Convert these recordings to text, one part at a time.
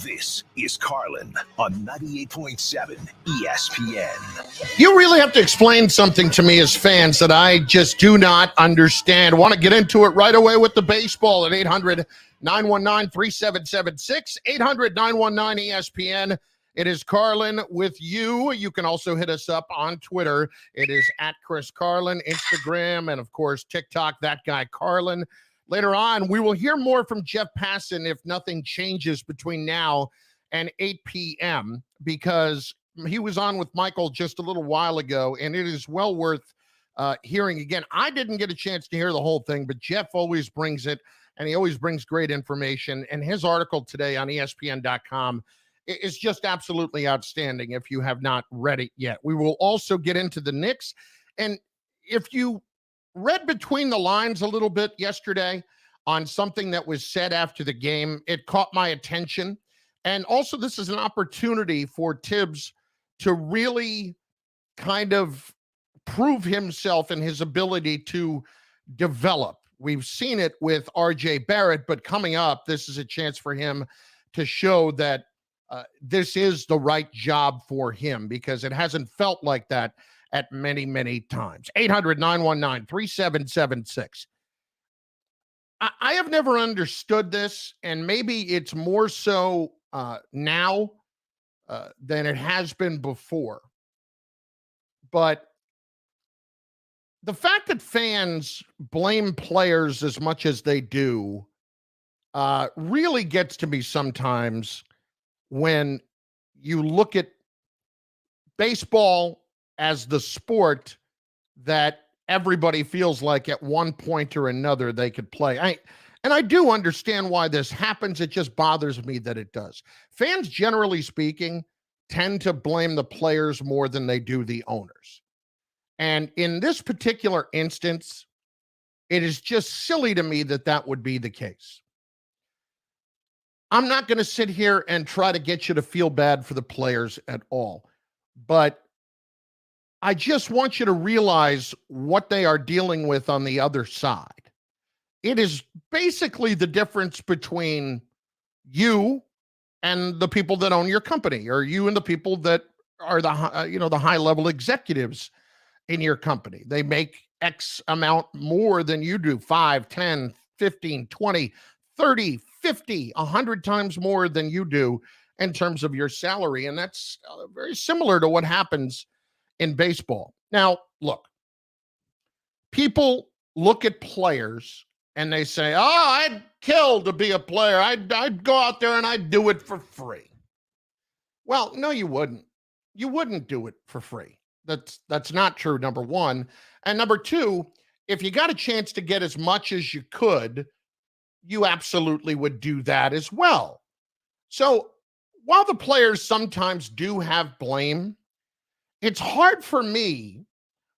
This is Carlin on 98.7 ESPN. You really have to explain something to me as fans that I just do not understand. Want to get into it right away with the baseball at 800-919-3776, 800-919-ESPN. It is Carlin with you. You can also hit us up on Twitter. It is at Chris Carlin, Instagram, and, of course, TikTok, that guy Carlin. Later on, we will hear more from Jeff Passan if nothing changes between now and 8 p.m. because he was on with Michael just a little while ago, and it is well worth hearing again. I didn't get a chance to hear the whole thing, but Jeff always brings it, and he always brings great information. And his article today on ESPN.com is just absolutely outstanding if you have not read it yet. We will also get into the Knicks. And if you read between the lines a little bit yesterday on something that was said after the game, it caught my attention. And also, this is an opportunity for Tibbs to really kind of prove himself and his ability to develop. We've seen it with R.J. Barrett, but coming up, this is a chance for him to show that this is the right job for him, because it hasn't felt like that at many, many times. 800-919-3776. I have never understood this, and maybe it's more so now than it has been before. But the fact that fans blame players as much as they do really gets to me sometimes when you look at baseball as the sport that everybody feels like at one point or another they could play. And I do understand why this happens. It just bothers me that it does. Fans, generally speaking, tend to blame the players more than they do the owners. And in this particular instance, it is just silly to me that that would be the case. I'm not going to sit here and try to get you to feel bad for the players at all, but I just want you to realize what they are dealing with on the other side. It is basically the difference between you and the people that own your company, or you and the people that are the high level executives in your company. They make X amount more than you do, 5, 10, 15, 20, 30, 50, 100 times more than you do in terms of your salary. And that's very similar to what happens in baseball. Now, look, people look at players and they say, oh, I'd kill to be a player. I'd go out there and I'd do it for free. Well, no, you wouldn't. You wouldn't do it for free. That's not true, number one. And number two, if you got a chance to get as much as you could, you absolutely would do that as well. So while the players sometimes do have blame, it's hard for me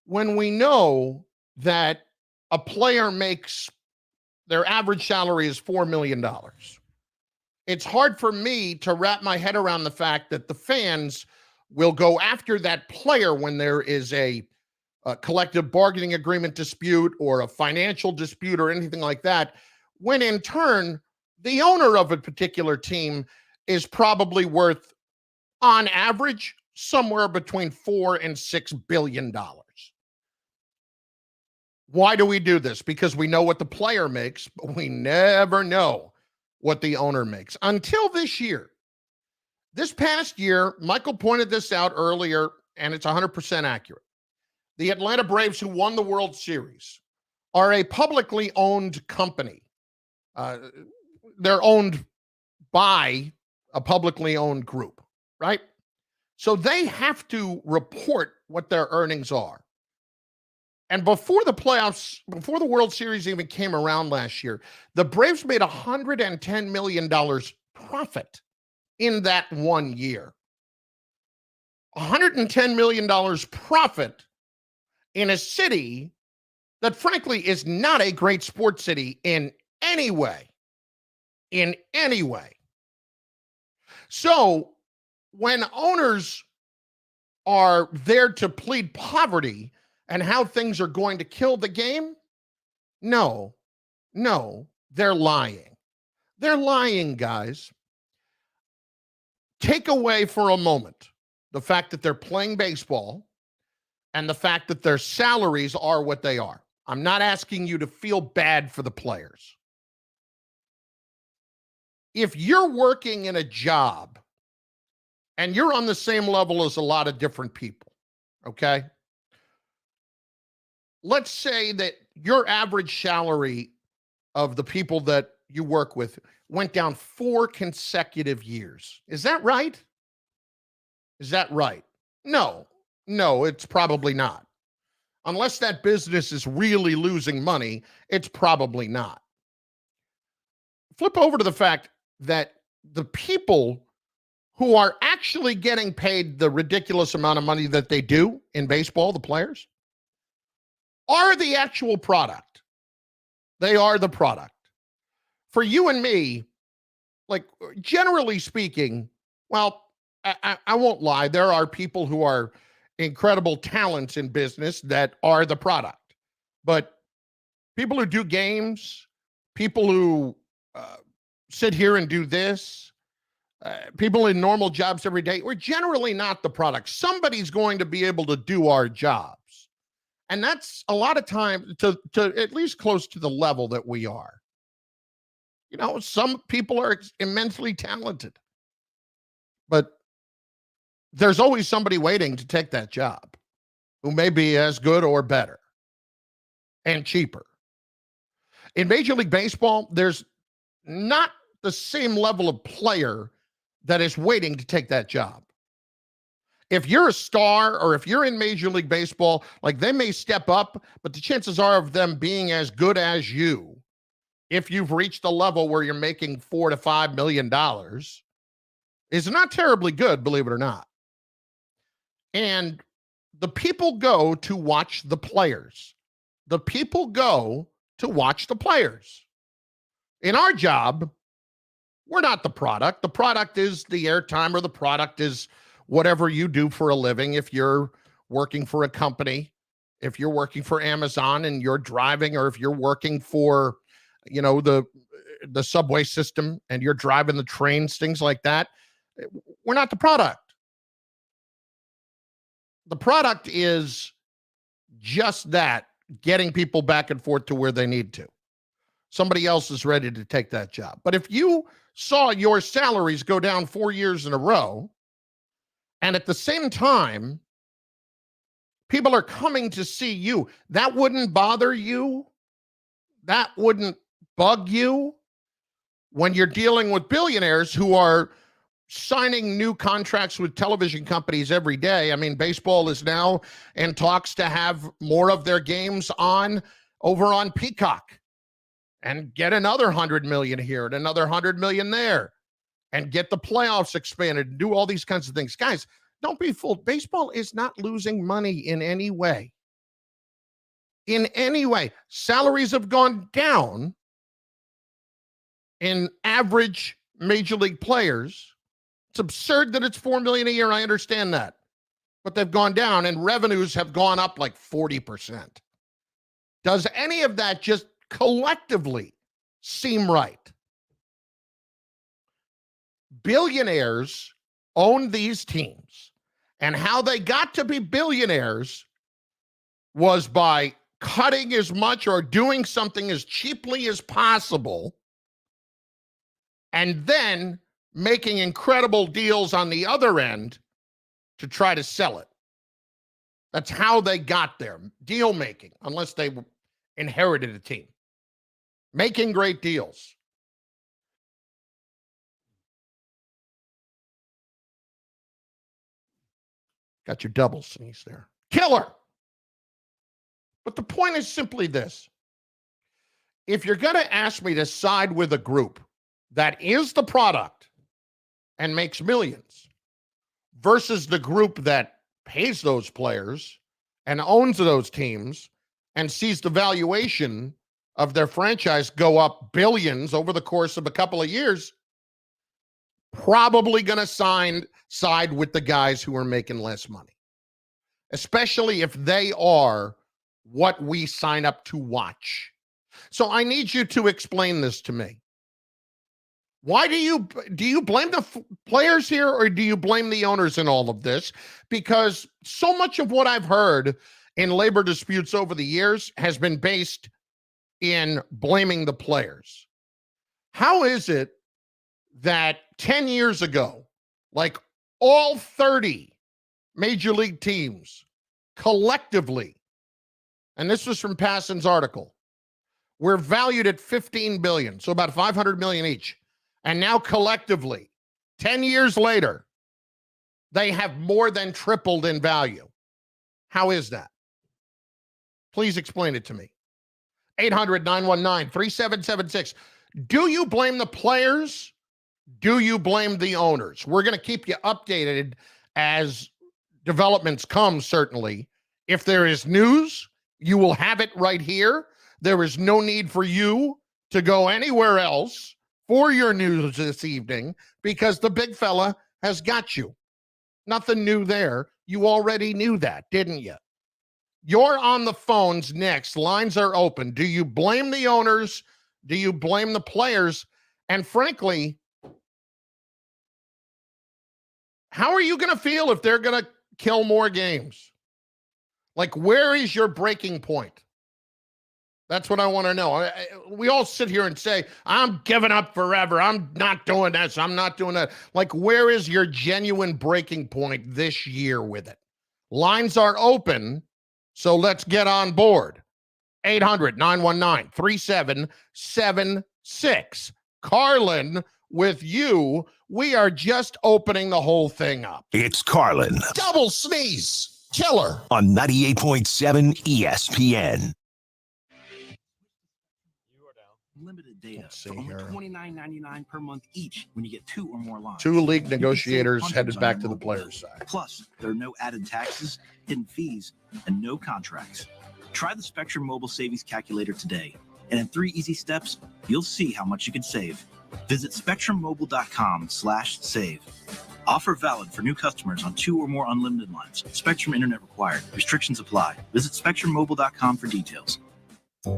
when we know that a player makes their average salary is $4 million. It's hard for me to wrap my head around the fact that the fans will go after that player when there is a collective bargaining agreement dispute or a financial dispute or anything like that, when in turn, the owner of a particular team is probably worth, on average, somewhere between $4 and $6 billion. Why do we do this? Because we know what the player makes, but we never know what the owner makes. Until this year. This past year, Michael pointed this out earlier, and it's 100% accurate. The Atlanta Braves, who won the World Series, are a publicly owned company. They're owned by a publicly owned group, right? So they have to report what their earnings are. And before the playoffs, before the World Series even came around last year, the Braves made $110 million profit in that 1 year. $110 million profit in a city that, frankly, is not a great sports city in any way. In any way. So when owners are there to plead poverty and how things are going to kill the game, no, they're lying. They're lying, guys. Take away for a moment the fact that they're playing baseball and the fact that their salaries are what they are. I'm not asking you to feel bad for the players. If you're working in a job and you're on the same level as a lot of different people, okay? Let's say that your average salary of the people that you work with went down 4 consecutive years. Is that right? Is that right? No, it's probably not. Unless that business is really losing money, it's probably not. Flip over to the fact that the people who are actually getting paid the ridiculous amount of money that they do in baseball, the players, are the actual product. They are the product. For you and me, like generally speaking, well, I won't lie. There are people who are incredible talents in business that are the product. But people who do games, people who sit here and do this, people in normal jobs every day, we're generally not the product. Somebody's going to be able to do our jobs. And that's a lot of time to at least close to the level that we are. You know, some people are immensely talented, but there's always somebody waiting to take that job who may be as good or better and cheaper. In Major League Baseball, there's not the same level of player that is waiting to take that job. If you're a star or if you're in Major League Baseball, like they may step up, but the chances are of them being as good as you, if you've reached a level where you're making $4 to $5 million, is not terribly good, believe it or not. And the people go to watch the players. The people go to watch the players. In our job, we're not the product. The product is the airtime, or the product is whatever you do for a living. If you're working for a company, if you're working for Amazon and you're driving, or if you're working for, you know, the subway system and you're driving the trains, things like that, we're not the product. The product is just that, getting people back and forth to where they need to. Somebody else is ready to take that job. But if you saw your salaries go down 4 years in a row, and at the same time, people are coming to see you, that wouldn't bother you? That wouldn't bug you? When you're dealing with billionaires who are signing new contracts with television companies every day. I mean, baseball is now in talks to have more of their games on over on Peacock, and get another 100 million here and another 100 million there, and get the playoffs expanded and do all these kinds of things. Guys, don't be fooled. Baseball is not losing money in any way. In any way. Salaries have gone down in average major league players. It's absurd that it's $4 million a year. I understand that. But they've gone down, and revenues have gone up like 40%. Does any of that just collectively seem right? Billionaires own these teams, and how they got to be billionaires was by cutting as much or doing something as cheaply as possible, and then making incredible deals on the other end to try to sell it. That's how they got there. Deal making, unless they inherited a team. Making great deals. Got your double sneeze there. Killer! But the point is simply this. If you're going to ask me to side with a group that is the product and makes millions versus the group that pays those players and owns those teams and sees the valuation of their franchise go up billions over the course of a couple of years, probably going to side with the guys who are making less money, especially if they are what we sign up to watch. So I need you to explain this to me. Why do you blame the players here, or do you blame the owners in all of this? Because so much of what I've heard in labor disputes over the years has been based in blaming the players. How is it that 10 years ago, like all 30 major league teams collectively, and this was from Passan's article, were valued at $15 billion, so about $500 million each. And now collectively, 10 years later, they have more than tripled in value. How is that? Please explain it to me. 800-919-3776. Do you blame the players? Do you blame the owners? We're going to keep you updated as developments come, certainly. If there is news, you will have it right here. There is no need for you to go anywhere else for your news this evening, because the big fella has got you. Nothing new there. You already knew that, didn't you? You're on the phones next. Lines are open. Do you blame the owners? Do you blame the players? And frankly, how are you going to feel if they're going to kill more games? Like, where is your breaking point? That's what I want to know. We all sit here and say, I'm giving up forever. I'm not doing this. I'm not doing that. Like, where is your genuine breaking point this year with it? Lines are open, so let's get on board. 800-919-3776. Carlin with you. We are just opening the whole thing up. It's Carlin. Double sneeze. Killer. On 98.7 ESPN. Limited data for only $29.99 per month each when you get 2 or more lines. Two league negotiators headed back to the players' side. Plus, there are no added taxes, hidden fees, and no contracts. Try the Spectrum Mobile Savings Calculator today, and in 3 easy steps, you'll see how much you can save. Visit spectrummobile.com/save. Offer valid for new customers on 2 or more unlimited lines. Spectrum Internet required. Restrictions apply. Visit spectrummobile.com for details.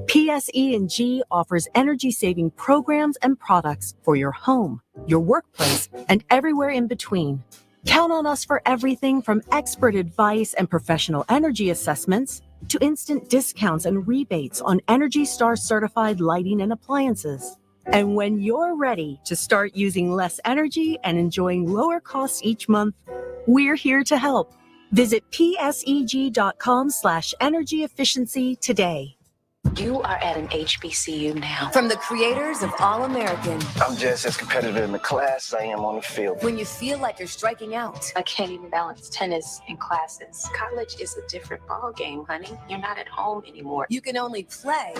PSE&G offers energy-saving programs and products for your home, your workplace, and everywhere in between. Count on us for everything from expert advice and professional energy assessments to instant discounts and rebates on Energy Star certified lighting and appliances. And when you're ready to start using less energy and enjoying lower costs each month, we're here to help. Visit pseg.com/energy efficiency today. You are at an HBCU now. From the creators of All American. I'm just as competitive in the class as I am on the field. When you feel like you're striking out. I can't even balance tennis and classes. College is a different ball game, honey. You're not at home anymore. You can only play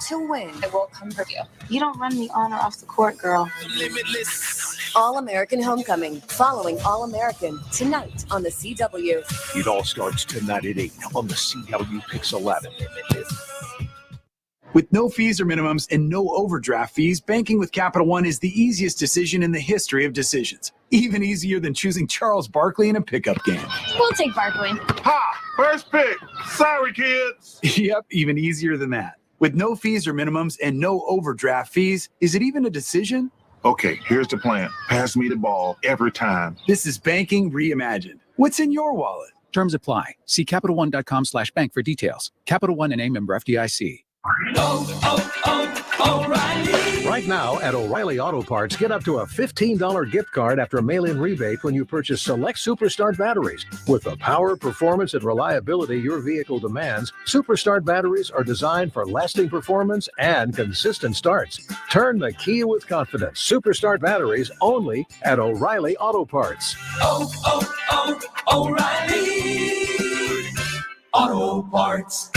to win. I will come for you. You don't run me on or off the court, girl. Limitless. All American Homecoming. Following All American tonight on the CW. It all starts tonight at 8 on the CW Pix 11. With no fees or minimums and no overdraft fees, banking with Capital One is the easiest decision in the history of decisions. Even easier than choosing Charles Barkley in a pickup game. We'll take Barkley. Ha! First pick. Sorry, kids. Yep, even easier than that. With no fees or minimums and no overdraft fees, is it even a decision? Okay, here's the plan. Pass me the ball every time. This is banking reimagined. What's in your wallet? Terms apply. See CapitalOne.com/bank for details. Capital One NA, member FDIC. O'Reilly. Right now at O'Reilly Auto Parts, get up to a $15 gift card after a mail-in rebate when you purchase select Superstart batteries. With the power, performance, and reliability your vehicle demands, Superstart batteries are designed for lasting performance and consistent starts. Turn the key with confidence. Superstart batteries only at O'Reilly Auto Parts. O'Reilly Auto Parts.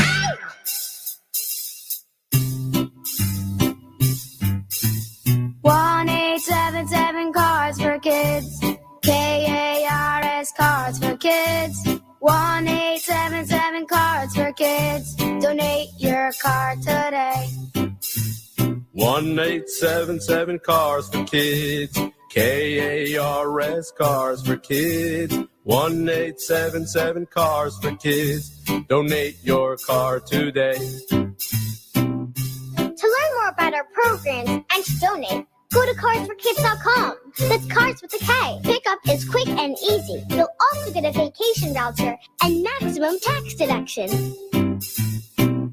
1-877 Cards for Kids. KARS Cards for Kids. 1-877 Cards for Kids. Donate your card today. 1-877 Cars for Kids. KARS Cars for Kids. 1-877 Cars for Kids. Donate your car today. To learn more about our programs and to donate, Go to carsforkids.com. That's cars with a K. Pickup is quick and easy. You'll also get a vacation voucher and maximum tax deduction.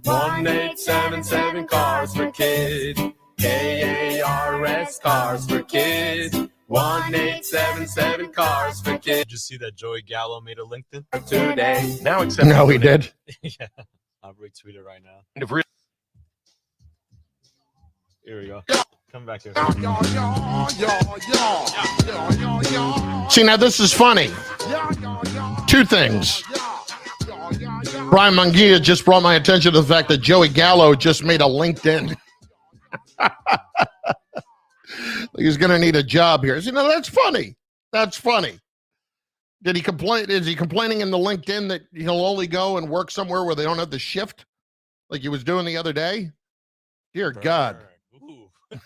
1877 Cars for Kids. KARS Cars for Kids. 1877 Cars for Kids. Did you see that Joey Gallo made a LinkedIn today? Now accept. No, he did. Yeah, I'll retweet it right now. Here we go. Come back here. See, now this is funny. Two things. Brian Munguia just brought my attention to the fact that Joey Gallo just made a LinkedIn. He's going to need a job here. You know, that's funny. That's funny. Did he complain? Is he complaining in the LinkedIn that he'll only go and work somewhere where they don't have the shift like he was doing the other day? Dear God. I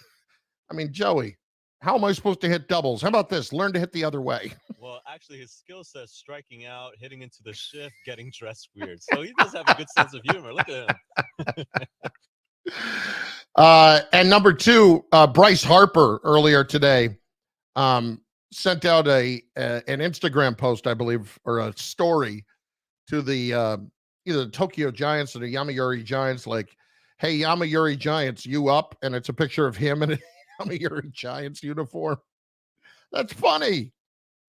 mean, Joey, how am I supposed to hit doubles? How about this? Learn to hit the other way. Well, actually, his skill set is striking out, hitting into the shift, getting dressed weird. So he does have a good sense of humor. Look at him. And number two, Bryce Harper earlier today sent out an Instagram post, I believe, or a story to the either the Tokyo Giants or the Yomiuri Giants, like, hey, Yomiuri Giants, you up? And it's a picture of him in a Yomiuri Giants uniform. That's funny.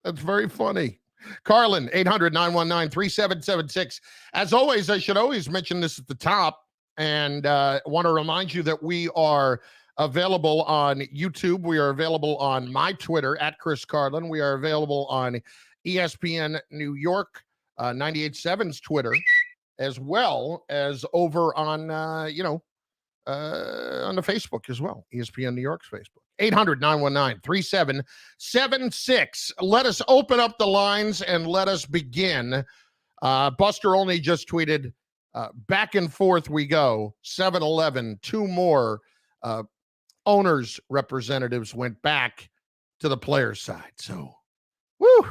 That's very funny. Carlin, 800-919-3776. As always, I should always mention this at the top. And want to remind you that we are available on YouTube. We are available on my Twitter, at Chris Carlin. We are available on ESPN New York, 98.7's Twitter, as well as over on, on the Facebook as well, ESPN New York's Facebook. 800-919-3776. Let us open up the lines and let us begin. Buster Olney just tweeted, back and forth we go. 7-Eleven, two more owners' representatives went back to the players' side. So, woo!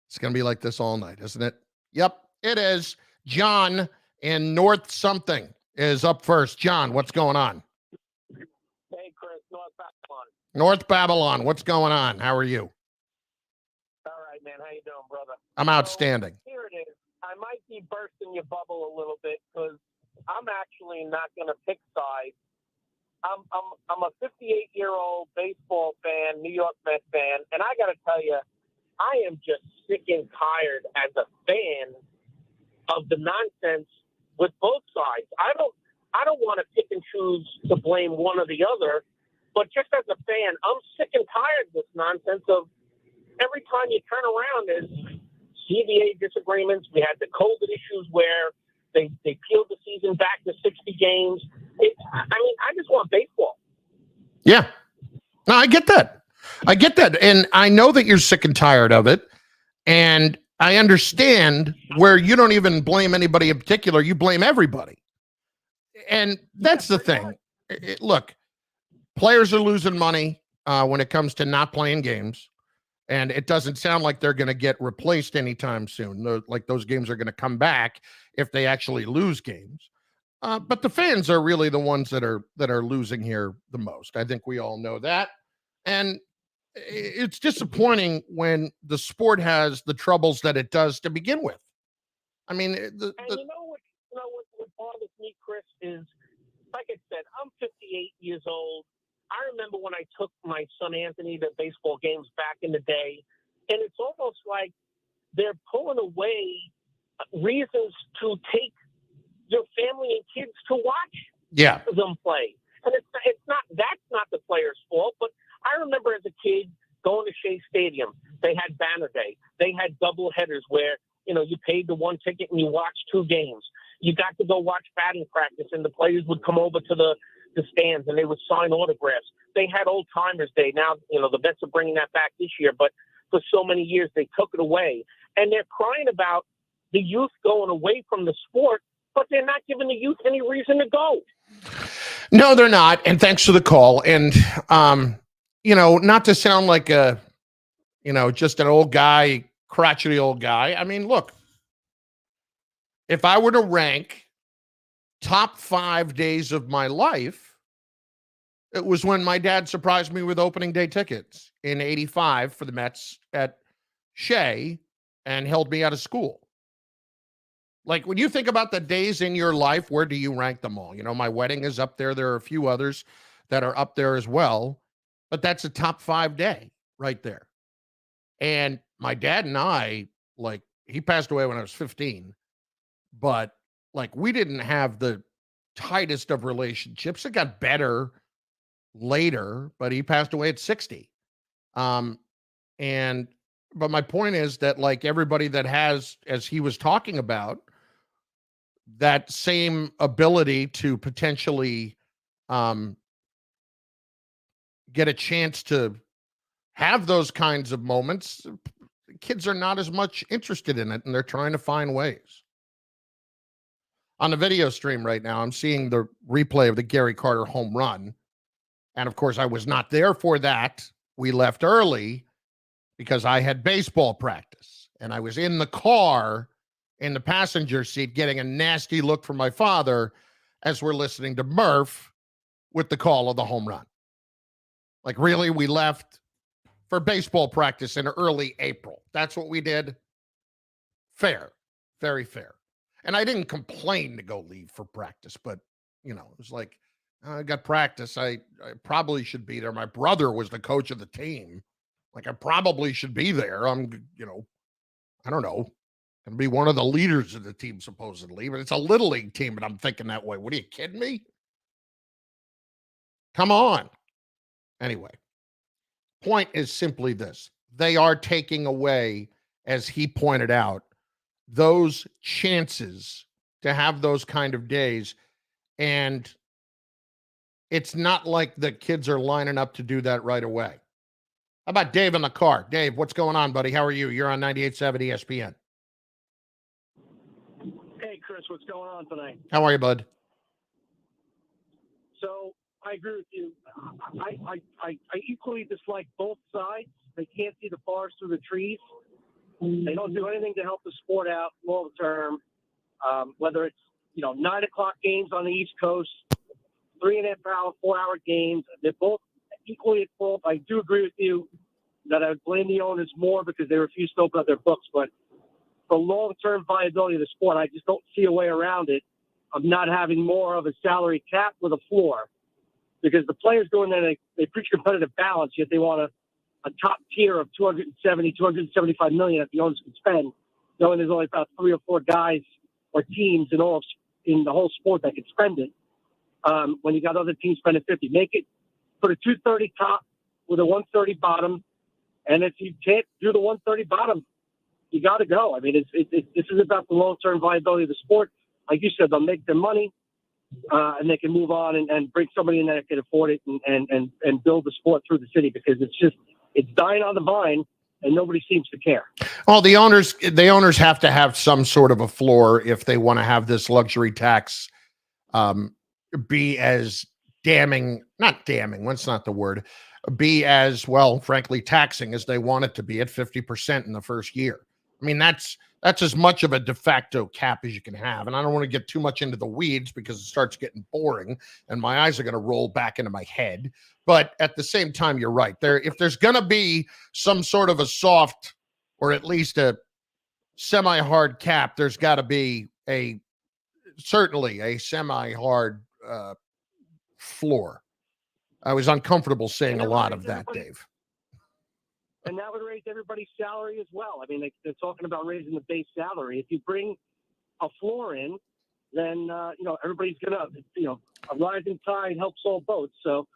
It's going to be like this all night, isn't it? Yep, it is. John in North something is up first. John, what's going on? Hey, Chris, North Babylon. North Babylon, what's going on? How are you? All right, man. How you doing, brother? I'm outstanding. So, here it is. I might be bursting your bubble a little bit because I'm actually not going to pick sides. I'm a 58-year-old baseball fan, New York Mets fan, and I got to tell you, I am just sick and tired as a fan of the nonsense with both sides. I don't want to pick and choose to blame one or the other, but just as a fan, I'm sick and tired of this nonsense of every time you turn around is CBA disagreements. We had the COVID issues where they peeled the season back to 60 games. I just want baseball. Yeah. No, I get that. And I know that you're sick and tired of it. And I understand where you don't even blame anybody in particular. You blame everybody. And that's the thing. Look, players are losing money when it comes to not playing games. And it doesn't sound like they're going to get replaced anytime soon. Like those games are going to come back if they actually lose games. But the fans are really the ones that are losing here the most. I think we all know that. And it's disappointing when the sport has the troubles that it does to begin with. I mean, you know what bothers me, Chris, is like I said, I'm 58 years old. I remember when I took my son Anthony to baseball games back in the day, and it's almost like they're pulling away reasons to take their family and kids to watch them play. And that's not the player's fault, but I remember as a kid going to Shea Stadium. They had Banner Day. They had double headers where, you paid the one ticket and you watched two games. You got to go watch batting practice, and the players would come over to the stands and they would sign autographs. They had Old Timers Day. Now, the Mets are bringing that back this year, but for so many years they took it away. And they're crying about the youth going away from the sport, but they're not giving the youth any reason to go. No, they're not. And thanks for the call. And, not to sound like just an old guy, crotchety old guy. I mean, look, if I were to rank top 5 days of my life, It was when my dad surprised me with opening day tickets in '85 for the Mets at Shea and held me out of school. Like, when you think about the days in your life, where do you rank them all? You know, my wedding is up there. There are a few others that are up there as well, but that's a top 5 day right there. And my dad and I, like, he passed away when I was 15, but like, we didn't have the tightest of relationships. It got better later, but he passed away at 60. But my point is that, like, everybody that has, as he was talking about, that same ability to potentially get a chance to have those kinds of moments, kids are not as much interested in it, and they're trying to find ways. On the video stream right now, I'm seeing the replay of the Gary Carter home run. And of course, I was not there for that. We left early because I had baseball practice, and I was in the car in the passenger seat getting a nasty look from my father as we're listening to Murph with the call of the home run. Like, really? We left for baseball practice in early April. That's what we did? Fair. Very fair. And I didn't complain to go leave for practice, but, you know, it was like, I got practice. I probably should be there. My brother was the coach of the team. Like, I probably should be there. I'm, you know, I don't know. Going to be one of the leaders of the team, supposedly. But it's a little league team, and I'm thinking that way. What, are you kidding me? Come on. Anyway, point is simply this. They are taking away, as he pointed out, those chances to have those kind of days. And it's not like the kids are lining up to do that right away. How about Dave in the car? Dave, what's going on, buddy? How are you? You're on 98.7 ESPN. Hey, Chris, what's going on tonight? How are you, bud? So I agree with you. I equally dislike both sides. They can't see the forest through the trees. They don't do anything to help the sport out long term. Whether it's 9 o'clock games on the East Coast, 3.5 hour, 4 hour games, they're both equally at fault. I do agree with you that I would blame the owners more because they refuse to open up their books. But for long-term viability of the sport, I just don't see a way around it of not having more of a salary cap with a floor, because the players go in there, they preach competitive balance, yet they want a top tier of 275 million that the owners can spend, knowing there's only about 3 or 4 guys or teams in the whole sport that can spend it. When you got other teams spending 50, put a 230 top with a 130 bottom, and if you can't do the 130 bottom, you got to go. I mean, this is about the long-term viability of the sport. Like you said, they'll make their money, and they can move on and bring somebody in that can afford it and build the sport through the city, because it's dying on the vine and nobody seems to care. Well, the owners have to have some sort of a floor if they want to have this luxury tax be as damning, not damning, that's not the word, be as, well, frankly, taxing as they want it to be at 50% in the first year. I mean, that's as much of a de facto cap as you can have. And I don't want to get too much into the weeds because it starts getting boring and my eyes are going to roll back into my head. But at the same time, you're right. If there's going to be some sort of a soft or at least a semi-hard cap, there's got to be certainly a semi-hard floor. I was uncomfortable saying a lot of that, Dave. And that would raise everybody's salary as well. I mean, they're talking about raising the base salary. If you bring a floor in, then, everybody's going to, a rising tide helps all boats. So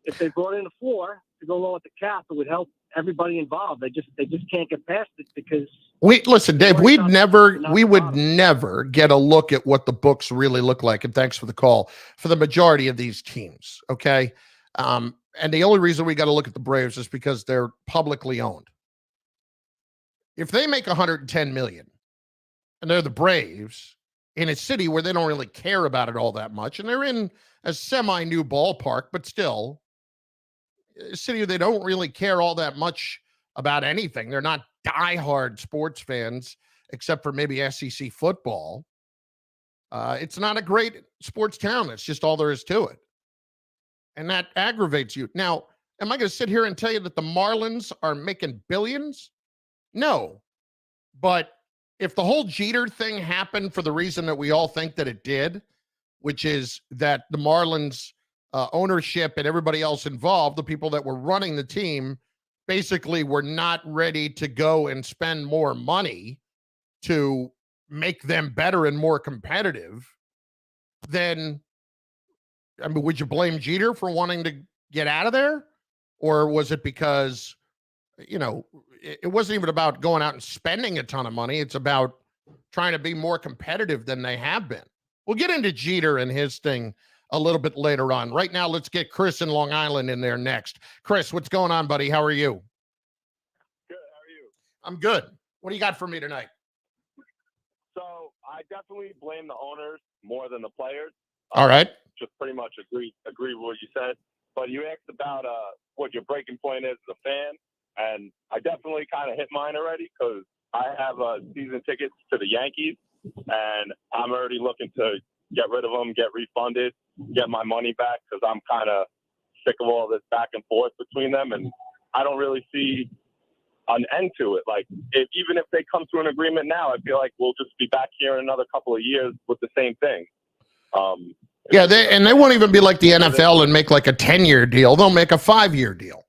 if they brought in a floor to go along with the cap, it would help everybody involved. They just can't get past it because listen, Dave, we would never get a look at what the books really look like. And thanks for the call for the majority of these teams. Okay. And the only reason we got to look at the Braves is because they're publicly owned. If they make 110 million and they're the Braves in a city where they don't really care about it all that much, and they're in a semi-new ballpark, but still a city where they don't really care all that much about anything. They're not diehard sports fans, except for maybe SEC football. It's not a great sports town. It's just all there is to it. and that aggravates you. Now, am I going to sit here and tell you that the Marlins are making billions? No. But if the whole Jeter thing happened for the reason that we all think that it did, which is that the Marlins ownership and everybody else involved, the people that were running the team, basically were not ready to go and spend more money to make them better and more competitive, then, I mean, would you blame Jeter for wanting to get out of there? Or was it because, you know, it wasn't even about going out and spending a ton of money. It's about trying to be more competitive than they have been. We'll get into Jeter and his thing a little bit later on. Right now, let's get Chris in Long Island in there next. Chris, what's going on, buddy? How are you? Good. How are you? I'm good. What do you got for me tonight? So I definitely blame the owners more than the players. All right. Just pretty much agree with what you said. But you asked about what your breaking point is as a fan, and I definitely kind of hit mine already because I have season tickets to the Yankees, and I'm already looking to get rid of them, get refunded, get my money back because I'm kind of sick of all this back and forth between them, and I don't really see an end to it. Like, even if they come to an agreement now, I feel like we'll just be back here in another couple of years with the same thing. Yeah, they won't even be like the NFL and make like a 10-year deal. They'll make a 5-year deal.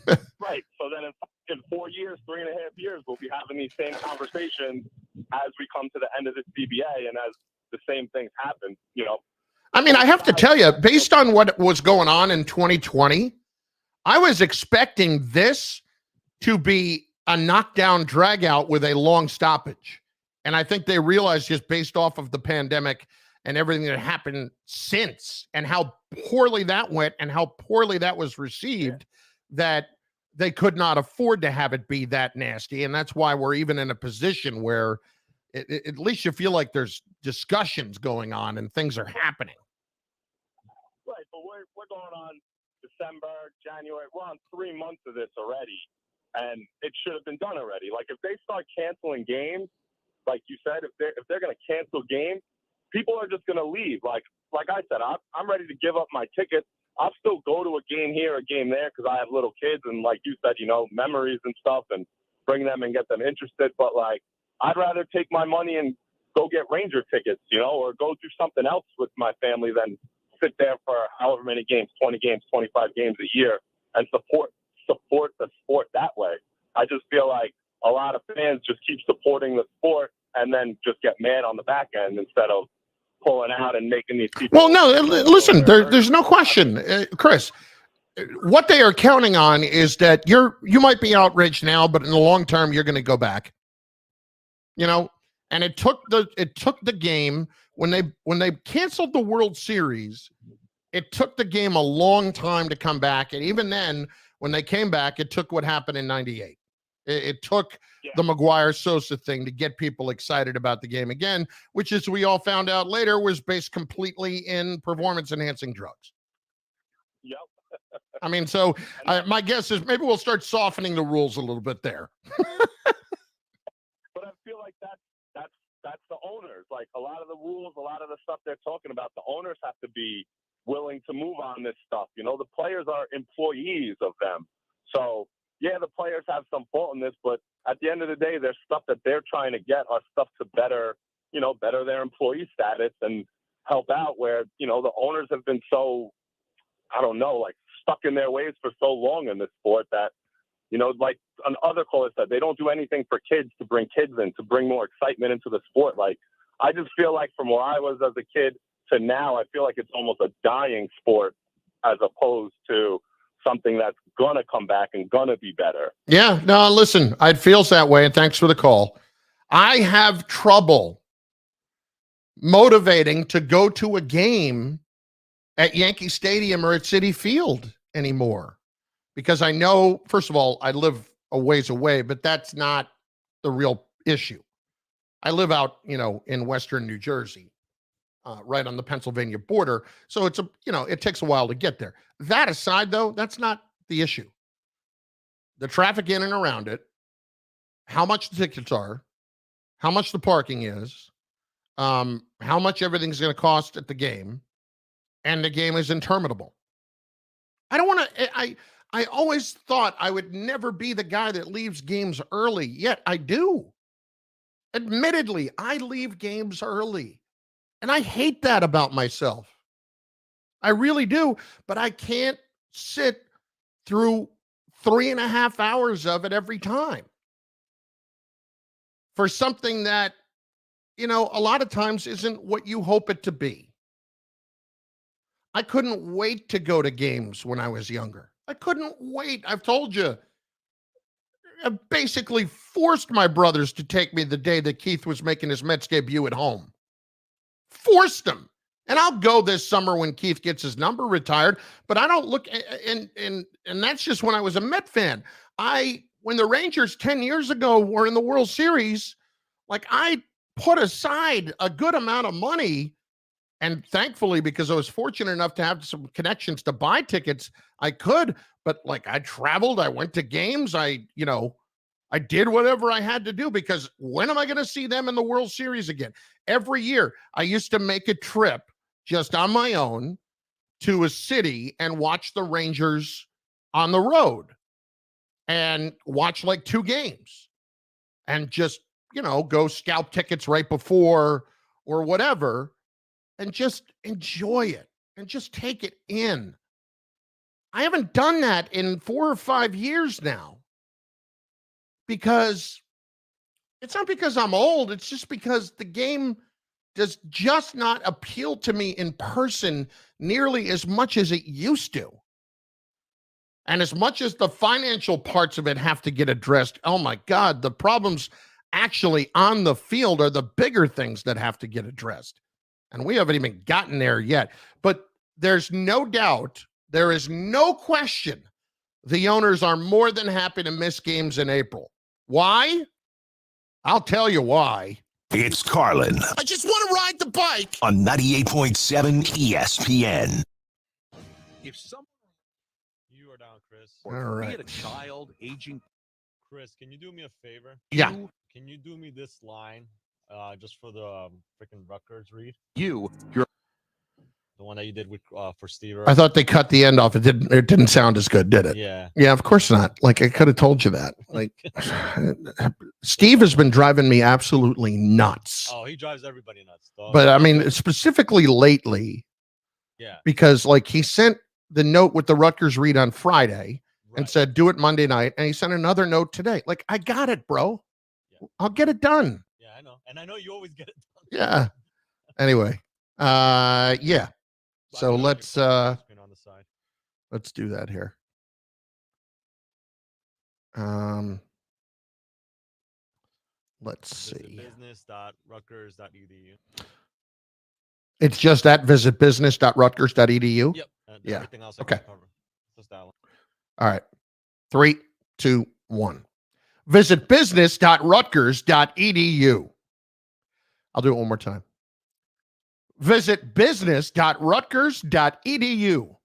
Right. So then in 4 years, 3.5 years, we'll be having these same conversations as we come to the end of this CBA and as the same things happen, you know. I mean, I have to tell you, based on what was going on in 2020, I was expecting this to be a knockdown drag out with a long stoppage. And I think they realized, just based off of the pandemic and everything that happened since and how poorly that went and how poorly that was received, that they could not afford to have it be that nasty. And that's why we're even in a position where at least you feel like there's discussions going on and things are happening. Right, but we're going on December, January. We're on 3 months of this already, and it should have been done already. Like, if they start canceling games, like you said, if they're going to cancel games, people are just going to leave. Like I said, I'm ready to give up my tickets. I'll still go to a game here, a game there, because I have little kids, and like you said, you know, memories and stuff, and bring them and get them interested. But like, I'd rather take my money and go get Ranger tickets, you know, or go do something else with my family than sit there for however many games, 20 games, 25 games a year, and support the sport that way. I just feel like a lot of fans just keep supporting the sport and then just get mad on the back end instead of pulling out and making these people. Well, no, listen, there's no question, Chris. What they are counting on is that you might be outraged now, but in the long term, you're going to go back. You know, and it took the game when they canceled the World Series. It took the game a long time to come back, and even then, when they came back, it took what happened in '98. It took the McGuire-Sosa thing to get people excited about the game again, which, as we all found out later, was based completely in performance-enhancing drugs. Yep. I mean, so my guess is maybe we'll start softening the rules a little bit there. But I feel like that's the owners. Like, a lot of the rules, a lot of the stuff they're talking about, the owners have to be willing to move on this stuff. You know, the players are employees of them. So, yeah, the players have some fault in this, but at the end of the day, there's stuff that they're trying to get are stuff to better their employee status and help out where, you know, the owners have been so, I don't know, like stuck in their ways for so long in this sport that, you know, like another caller said, they don't do anything for kids to bring kids in, to bring more excitement into the sport. Like, I just feel like from where I was as a kid to now, I feel like it's almost a dying sport as opposed to something that's going to come back and going to be better. Yeah, no, listen, it feels that way, and thanks for the call. I have trouble motivating to go to a game at Yankee Stadium or at Citi Field anymore because I know, first of all, I live a ways away, but that's not the real issue. I live out, you know, in Western New Jersey, right on the Pennsylvania border. So it's it takes a while to get there. That aside, though, that's not the issue. The traffic in and around it, how much the tickets are, how much the parking is, how much everything's going to cost at the game, and the game is interminable. I don't want to. I always thought I would never be the guy that leaves games early, yet I do. Admittedly, I leave games early, and I hate that about myself. I really do, but I can't sit through 3.5 hours of it every time for something that, a lot of times isn't what you hope it to be. I couldn't wait to go to games when I was younger. I couldn't wait. I've told you. I basically forced my brothers to take me the day that Keith was making his Mets debut at home. Forced them. And I'll go this summer when Keith gets his number retired, but I don't look, and that's just when I was a Met fan. When the Rangers 10 years ago were in the World Series, like, I put aside a good amount of money, and thankfully, because I was fortunate enough to have some connections to buy tickets, I could, but like, I traveled, I went to games, I did whatever I had to do, because when am I going to see them in the World Series again? Every year, I used to make a trip just on my own to a city and watch the Rangers on the road and watch like 2 games and just, go scalp tickets right before or whatever and just enjoy it and just take it in. I haven't done that in 4 or 5 years now, because it's not because I'm old. It's just because the game does just not appeal to me in person nearly as much as it used to. And as much as the financial parts of it have to get addressed, oh my God, the problems actually on the field are the bigger things that have to get addressed. And we haven't even gotten there yet. But there's no doubt, there is no question, the owners are more than happy to miss games in April. Why? I'll tell you why. It's Carlin I just want to ride the bike on 98.7 ESPN. If someone You are down, Chris. All right. be it a child aging, Chris, can you do me a favor? Yeah. Can you do me this line, just for the freaking Rutgers read? you're The one that you did with for Steve. I thought they cut the end off. It didn't sound as good, did it? Yeah. Yeah, of course not. Like, I could have told you that. Like, Steve has been driving me absolutely nuts. Oh, he drives everybody nuts, dog. But I mean, specifically lately, Yeah. because like, he sent the note with the Rutgers read on Friday and said, do it Monday night. And he sent another note today. Like, I got it, bro. Yeah. I'll get it done. Yeah, I know. And I know you always get it done. Yeah. Anyway, yeah. So let's do that here. Let's see. Business.rutgers.edu. It's just at visitbusiness.rutgers.edu. Yep. Yeah. Everything else I Okay. can cover. Just that one. All right. 3, 2, 1. Visit business.rutgers.edu. I'll do it one more time. Visit business.rutgers.edu.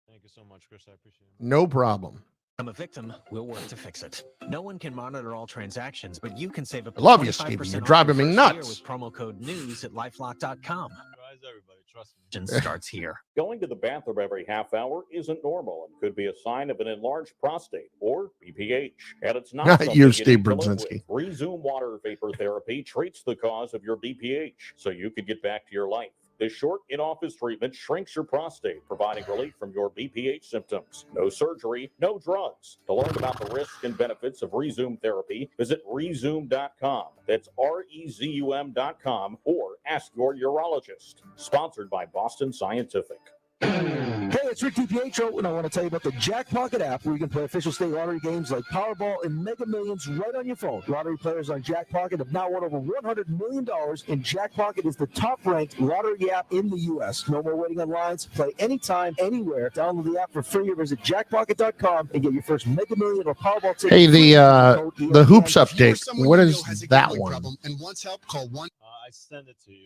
Thank you so much, Chris. I appreciate it. No problem. I'm a victim. We'll work to fix it. No one can monitor all transactions, but you can save up I love you, Stevie. You're driving me nuts. with promo code news at lifelock.com. Drives everybody, trust me. Starts here. Going to the bathroom every half hour isn't normal and could be a sign of an enlarged prostate or BPH. And it's not Not something you, need Steve to live Brzezinski. with. Resume water vapor therapy treats the cause of your BPH so you can get back to your life. This short in-office treatment shrinks your prostate, providing relief from your BPH symptoms. No surgery, no drugs. To learn about the risks and benefits of Resume therapy, visit Resume.com. That's REZUM.com, or ask your urologist. Sponsored by Boston Scientific. Hey, it's Rick DiPietro, and I want to tell you about the Jackpocket app, where you can play official state lottery games like Powerball and Mega Millions right on your phone. Lottery players on Jackpocket have now won over $100 million, and Jackpocket is the top-ranked lottery app in the U.S. No more waiting on lines. Play anytime, anywhere. Download the app for free or visit jackpocket.com and get your first Mega Million or Powerball ticket. Hey, the hoops update. What is that one? And wants help, call 1. I send it to you.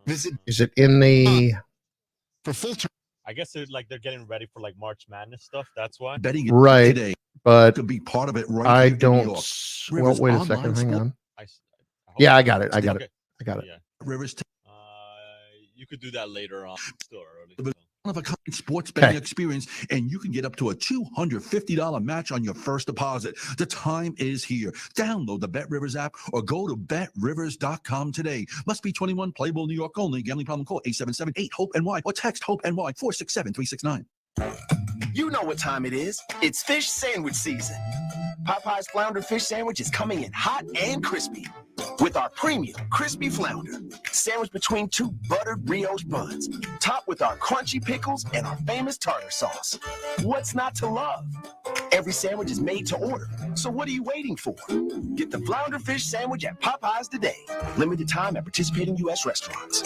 Visit Is it in the... for full term. I guess they're getting ready for like March Madness stuff. That's why. Betting Right, today but could be part of it right I here in New don't... York. Well, Rivers wait a online second. Hang sport- on. Yeah, I got it. I got it. I got it. Yeah. Rivers. You could do that later on. It's still early. of a kind sports betting experience, and you can get up to a $250 match on your first deposit. The time is here. Download the BetRivers app or go to betrivers.com today. Must be 21, playable New York only. Gambling problem, call 877-8-HOPE-NY or text HOPE-NY 467-369. You know what time it is. It's fish sandwich season. Popeye's Flounder Fish Sandwich is coming in hot and crispy with our premium crispy flounder, sandwiched between two buttered brioche buns, topped with our crunchy pickles and our famous tartar sauce. What's not to love? Every sandwich is made to order, so what are you waiting for? Get the Flounder Fish Sandwich at Popeye's today. Limited time at participating U.S. restaurants.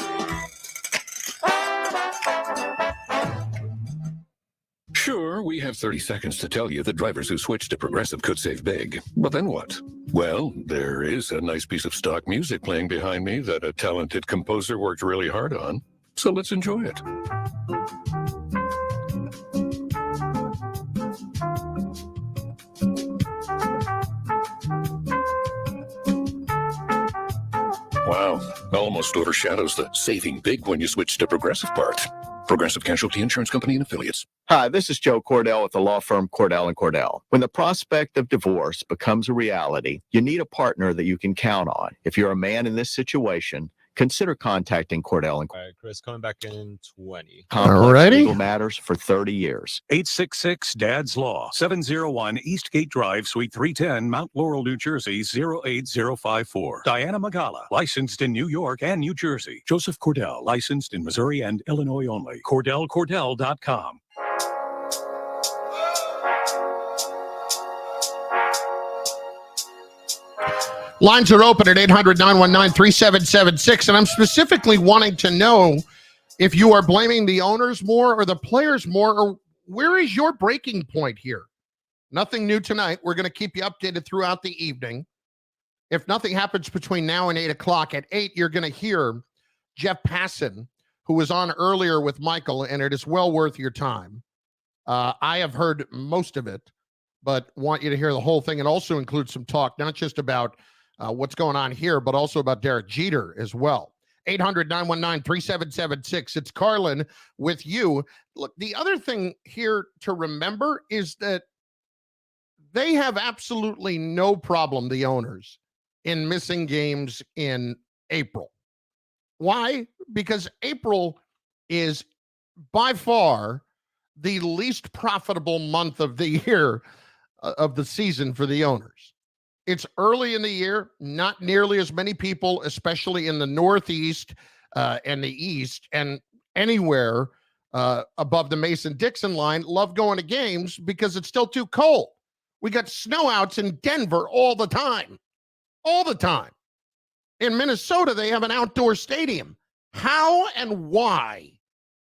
Sure, we have 30 seconds to tell you that drivers who switch to Progressive could save big. But then what? Well, there is a nice piece of stock music playing behind me that a talented composer worked really hard on. So let's enjoy it. Wow, almost overshadows the saving big when you switch to Progressive part. Progressive Casualty Insurance Company and Affiliates. Hi, this is Joe Cordell with the law firm Cordell & Cordell. When the prospect of divorce becomes a reality, you need a partner that you can count on. If you're a man in this situation, consider contacting Cordell & Cordell. All right, Chris, coming back in 20. Complex legal matters for 30 years. 866 Dad's Law, 701 Eastgate Drive, Suite 310, Mount Laurel, New Jersey, 08054. Diana Magala, licensed in New York and New Jersey. Joseph Cordell, licensed in Missouri and Illinois only. CordellCordell.com. Lines are open at 800-919-3776, and I'm specifically wanting to know if you are blaming the owners more or the players more, or where is your breaking point here? Nothing new tonight. We're going to keep you updated throughout the evening. If nothing happens between now and 8 o'clock, at 8, you're going to hear Jeff Passan, who was on earlier with Michael, and it is well worth your time. I have heard most of it, but want you to hear the whole thing. It also includes some talk, not just about what's going on here, but also about Derek Jeter as well. 800-919-3776. It's Carlin with you. Look, the other thing here to remember is that they have absolutely no problem, the owners, in missing games in April. Why? Because April is by far the least profitable month of the year of the season for the owners. It's early in the year, not nearly as many people, especially in the Northeast and the East and anywhere above the Mason-Dixon line, love going to games because it's still too cold. We got snowouts in Denver all the time. All the time. In Minnesota, they have an outdoor stadium. How and why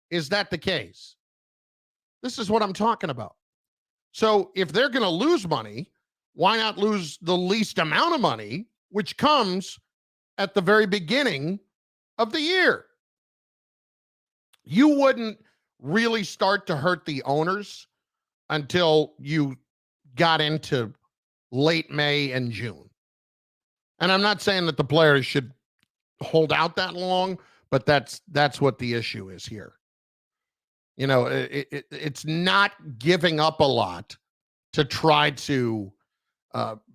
is that the case? This is what I'm talking about. So if they're going to lose money, why not lose the least amount of money, which comes at the very beginning of the year? You wouldn't really start to hurt the owners until you got into late May and June. And I'm not saying that the players should hold out that long, but that's what the issue is here. You know, it's not giving up a lot to try to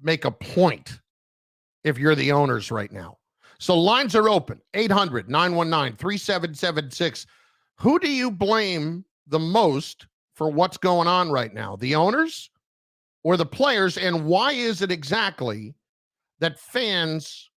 make a point if you're the owners right now. So lines are open, 800-919-3776. Who do you blame the most for what's going on right now? The owners or the players? And why is it exactly that fans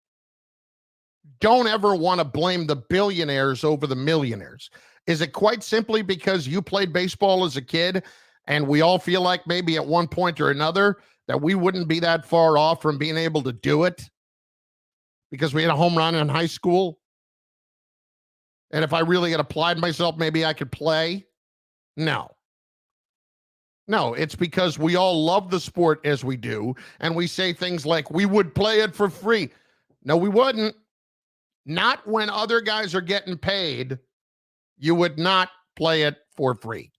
don't ever want to blame the billionaires over the millionaires? Is it quite simply because you played baseball as a kid and we all feel like maybe at one point or another that we wouldn't be that far off from being able to do it because we had a home run in high school? And if I really had applied myself, maybe I could play? No, it's because we all love the sport as we do. And we say things like, we would play it for free. No, we wouldn't. Not when other guys are getting paid. You would not play it for free.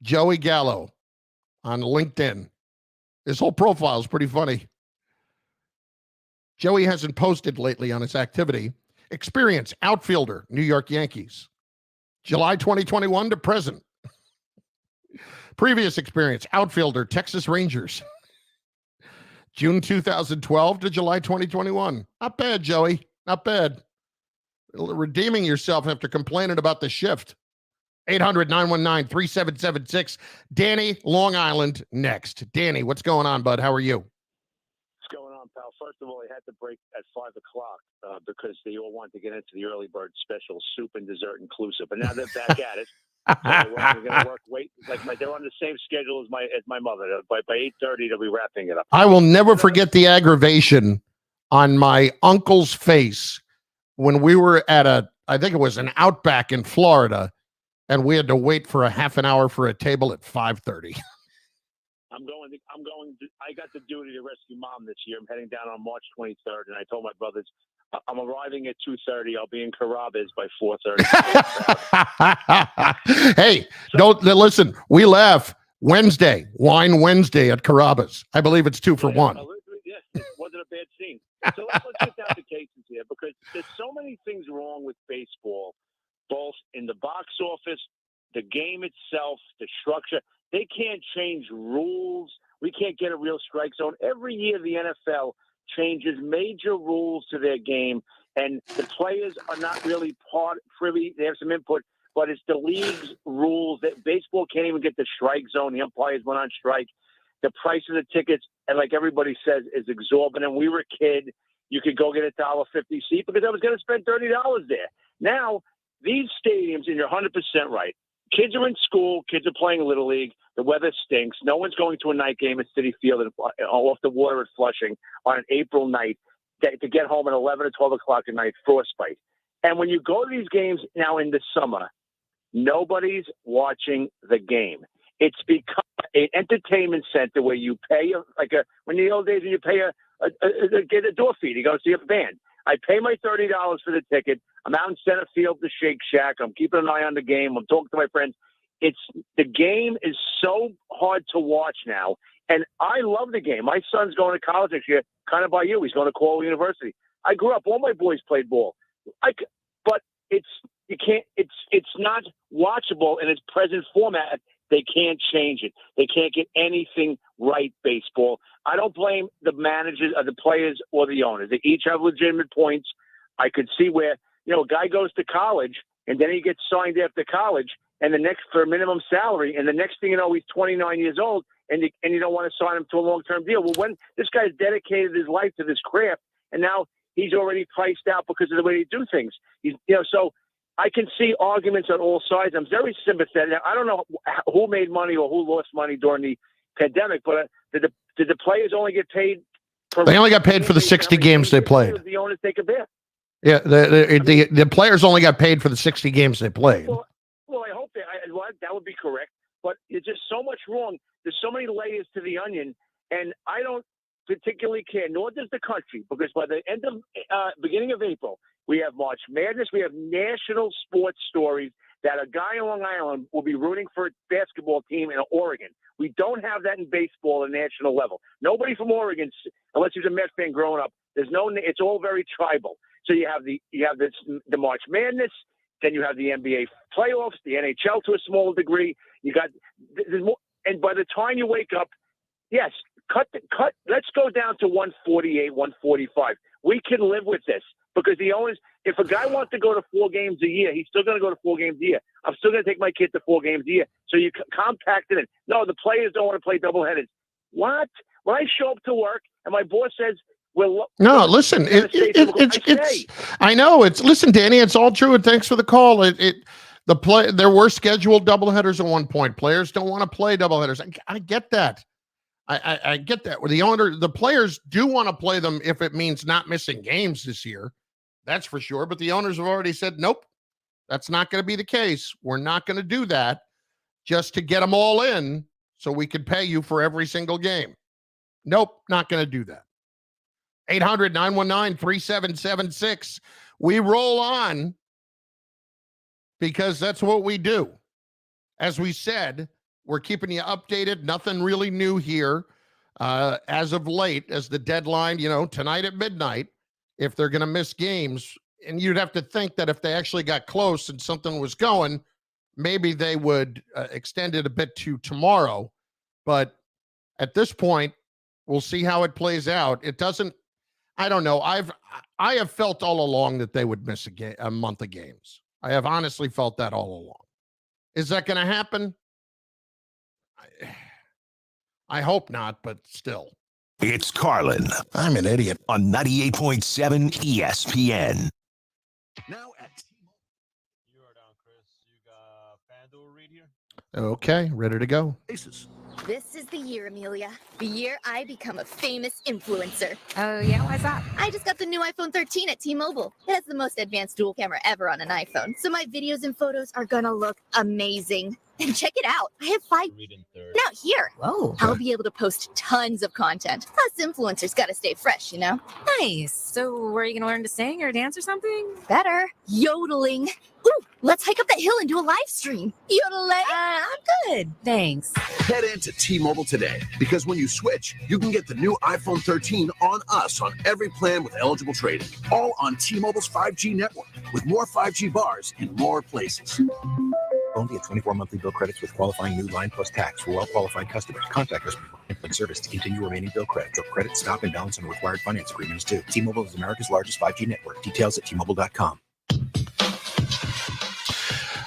Joey Gallo on LinkedIn. His whole profile is pretty funny. Joey hasn't posted lately on his activity. Experience, outfielder, New York Yankees. July 2021 to present. Previous experience, outfielder, Texas Rangers. June 2012 to July 2021. Not bad, Joey. Not bad. Redeeming yourself after complaining about the shift. 800-919-3776. Danny, Long Island, next. Danny, what's going on, bud? How are you? What's going on, pal? First of all, I had to break at 5 o'clock because they all wanted to get into the early bird special, soup and dessert inclusive. But now they're back at it. So they're going to work. Wait, they're on the same schedule as my mother. By 8:30, they'll be wrapping it up. I will never forget the aggravation on my uncle's face when we were at I think it was an Outback in Florida, and we had to wait for a half an hour for a table at 5:30. I got the duty to rescue mom this year. I'm heading down on March 23rd, and I told my brothers, I'm arriving at 2:30. I'll be in Carrabba's by 4:30. Hey, don't listen. We laugh. Wednesday, Wine Wednesday at Carrabba's. I believe it's 2 for 1. Yes, it wasn't a bad scene. So let's get down to cases here, because there's so many things wrong with baseball, both in the box office, the game itself, the structure. They can't change rules. We can't get a real strike zone. Every year the NFL changes major rules to their game, and the players are not really privy. They have some input, but it's the league's rules that baseball can't even get the strike zone. The umpires went on strike. The price of the tickets, and like everybody says, is exorbitant. We were a kid. You could go get a $1.50 seat because I was going to spend $30 there. Now, these stadiums, and you're 100% right, kids are in school. Kids are playing Little League. The weather stinks. No one's going to a night game at Citi Field off the water at Flushing on an April night to get home at 11 or 12 o'clock at night, frostbite. And when you go to these games now in the summer, nobody's watching the game. It's become an entertainment center where you pay when in the old days when you pay get a door fee to go see a band. I pay my $30 for the ticket. I'm out in center field, the Shake Shack. I'm keeping an eye on the game. I'm talking to my friends. The game is so hard to watch now, and I love the game. My son's going to college next year, kind of by you. He's going to Cornell University. I grew up. All my boys played ball. But it's not watchable in its present format. They can't change it. They can't get anything right, baseball. I don't blame the managers, or the players, or the owners. They each have legitimate points. I could see where, a guy goes to college, and then he gets signed after college, and for a minimum salary, and the next thing you know, he's 29 years old, and you don't want to sign him to a long-term deal. Well, when this guy's dedicated his life to this craft, and now he's already priced out because of the way he do things. So I can see arguments on all sides. I'm very sympathetic. I don't know who made money or who lost money during the pandemic, but did the players only get paid? They only got paid for the 60 games they played. The owners take a bet. Yeah, the players only got paid for the 60 games they played. Well, I hope that would be correct. But there's just so much wrong. There's so many layers to the onion, and I don't particularly care, nor does the country, because by the end of beginning of April, we have March Madness. We have national sports stories that a guy on Long Island will be rooting for a basketball team in Oregon. We don't have that in baseball at a national level. Nobody from Oregon, unless he was a Met fan growing up, it's all very tribal. So you have the March Madness, then you have the NBA playoffs, the NHL to a small degree. There's more, and by the time you wake up, yes, cut. Let's go down to 148, 145. We can live with this because the owners. If a guy wants to go to 4 games a year, he's still going to go to 4 games a year. I'm still going to take my kid to 4 games a year. So you compact it in. No, the players don't want to play doubleheaders. What? When I show up to work and my boss says, no, listen, I know listen, Danny, it's all true. And thanks for the call. There were scheduled doubleheaders at one point. Players don't want to play doubleheaders. I get that. I get that. The players do want to play them if it means not missing games this year. That's for sure. But the owners have already said, nope, that's not going to be the case. We're not going to do that just to get them all in so we can pay you for every single game. Nope, not going to do that. 800-919-3776. We roll on because that's what we do. As we said, we're keeping you updated. Nothing really new here as of late, as the deadline, tonight at midnight, if they're going to miss games. And you'd have to think that if they actually got close and something was going, maybe they would extend it a bit to tomorrow. But at this point, we'll see how it plays out. It doesn't, I don't know. I have felt all along that they would miss a month of games. I have honestly felt that all along. Is that going to happen? I hope not, but still. It's Carlin. I'm an idiot. On 98.7 ESPN. Now at you are down, Chris. You got FanDuel read here? Okay, ready to go. This is the year, Amelia. The year I become a famous influencer. Oh, yeah? Why's that? I just got the new iPhone 13 at T-Mobile. It has the most advanced dual camera ever on an iPhone, so my videos and photos are gonna look amazing. And check it out. I have 5 now here. Whoa. I'll be able to post tons of content. Us influencers gotta stay fresh, you know? Nice. So where are you going to learn to sing or dance or something? Better. Yodeling. Ooh, let's hike up that hill and do a live stream. Yodeling. I'm good. Thanks. Head into T-Mobile today, because when you switch, you can get the new iPhone 13 on us on every plan with eligible trade-in. All on T-Mobile's 5G network, with more 5G bars in more places. Only at 24 monthly bill credits with qualifying new line plus tax for well-qualified customers. Contact us before and service to continue remaining bill credit. Bill credit, stop, and balance on required finance agreements too. T-Mobile is America's largest 5G network. Details at T-Mobile.com.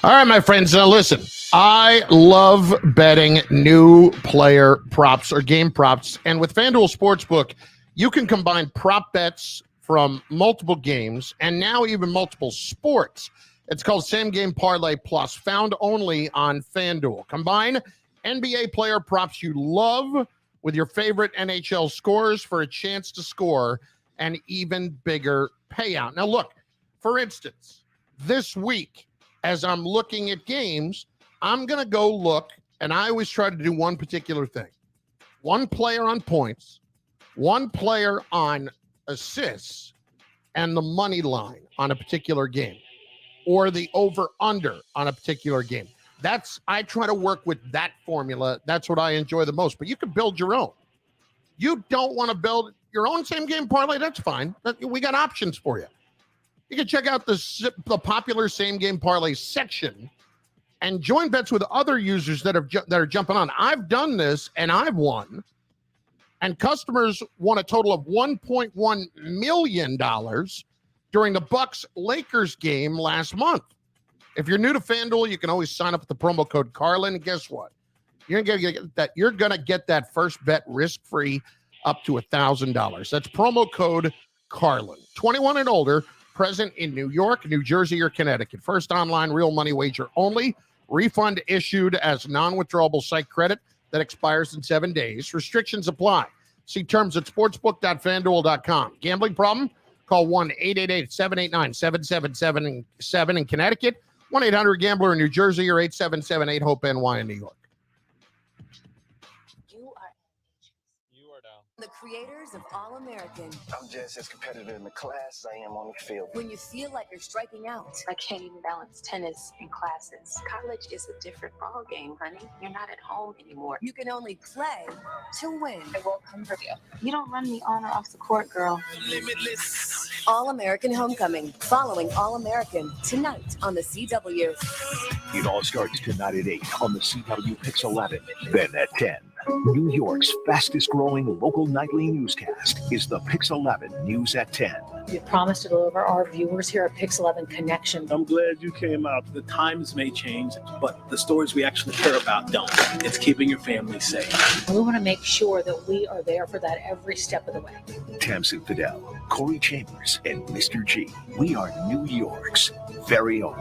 All right, my friends, now listen. I love betting new player props or game props. And with FanDuel Sportsbook, you can combine prop bets from multiple games and now even multiple sports. It's called Same Game Parlay Plus, found only on FanDuel. Combine NBA player props you love with your favorite NHL scores for a chance to score an even bigger payout. Now, look, for instance, this week, as I'm looking at games, I'm going to go look, and I always try to do one particular thing. One player on points, one player on assists, and the money line on a particular game, or the over-under on a particular game. I try to work with that formula. That's what I enjoy the most. But you can build your own. You don't want to build your own same-game parlay, that's fine. We got options for you. You can check out the popular same-game parlay section and join bets with other users that are jumping on. I've done this, and I've won. And customers won a total of $1.1 million during the Bucks-Lakers game last month. If you're new to FanDuel, you can always sign up with the promo code Carlin. And guess what? You're gonna get that first bet risk-free up to $1,000. That's promo code Carlin. 21 and older, present in New York, New Jersey, or Connecticut. First online real money wager only. Refund issued as non-withdrawable site credit that expires in 7 days. Restrictions apply. See terms at sportsbook.fanduel.com. Gambling problem? Call 1-888-789-7777 in Connecticut, 1-800-GAMBLER in New Jersey, or 877-8-HOPE-NY in New York. The creators of All-American. I'm just as competitive in the class as I am on the field. When you feel like you're striking out. I can't even balance tennis and classes. College is a different ball game, honey. You're not at home anymore. You can only play to win. I won't come for you. You don't run me on or off the court, girl. Limitless. All-American Homecoming. Following All-American tonight on the CW. It all starts tonight at 8 on the CW Pix 11. Then at 10. New York's fastest growing local nightly newscast is the Pix 11 News at 10. We promise to deliver our viewers here at Pix 11 Connection. I'm glad you came out. The times may change, but the stories we actually care about don't. It's keeping your family safe. We want to make sure that we are there for that every step of the way. Tamsin Fidel, Corey Chambers, and Mr. G. We are New York's very own.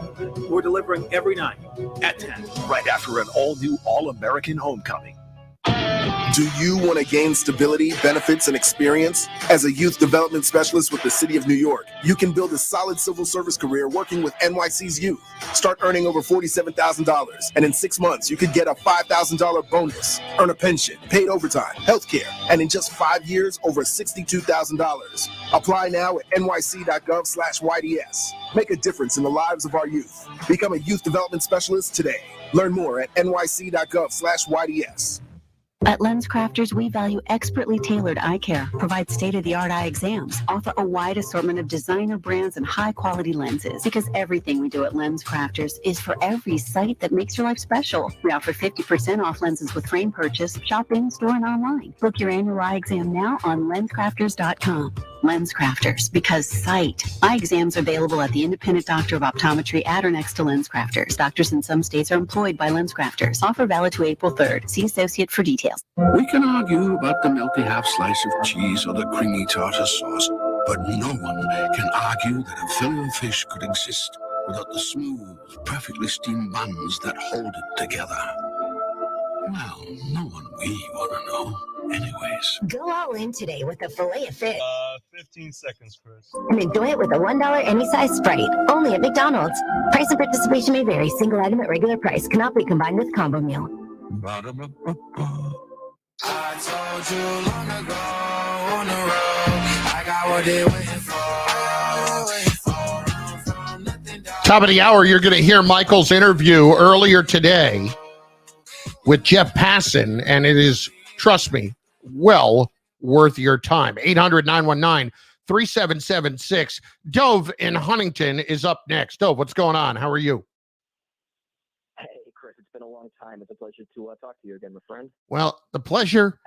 We're delivering every night at 10. Right after an all-new All-American Homecoming. Do you want to gain stability, benefits, and experience? As a youth development specialist with the City of New York, you can build a solid civil service career working with NYC's youth. Start earning over $47,000, and in 6 months, you could get a $5,000 bonus, earn a pension, paid overtime, healthcare, and in just 5 years, over $62,000. Apply now at nyc.gov/YDS. Make a difference in the lives of our youth. Become a youth development specialist today. Learn more at nyc.gov/YDS. At LensCrafters, we value expertly tailored eye care, provide state-of-the-art eye exams, offer a wide assortment of designer brands and high-quality lenses. Because everything we do at LensCrafters is for every sight that makes your life special. We offer 50% off lenses with frame purchase, shop in store and online. Book your annual eye exam now on LensCrafters.com. LensCrafters, because sight. Eye exams are available at the independent doctor of optometry at or next to LensCrafters. Doctors in some states are employed by LensCrafters. Offer valid to April 3rd. See associate for details. We can argue about the melty half slice of cheese or the creamy tartar sauce, but no one can argue that a fillet of fish could exist without the smooth, perfectly steamed buns that hold it together. Well, no one we want to know. Anyways. Go all in today with a fillet of fish. 15 seconds, Chris. And enjoy it with a $1 any size Sprite. Only at McDonald's. Price and participation may vary. Single item at regular price. Cannot be combined with combo meal. I told you long ago on the road, I got what they waiting for. Top of the hour, you're going to hear Michael's interview earlier today with Jeff Passan, and it is, trust me, well worth your time. 800-919-3776. Dove in Huntington is up next. Dove, what's going on? How are you? Hey, Chris, it's been a long time. It's a pleasure to talk to you again, my friend. Well, the pleasure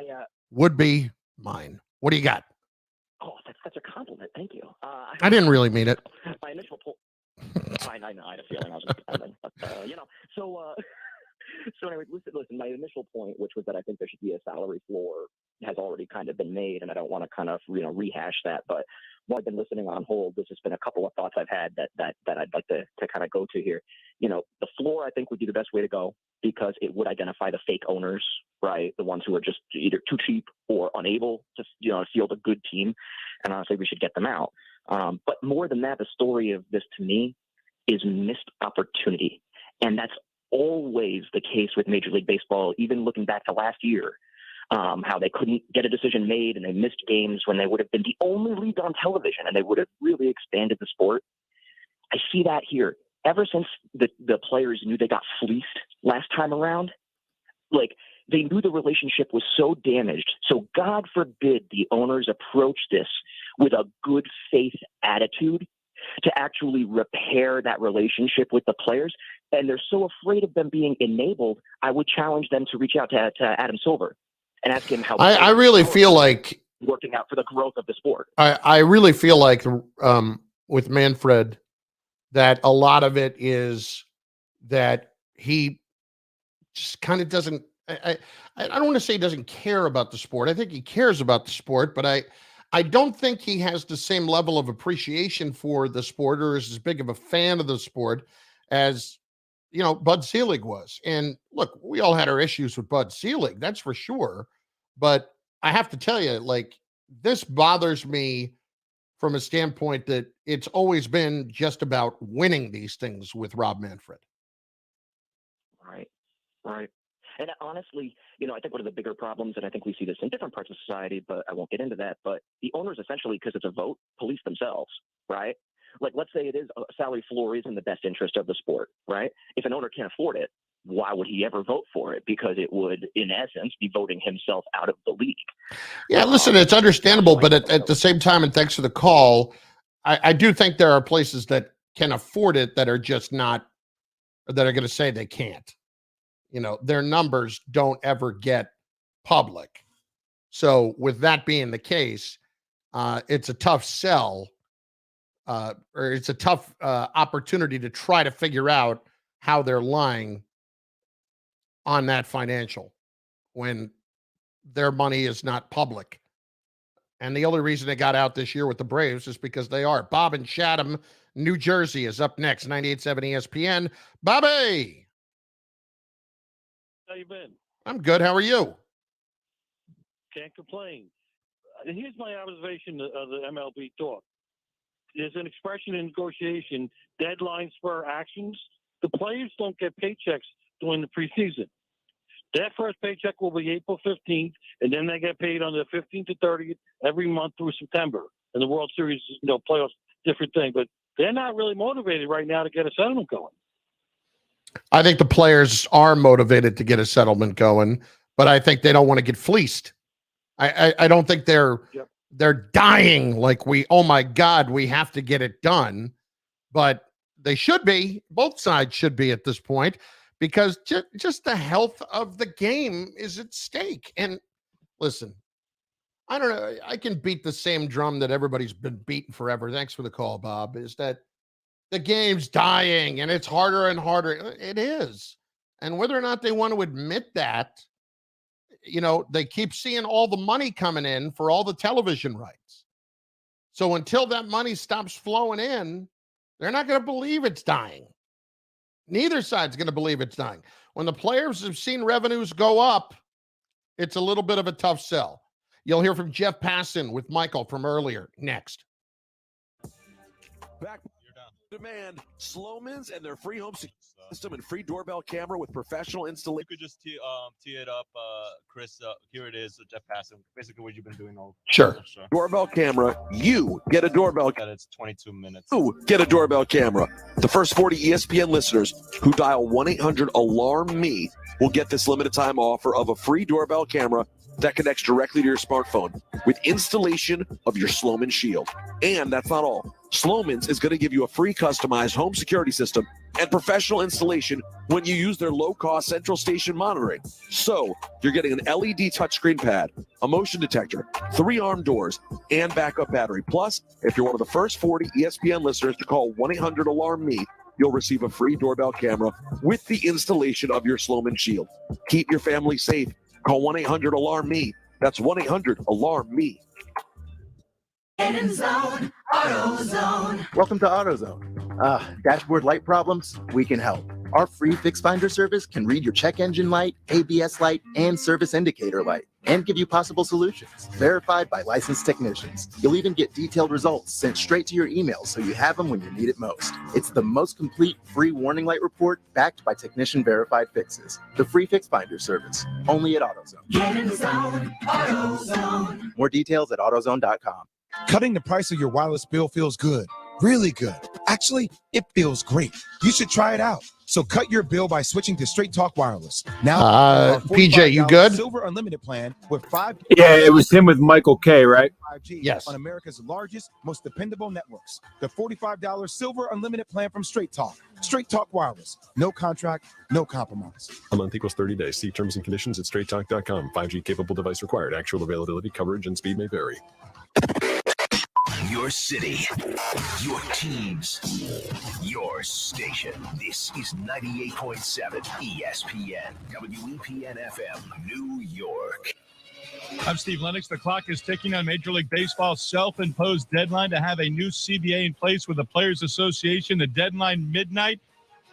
would be mine. What do you got? Oh, that's such a compliment. Thank you. I didn't really mean it. My initial I know. I had a feeling I was going to, So anyway, listen, my initial point, which was that I think there should be a salary floor, has already kind of been made, and I don't want to kind of, rehash that. But while I've been listening on hold, there's just been a couple of thoughts I've had that I'd like to kind of go to here. The floor, I think, would be the best way to go because it would identify the fake owners, right? The ones who are just either too cheap or unable to, field a good team. And honestly, we should get them out. But more than that, the story of this to me is missed opportunity. And that's always the case with Major League Baseball, even looking back to last year, how they couldn't get a decision made and they missed games when they would have been the only league on television and they would have really expanded the sport. I see that here. Ever since the players knew they got fleeced last time around, like they knew the relationship was so damaged. So God forbid the owners approach this with a good faith attitude to actually repair that relationship with the players. And they're so afraid of them being enabled, I would challenge them to reach out to Adam Silver and ask him how I really feel like working out for the growth of the sport. I really feel like with Manfred that a lot of it is that he just kind of doesn't I don't want to say he doesn't care about the sport. I think he cares about the sport, but I don't think he has the same level of appreciation for the sport or is as big of a fan of the sport as, Bud Selig was. And look, we all had our issues with Bud Selig, that's for sure. But I have to tell you, like, this bothers me from a standpoint that it's always been just about winning these things with Rob Manfred. Right. And honestly, I think one of the bigger problems, and I think we see this in different parts of society, but I won't get into that, but the owners essentially, because it's a vote, police themselves, right? Like, let's say it is a salary floor is in the best interest of the sport, right? If an owner can't afford it, why would he ever vote for it? Because it would, in essence, be voting himself out of the league. Yeah, listen, it's understandable, but at the same time, and thanks for the call, I do think there are places that can afford it that are just not, that are going to say they can't. Their numbers don't ever get public. So with that being the case, it's a tough sell, or it's a tough opportunity to try to figure out how they're lying on that financial when their money is not public. And the only reason they got out this year with the Braves is because they are. Bob in Chatham, New Jersey is up next. 98.7 ESPN. Bobby! How you been? I'm good. How are you? Can't complain. And here's my observation of the MLB talk. There's an expression in negotiation, deadlines spur actions. The players don't get paychecks during the preseason. Their first paycheck will be April 15th, and then they get paid on the 15th to 30th every month through September. And the World Series, playoffs, different thing. But they're not really motivated right now to get a settlement going. I think the players are motivated to get a settlement going, but I think they don't want to get fleeced. I don't think they're dying like oh my God, we have to get it done. But they should be. Both sides should be at this point, because just the health of the game is at stake. And listen, I don't know. I can beat the same drum that everybody's been beating forever. Thanks for the call, Bob. Is that the game's dying and it's harder and harder. It is. And whether or not they want to admit that, they keep seeing all the money coming in for all the television rights. So until that money stops flowing in, they're not going to believe it's dying. Neither side's going to believe it's dying. When the players have seen revenues go up, it's a little bit of a tough sell. You'll hear from Jeff Passan with Michael from earlier next. Back demand, Sloman's and their free home system and free doorbell camera with professional installation. You could just tee it up, Chris. Here it is, Jeff Passan. Basically, what you've been doing all. Sure. Doorbell camera. You get a doorbell. It's 22 minutes. You get a doorbell camera. The first 40 ESPN listeners who dial 1-800-ALARM-ME will get this limited time offer of a free doorbell camera that connects directly to your smartphone with installation of your Sloman Shield. And that's not all. Sloman's is going to give you a free customized home security system and professional installation when you use their low-cost central station monitoring. So you're getting an LED touchscreen pad, a motion detector, 3 arm doors, and backup battery. Plus, if you're one of the first 40 ESPN listeners to call 1-800-ALARM-ME, you'll receive a free doorbell camera with the installation of your Sloman Shield. Keep your family safe. Call 1-800-ALARM-ME. That's 1-800-ALARM-ME. Zone, AutoZone. Welcome to AutoZone. Dashboard light problems? We can help. Our free Fix Finder service can read your check engine light, ABS light, and service indicator light, and give you possible solutions, verified by licensed technicians. You'll even get detailed results sent straight to your email so you have them when you need it most. It's the most complete free warning light report backed by technician-verified fixes. The free Fix Finder service, only at AutoZone. Get in the zone, AutoZone. More details at AutoZone.com. Cutting the price of your wireless bill feels good, really good. Actually, it feels great. You should try it out. So cut your bill by switching to Straight Talk Wireless. Now, PJ, you good? Silver Unlimited plan with 5. Yeah, it was him with Michael K, right? 5G yes. On America's largest, most dependable networks. The $45 Silver Unlimited plan from Straight Talk. Straight Talk Wireless. No contract, no compromise. A month equals 30 days. See terms and conditions at straighttalk.com. 5G capable device required. Actual availability, coverage, and speed may vary. Your city, your teams, your station. This is 98.7 ESPN, WEPN FM, New York. I'm Steve Lennox. The clock is ticking on Major League Baseball's self-imposed deadline to have a new CBA in place with the Players Association. The deadline midnight.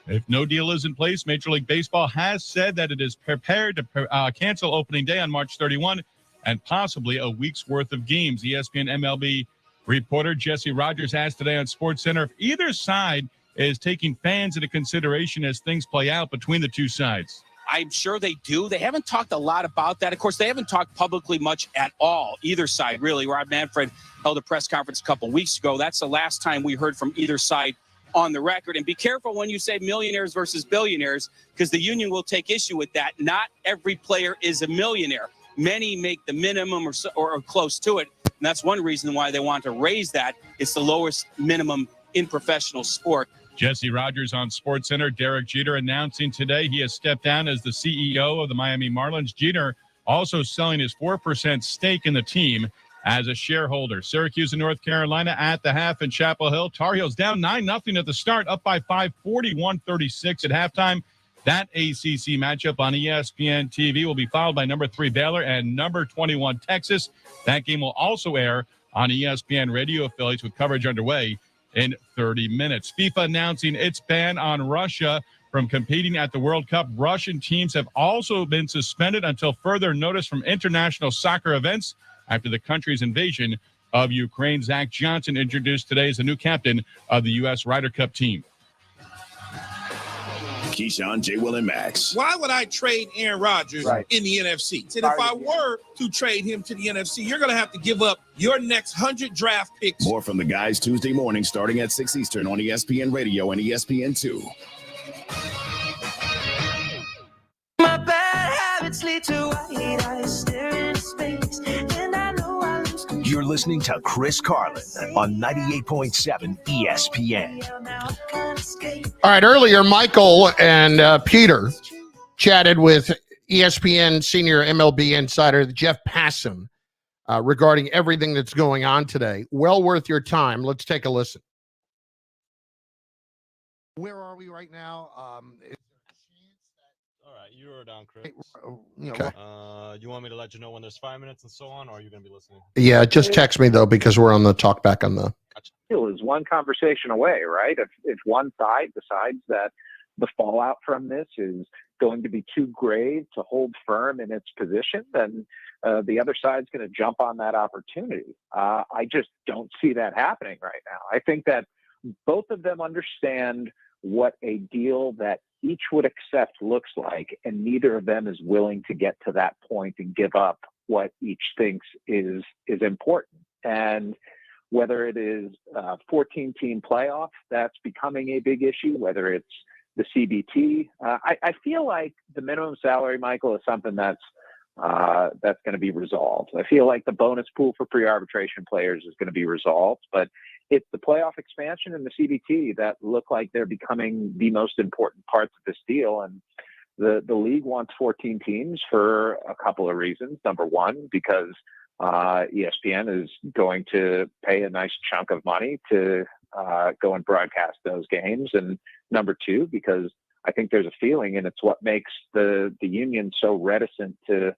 If no deal is in place, Major League Baseball has said that it is prepared to cancel opening day on March 31 and possibly a week's worth of games. ESPN MLB reporter Jesse Rogers asked today on SportsCenter if either side is taking fans into consideration as things play out between the two sides. I'm sure they do. They haven't talked a lot about that. Of course, they haven't talked publicly much at all, either side, really. Rob Manfred held a press conference a couple weeks ago. That's the last time we heard from either side on the record. And be careful when you say millionaires versus billionaires, because the union will take issue with that. Not every player is a millionaire. Many make the minimum or close to it. And that's one reason why they want to raise that. It's the lowest minimum in professional sport. Jesse Rogers on SportsCenter. Derek Jeter announcing today he has stepped down as the CEO of the Miami Marlins. Jeter also selling his 4% stake in the team as a shareholder. Syracuse and North Carolina at the half in Chapel Hill. Tar Heels down 9-0 at the start, up by 5, 41-36 at halftime. That ACC matchup on ESPN TV will be followed by number 3 Baylor and number 21 Texas. That game will also air on ESPN radio affiliates with coverage underway in 30 minutes. FIFA announcing its ban on Russia from competing at the World Cup. Russian teams have also been suspended until further notice from international soccer events after the country's invasion of Ukraine. Zach Johnson introduced today as the new captain of the U.S. Ryder Cup team. Keyshawn, J. Will, and Max. Why would I trade Aaron Rodgers in the NFC? And if I were to trade him to the NFC, you're going to have to give up your next 100 draft picks. More from the guys Tuesday morning starting at 6 Eastern on ESPN Radio and ESPN2. My bad habits lead to listening to Chris Carlin on 98.7 ESPN. All right, earlier, Michael and Peter chatted with ESPN senior MLB insider Jeff Passan regarding everything that's going on today. Well worth your time. Let's take a listen. Where are we right now? All right, you are down, Chris. Okay. You want me to let you know when there's 5 minutes and so on, or are you going to be listening? Yeah, just text me, though, because we're on the talk back on the... Is one conversation away, right? If one side decides that the fallout from this is going to be too grave to hold firm in its position, then the other side's going to jump on that opportunity. I just don't see that happening right now. I think that both of them understand what a deal that each would accept looks like, and neither of them is willing to get to that point and give up what each thinks is important. And whether it is 14-team playoff that's becoming a big issue, whether it's the CBT, I feel like the minimum salary, Michael, is something that's going to be resolved. I feel like the bonus pool for pre-arbitration players is going to be resolved, but it's the playoff expansion and the CBT that look like they're becoming the most important parts of this deal. And the league wants 14 teams for a couple of reasons. Number one, because ESPN is going to pay a nice chunk of money to go and broadcast those games. And number two, because I think there's a feeling, and it's what makes the union so reticent to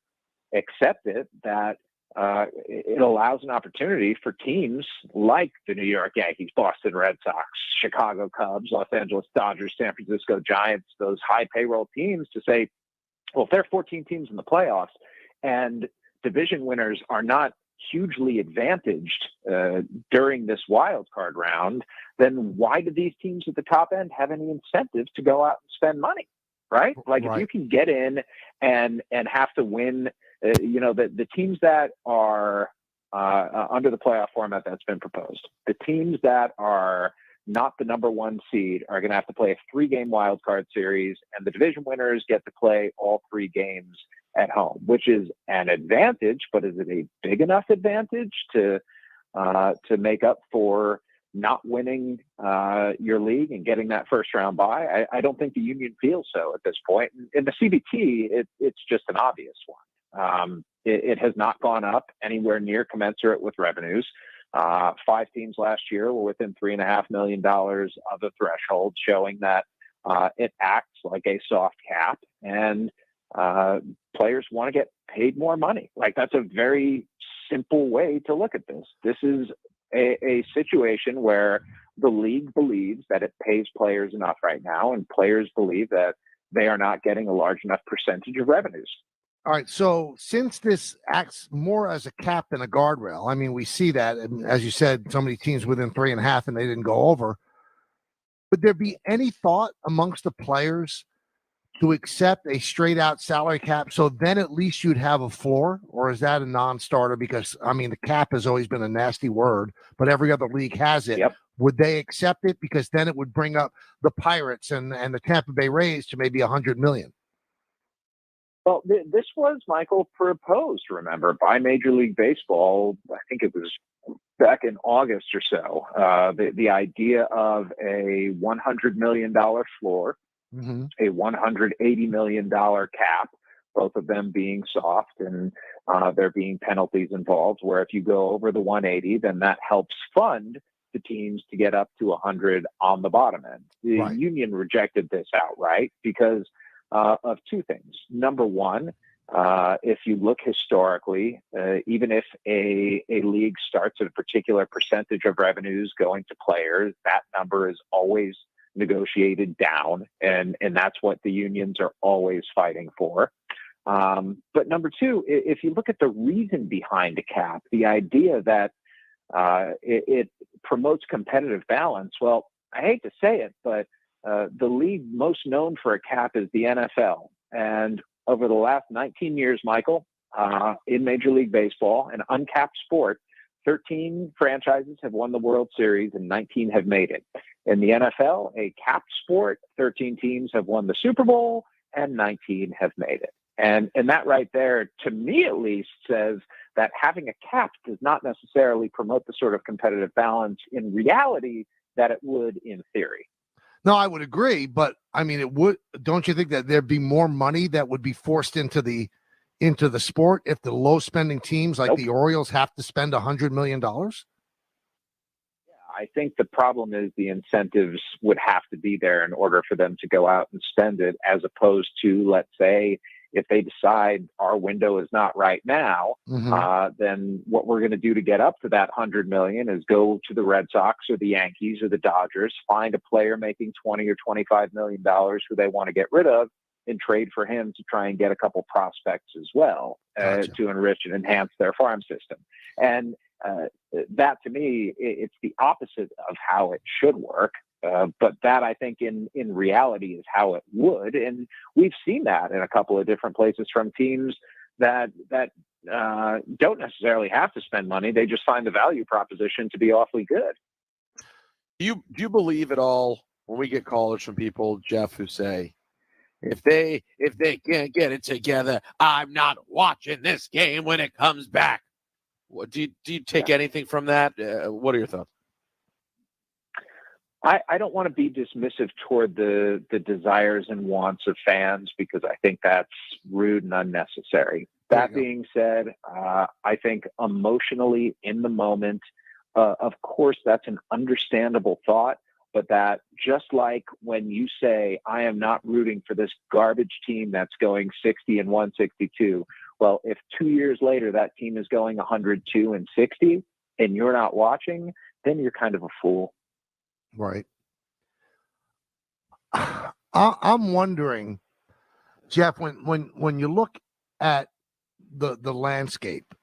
accept it, that it allows an opportunity for teams like the New York Yankees, Boston Red Sox, Chicago Cubs, Los Angeles Dodgers, San Francisco Giants, those high payroll teams to say, well, if there are 14 teams in the playoffs and division winners are not hugely advantaged during this wild card round, then why do these teams at the top end have any incentive to go out and spend money, right? Like if you can get in and have to win, the teams that are under the playoff format that's been proposed, the teams that are not the number one seed are going to have to play a 3-game wild card series, and the division winners get to play all 3 games at home, which is an advantage, but is it a big enough advantage to make up for not winning your league and getting that first round bye? I don't think the union feels so at this point. In the CBT, it's just an obvious one. It has not gone up anywhere near commensurate with revenues. 5 teams last year were within $3.5 million of the threshold, showing that it acts like a soft cap, and players want to get paid more money. Like, that's a very simple way to look at this. This is a situation where the league believes that it pays players enough right now, and players believe that they are not getting a large enough percentage of revenues. All right, so since this acts more as a cap than a guardrail, I mean, we see that, and as you said, so many teams within 3.5 and they didn't go over. Would there be any thought amongst the players to accept a straight out salary cap, so then at least you'd have a floor? Or is that a non-starter? Because, I mean, the cap has always been a nasty word, but every other league has it. Yep. Would they accept it? Because then it would bring up the Pirates and the Tampa Bay Rays to maybe $100 million. Well, this was, Michael, proposed, remember, by Major League Baseball. I think it was back in August or so. The idea of a $100 million floor, a $180 million cap, both of them being soft, and there being penalties involved, where if you go over the 180, then that helps fund the teams to get up to 100 on the bottom end. The union rejected this outright because of two things. Number one, if you look historically, even if a league starts at a particular percentage of revenues going to players, that number is always negotiated down, and that's what the unions are always fighting for. But number two, if you look at the reason behind a cap, the idea that it promotes competitive balance, well, I hate to say it, but the league most known for a cap is the NFL. And over the last 19 years, Michael, in Major League Baseball, an uncapped sport, 13 franchises have won the World Series and 19 have made it. In the NFL, a capped sport, 13 teams have won the Super Bowl and 19 have made it. And that right there, to me at least, says that having a cap does not necessarily promote the sort of competitive balance in reality that it would in theory. No, I would agree, but I mean, it would. Don't you think that there'd be more money that would be forced into the sport if the low spending teams like the Orioles have to spend $100 million? I think the problem is the incentives would have to be there in order for them to go out and spend it, as opposed to, let's say, if they decide our window is not right now, then what we're going to do to get up to that $100 million is go to the Red Sox or the Yankees or the Dodgers, find a player making $20 or $25 million who they want to get rid of, and trade for him to try and get a couple prospects as well to enrich and enhance their farm system. And that, to me, it's the opposite of how it should work. But that, I think, in reality is how it would. And we've seen that in a couple of different places from teams that don't necessarily have to spend money. They just find the value proposition to be awfully good. Do you believe at all when we get callers from people, Jeff, who say, if they can't get it together, I'm not watching this game when it comes back? Do you take anything from that? What are your thoughts? I don't want to be dismissive toward the desires and wants of fans, because I think that's rude and unnecessary. That being said, I think emotionally in the moment, of course, that's an understandable thought, but that just like when you say, I am not rooting for this garbage team that's going 60 and 162. Well, if 2 years later that team is going 102 and 60 and you're not watching, then you're kind of a fool. Right. I'm wondering, Jeff, when you look at the landscape,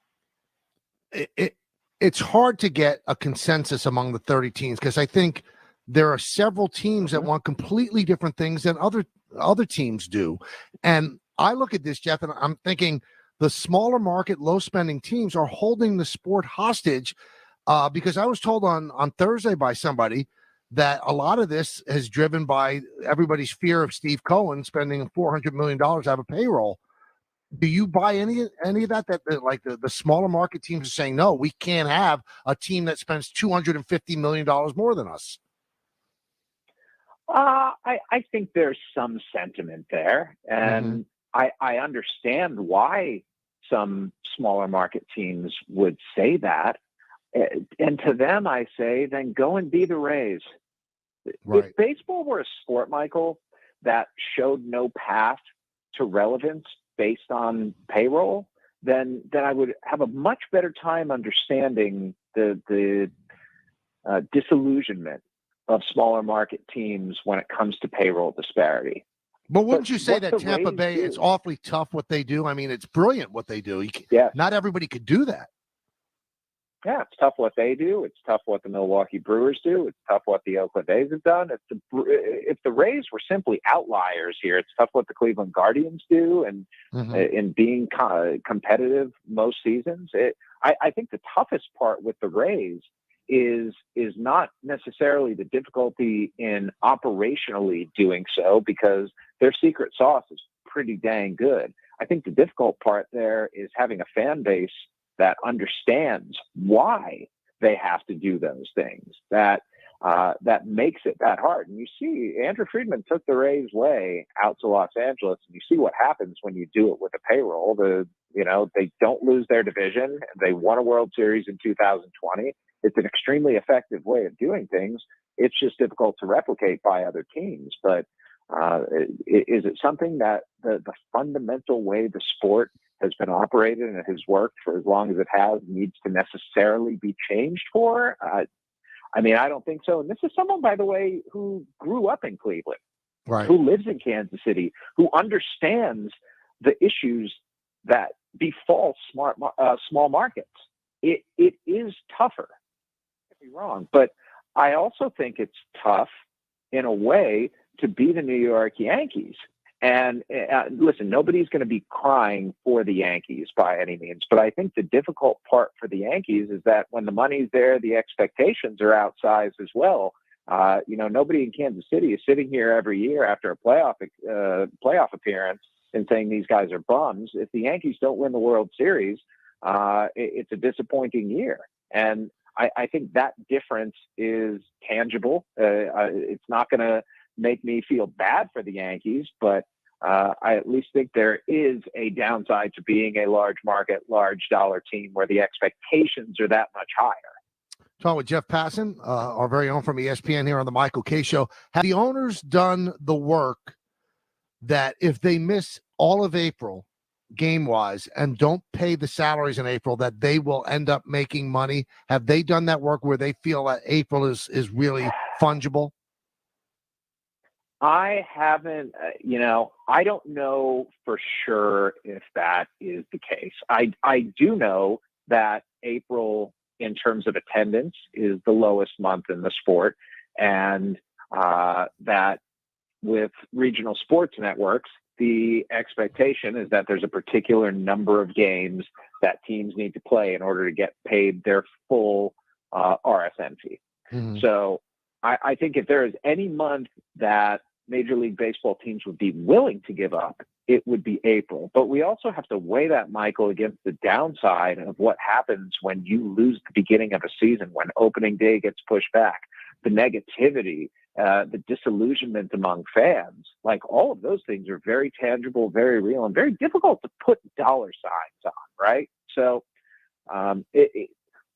it's hard to get a consensus among the 30 teams, because I think there are several teams that want completely different things than other teams do. And I look at this, Jeff, and I'm thinking the smaller market, low spending teams are holding the sport hostage, because I was told on Thursday by somebody that a lot of this is driven by everybody's fear of Steve Cohen spending $400 million out of a payroll. Do you buy any of that? That like the smaller market teams are saying, no, we can't have a team that spends $250 million more than us? I think there's some sentiment there, and I understand why some smaller market teams would say that. And to them, I say, then go and be the Rays. Right. If baseball were a sport, Michael, that showed no path to relevance based on payroll, then I would have a much better time understanding the disillusionment of smaller market teams when it comes to payroll disparity. But wouldn't you say that Tampa Bay, it's awfully tough what they do? I mean, it's brilliant what they do. Not everybody could do that. Yeah, it's tough what they do. It's tough what the Milwaukee Brewers do. It's tough what the Oakland A's have done. If the Rays were simply outliers here, it's tough what the Cleveland Guardians do, and in being competitive most seasons. I think the toughest part with the Rays is not necessarily the difficulty in operationally doing so, because their secret sauce is pretty dang good. I think the difficult part there is having a fan base that understands why they have to do those things, that makes it that hard. And you see, Andrew Friedman took the Rays way out to Los Angeles, and you see what happens when you do it with a payroll. They don't lose their division. They won a World Series in 2020. It's an extremely effective way of doing things. It's just difficult to replicate by other teams. But is it something that the fundamental way the sport has been operated and has worked for as long as it has needs to necessarily be changed for? I mean, I don't think so. And this is someone, by the way, who grew up in Cleveland, right, who lives in Kansas City, who understands the issues that befall small markets. It is tougher. Don't get me wrong, but I also think it's tough in a way to be the New York Yankees. And listen, nobody's going to be crying for the Yankees by any means, but I think the difficult part for the Yankees is that when the money's there, the expectations are outsized as well. Nobody in Kansas City is sitting here every year after a playoff appearance in saying these guys are bums. If the Yankees don't win the World Series, it's a disappointing year. And I think that difference is tangible. It's not going to make me feel bad for the Yankees, but I at least think there is a downside to being a large market, large dollar team where the expectations are that much higher. Talking with Jeff Passan, our very own from ESPN here on the Michael K. Show. Have the owners done the work that if they miss all of April game-wise and don't pay the salaries in April, that they will end up making money? Have they done that work where they feel that April is really fungible? I haven't, I don't know for sure if that is the case. I do know that April, in terms of attendance, is the lowest month in the sport, and that with regional sports networks, the expectation is that there's a particular number of games that teams need to play in order to get paid their full RSN fee. Mm-hmm. So I think if there is any month that Major League Baseball teams would be willing to give up, it would be April. But we also have to weigh that, Michael, against the downside of what happens when you lose the beginning of a season, when opening day gets pushed back, the negativity, the disillusionment among fans. Like, all of those things are very tangible, very real, and very difficult to put dollar signs on, right? So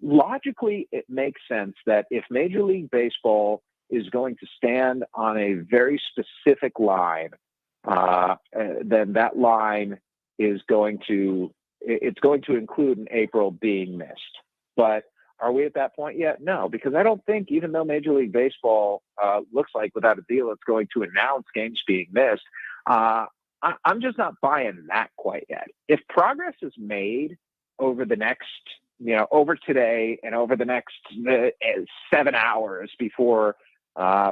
logically, it makes sense that if Major League Baseball is going to stand on a very specific line, then that line is going to include an April being missed. But are we at that point yet? No, because I don't think, even though Major League Baseball looks like without a deal it's going to announce games being missed, I'm just not buying that quite yet. If progress is made over the next, over today and over the next 7 hours before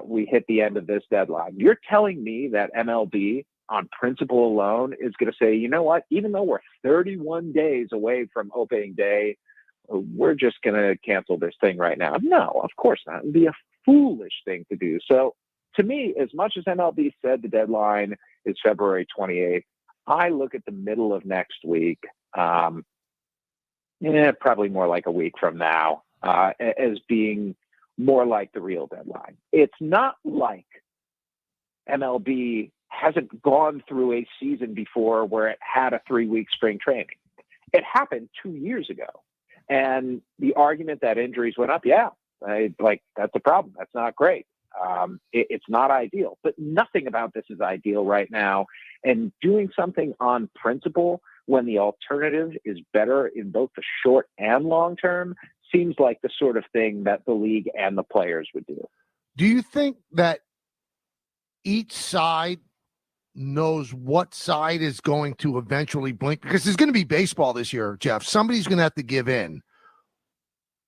we hit the end of this deadline, you're telling me that MLB on principle alone is going to say, you know what, even though we're 31 days away from opening day, we're just going to cancel this thing right now? No, of course not. It would be a foolish thing to do. So to me, as much as MLB said the deadline is February 28th, I look at the middle of next week, probably more like a week from now, as being more like the real deadline. It's not like MLB hasn't gone through a season before where it had a 3-week spring training. It happened 2 years ago. And the argument that injuries went up, that's a problem. That's not great. It's not ideal. But nothing about this is ideal right now. And doing something on principle when the alternative is better in both the short and long term seems like the sort of thing that the league and the players would do. Do you think that each side knows what side is going to eventually blink? Because there's going to be baseball this year, Jeff. Somebody's going to have to give in.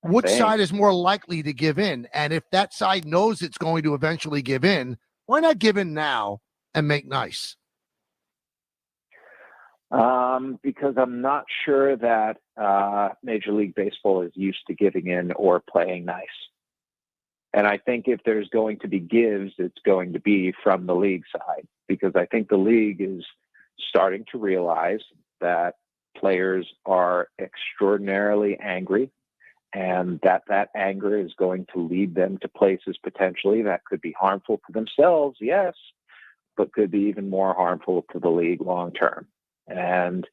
Which side is more likely to give in? And if that side knows it's going to eventually give in, why not give in now and make nice? Because I'm not sure that Major League Baseball is used to giving in or playing nice. And I think if there's going to be gives, it's going to be from the league side, because I think the league is starting to realize that players are extraordinarily angry, and that anger is going to lead them to places potentially that could be harmful to themselves, yes, but could be even more harmful to the league long term. And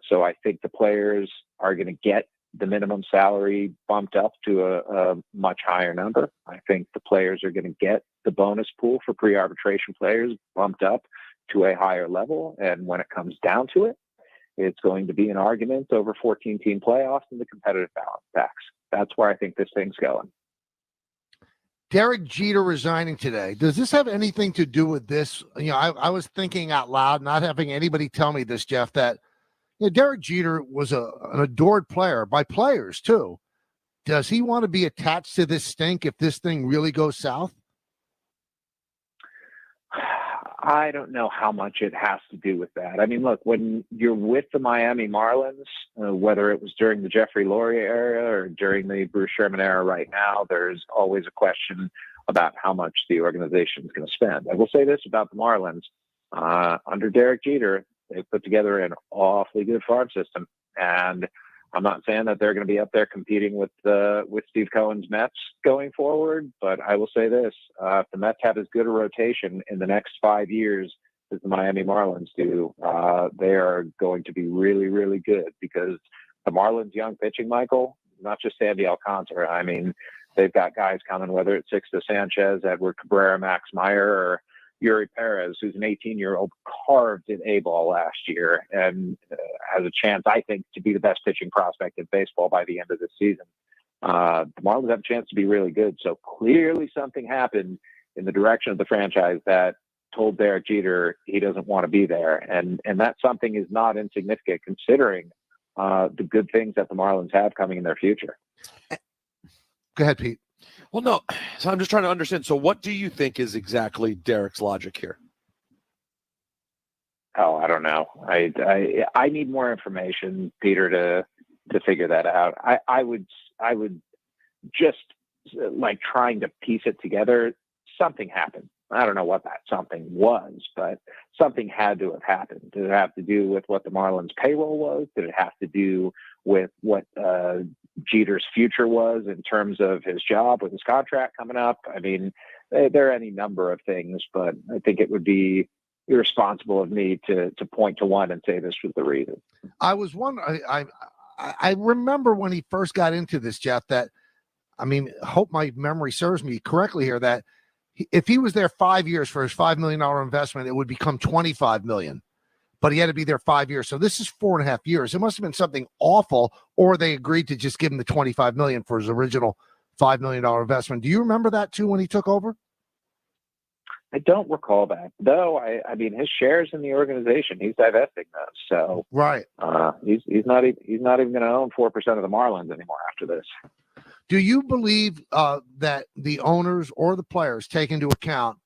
so I think the players are going to get the minimum salary bumped up to a much higher number. I think the players are going to get the bonus pool for pre-arbitration players bumped up to a higher level. And when it comes down to it, it's going to be an argument over 14-team playoffs and the competitive balance tax. That's where I think this thing's going. Derek Jeter resigning today. Does this have anything to do with this? I was thinking out loud, not having anybody tell me this, Jeff, that Derek Jeter was an adored player by players too. Does he want to be attached to this stink if this thing really goes south? I don't know how much it has to do with that. I mean, look, when you're with the Miami Marlins, whether it was during the Jeffrey Loria era or during the Bruce Sherman era right now, there's always a question about how much the organization is going to spend. I will say this about the Marlins. under Derek Jeter, they put together an awfully good farm system. And I'm not saying that they're going to be up there competing with Steve Cohen's Mets going forward, but I will say this: if the Mets have as good a rotation in the next 5 years as the Miami Marlins do, they are going to be really, really good, because the Marlins' young pitching, Michael, not just Sandy Alcantara. I mean, they've got guys coming, whether it's Sixto Sanchez, Edward Cabrera, Max Meyer, or Yuri Perez, who's an 18-year-old, carved an A-ball last year and has a chance, I think, to be the best pitching prospect in baseball by the end of the season. The Marlins have a chance to be really good. So clearly something happened in the direction of the franchise that told Derek Jeter he doesn't want to be there. And that something is not insignificant, considering the good things that the Marlins have coming in their future. Go ahead, Pete. Well, no. So I'm just trying to understand. So what do you think is exactly Derek's logic here? Oh, I don't know. I need more information, Peter, to figure that out. I would just, like, trying to piece it together. Something happened. I don't know what that something was, but something had to have happened. Did it have to do with what the Marlins payroll was? Did it have to do with what Jeter's future was in terms of his job with his contract coming up? I mean, there are any number of things, but I think it would be irresponsible of me to point to one and say this was the reason. I was wondering, I remember when he first got into this, Jeff, that, I mean, hope my memory serves me correctly here, that if he was there 5 years for his $5 million investment, it would become $25 million. But he had to be there 5 years. So this is 4.5 years. It must have been something awful, or they agreed to just give him the $25 million for his original $5 million investment. Do you remember that too when he took over? I don't recall that, though. I mean, his shares in the organization, he's divesting those. So right, he's not even going to own 4% of the Marlins anymore after this. Do you believe that the owners or the players take into account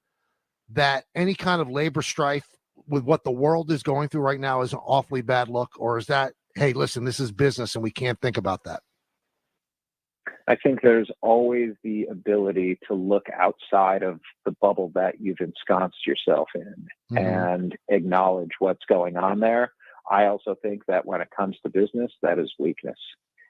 that any kind of labor strife with what the world is going through right now is an awfully bad look? Or is that, hey, listen, this is business and we can't think about that? I think there's always the ability to look outside of the bubble that you've ensconced yourself in and acknowledge what's going on there. I also think that when it comes to business, that is weakness.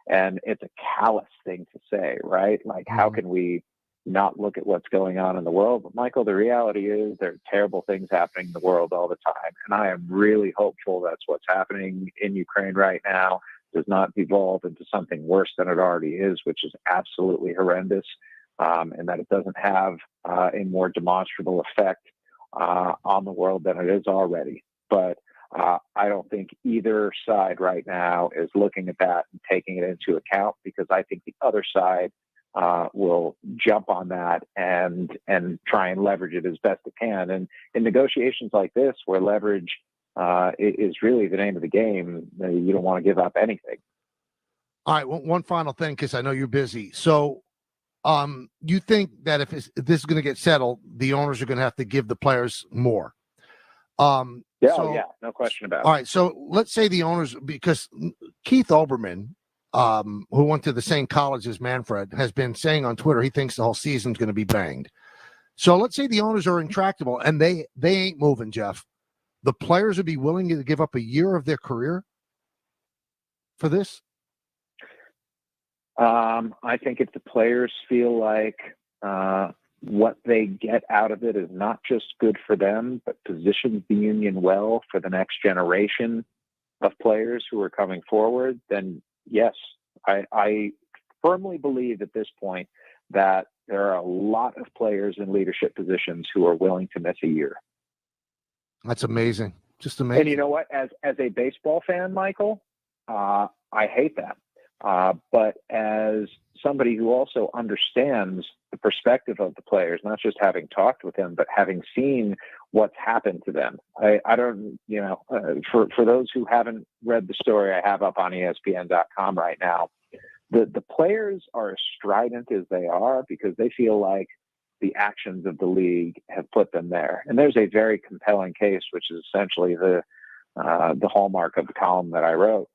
And it's a callous thing to say, right? Like, how can we not look at what's going on in the world? But Michael, the reality is there are terrible things happening in the world all the time. And I am really hopeful that's what's happening in Ukraine right now does not devolve into something worse than it already is, which is absolutely horrendous, and that it doesn't have a more demonstrable effect on the world than it is already. But I don't think either side right now is looking at that and taking it into account, because I think the other side will jump on that and try and leverage it as best it can. And in negotiations like this, where leverage is really the name of the game, you don't want to give up anything. All right, one final thing, because I know you're busy. So you think that if this is going to get settled, the owners are going to have to give the players more? Yeah, no question about it. All right, so let's say the owners, because Keith Olbermann, who went to the same college as Manfred, has been saying on Twitter he thinks the whole season's going to be banged. So let's say the owners are intractable and they ain't moving, Jeff. The players would be willing to give up a year of their career for this? I think if the players feel like what they get out of it is not just good for them, but positions the union well for the next generation of players who are coming forward, then yes, I firmly believe at this point that there are a lot of players in leadership positions who are willing to miss a year. That's amazing. Just amazing. And you know what? As a baseball fan, Michael, I hate that. But as somebody who also understands the perspective of the players, not just having talked with them, but having seen what's happened to them, I don't, for those who haven't read the story I have up on ESPN.com right now, the players are as strident as they are because they feel like the actions of the league have put them there. And there's a very compelling case, which is essentially the hallmark of the column that I wrote.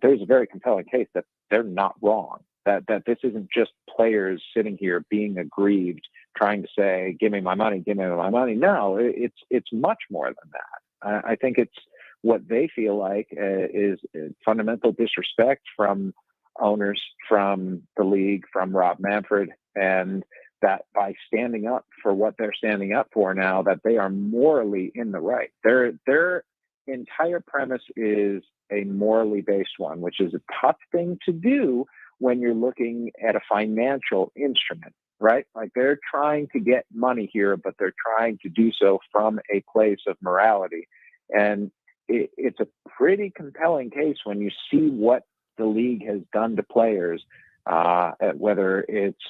There's a very compelling case that they're not wrong, that this isn't just players sitting here being aggrieved trying to say, give me my money, give me my money. No, it's much more than that. I think it's what they feel like is fundamental disrespect from owners, from the league, from Rob Manfred, and that by standing up for what they're standing up for now, that they are morally in the right. Their entire premise is a morally based one, which is a tough thing to do when you're looking at a financial instrument, right? Like they're trying to get money here, but they're trying to do so from a place of morality. And it's a pretty compelling case when you see what the league has done to players, whether it's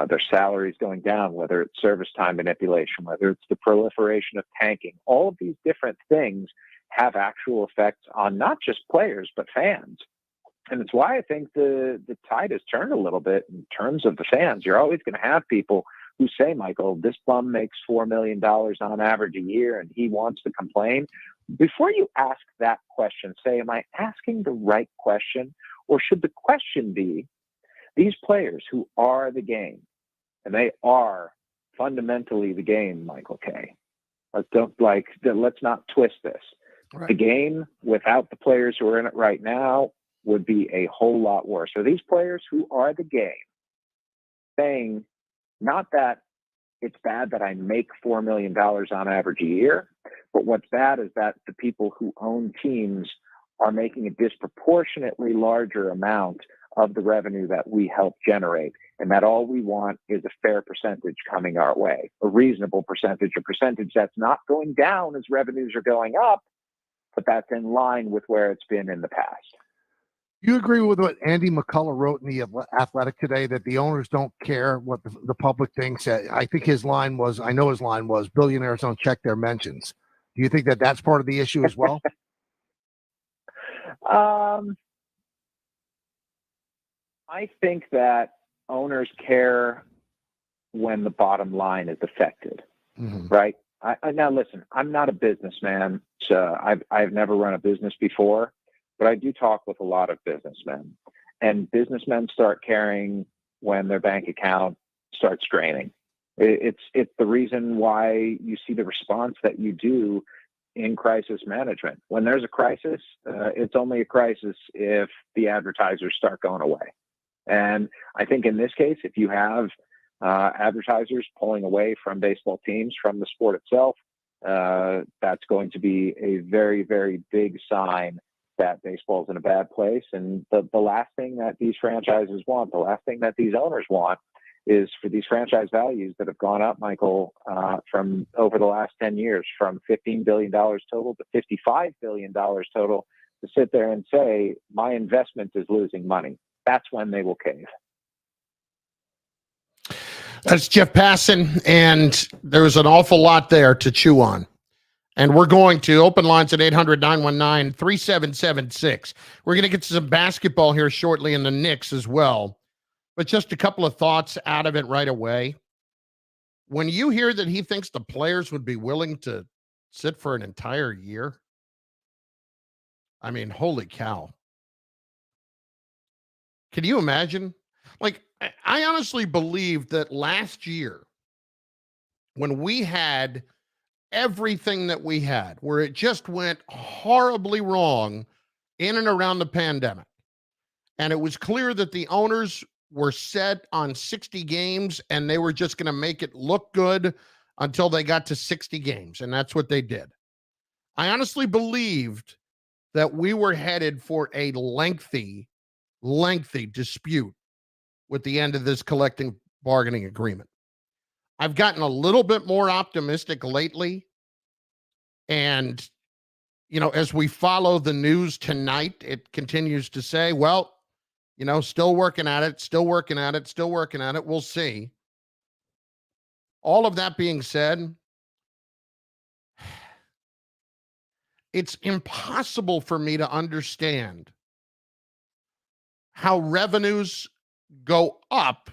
their salaries going down, whether it's service time manipulation, whether it's the proliferation of tanking. All of these different things have actual effects on not just players, but fans. And it's why I think the tide has turned a little bit in terms of the fans. You're always going to have people who say, Michael, this bum makes $4 million on average a year and he wants to complain. Before you ask that question, say, am I asking the right question? Or should the question be, these players who are the game, and they are fundamentally the game, Michael K. Let's not twist this. Right. The game without the players who are in it right now would be a whole lot worse. So these players who are the game, saying not that it's bad that I make $4 million on average a year, but what's bad is that the people who own teams are making a disproportionately larger amount of the revenue that we help generate, and that all we want is a fair percentage coming our way, a reasonable percentage, a percentage that's not going down as revenues are going up, but that's in line with where it's been in the past. You agree with what Andy McCullough wrote in the Athletic today, that the owners don't care what the public thinks? I think his line was, billionaires don't check their mentions. Do you think that that's part of the issue as well? I think that owners care when the bottom line is affected, right? Now, listen, I'm not a businessman, so I've never run a business before, but I do talk with a lot of businessmen, and businessmen start caring when their bank account starts draining. It's the reason why you see the response that you do in crisis management. When there's a crisis, it's only a crisis if the advertisers start going away. And I think in this case, if you have advertisers pulling away from baseball teams, from the sport itself, that's going to be a very, very big sign that baseball is in a bad place. And the last thing that these franchises want, the last thing that these owners want, is for these franchise values that have gone up, Michael, from over the last 10 years, from $15 billion total to $55 billion total, to sit there and say, my investment is losing money. That's when they will cave. That's Jeff Passan, and there's an awful lot there to chew on. And we're going to open lines at 800-919-3776. We're going to get to some basketball here shortly in the Knicks as well. But just a couple of thoughts out of it right away. When you hear that he thinks the players would be willing to sit for an entire year, I mean, holy cow. Can you imagine? Like, I honestly believe that last year, when we had everything that we had, where it just went horribly wrong in and around the pandemic, and it was clear that the owners were set on 60 games and they were just going to make it look good until they got to 60 games. And that's what they did. I honestly believed that we were headed for a lengthy dispute with the end of this collective bargaining agreement. I've gotten a little bit more optimistic lately. And, you know, as we follow the news tonight, it continues to say, well, you know, still working at it. We'll see. All of that being said, it's impossible for me to understand how revenues go up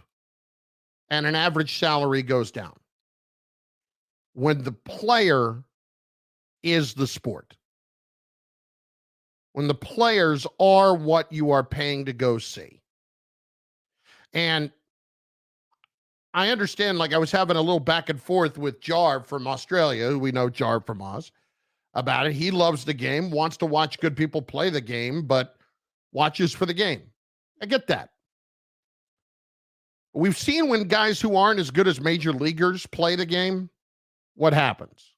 and an average salary goes down when the player is the sport. When the players are what you are paying to go see. And I understand, like I was having a little back and forth with Jar from Australia, who we know Jar from Oz, about it. He loves the game, wants to watch good people play the game, but watches for the game. I get that. We've seen when guys who aren't as good as major leaguers play the game, what happens?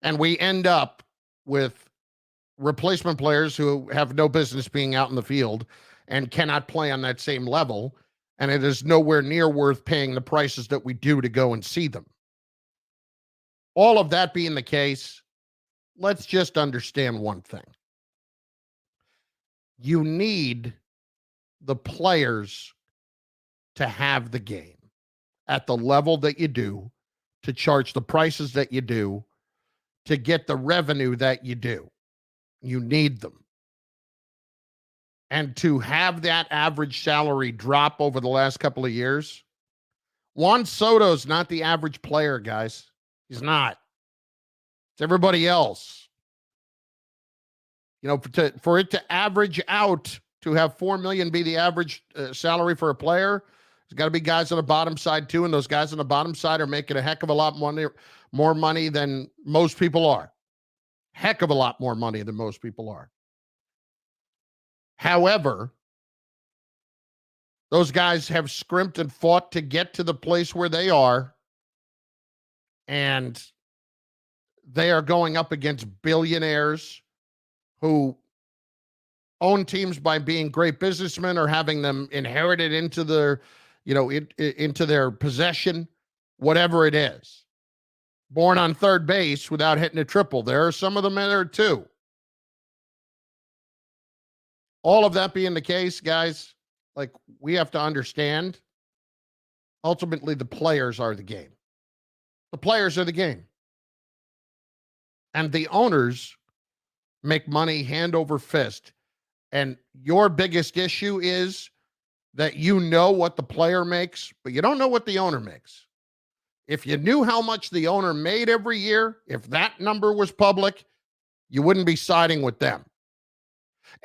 And we end up with replacement players who have no business being out in the field and cannot play on that same level. And it is nowhere near worth paying the prices that we do to go and see them. All of that being the case, let's just understand one thing. You need the players to have the game at the level that you do, to charge the prices that you do, to get the revenue that you do. You need them. And to have that average salary drop over the last couple of years, Juan Soto's not the average player, guys. He's not. It's everybody else. You know, for it to average out, to have $4 million be the average salary for a player, there's got to be guys on the bottom side too, and those guys on the bottom side are making a heck of a lot more money than most people are. Heck of a lot more money than most people are. However, those guys have scrimped and fought to get to the place where they are, and they are going up against billionaires who own teams by being great businessmen or having them inherited into their, into their possession, whatever it is. Born on third base without hitting a triple. There are some of them in there too. All of that being the case, guys, like, we have to understand, ultimately the players are the game. The players are the game. And the owners make money hand over fist. And your biggest issue is that you know what the player makes, but you don't know what the owner makes. If you knew how much the owner made every year, if that number was public, you wouldn't be siding with them.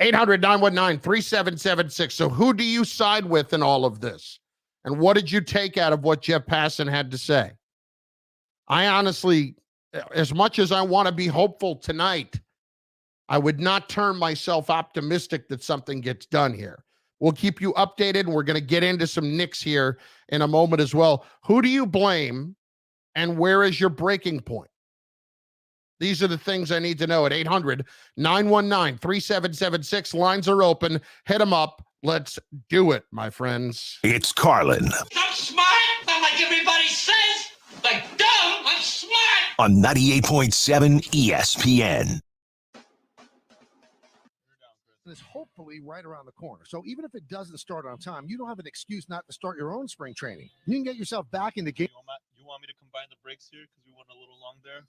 800-919-3776. So who do you side with in all of this? And what did you take out of what Jeff Passan had to say? I honestly, as much as I want to be hopeful tonight, I would not turn myself optimistic that something gets done here. We'll keep you updated, and we're going to get into some Knicks here in a moment as well. Who do you blame, and where is your breaking point? These are the things I need to know at 800-919-3776. Lines are open. Hit them up. Let's do it, my friends. It's Carlin I'm smart, not like everybody says. Like dumb, I'm smart. on 98.7 ESPN. Is hopefully right around the corner. So even if it doesn't start on time, you don't have an excuse not to start your own spring training. You can get yourself back in the game. You want me to combine the breaks here because we went a little long there?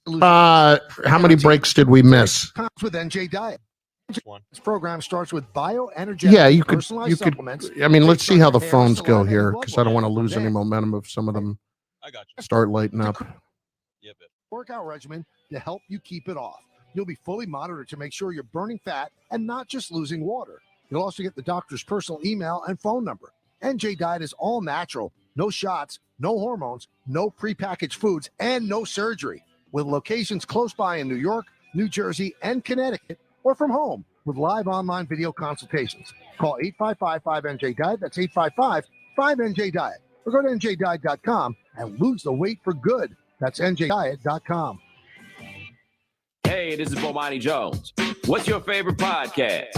How many breaks did we miss? Comes with NJ Diet. This program starts with bioenergetic, Yeah, you could. supplements. I mean, let's see how the Hair, phones go saliva, here, and blood because I don't want to work. lose any Then, momentum if some of them start lighting up. workout regimen to help you keep it off. You'll be fully monitored to make sure you're burning fat and not just losing water. You'll also get the doctor's personal email and phone number. NJ Diet is all natural, no shots, no hormones, no prepackaged foods, and no surgery. With locations close by in New York, New Jersey, and Connecticut, or from home with live online video consultations. Call 855-5NJ-DIET. That's 855-5NJ-DIET. Or go to NJDiet.com and lose the weight for good. That's NJDiet.com. Hey, this is Bomani Jones. What's your favorite podcast?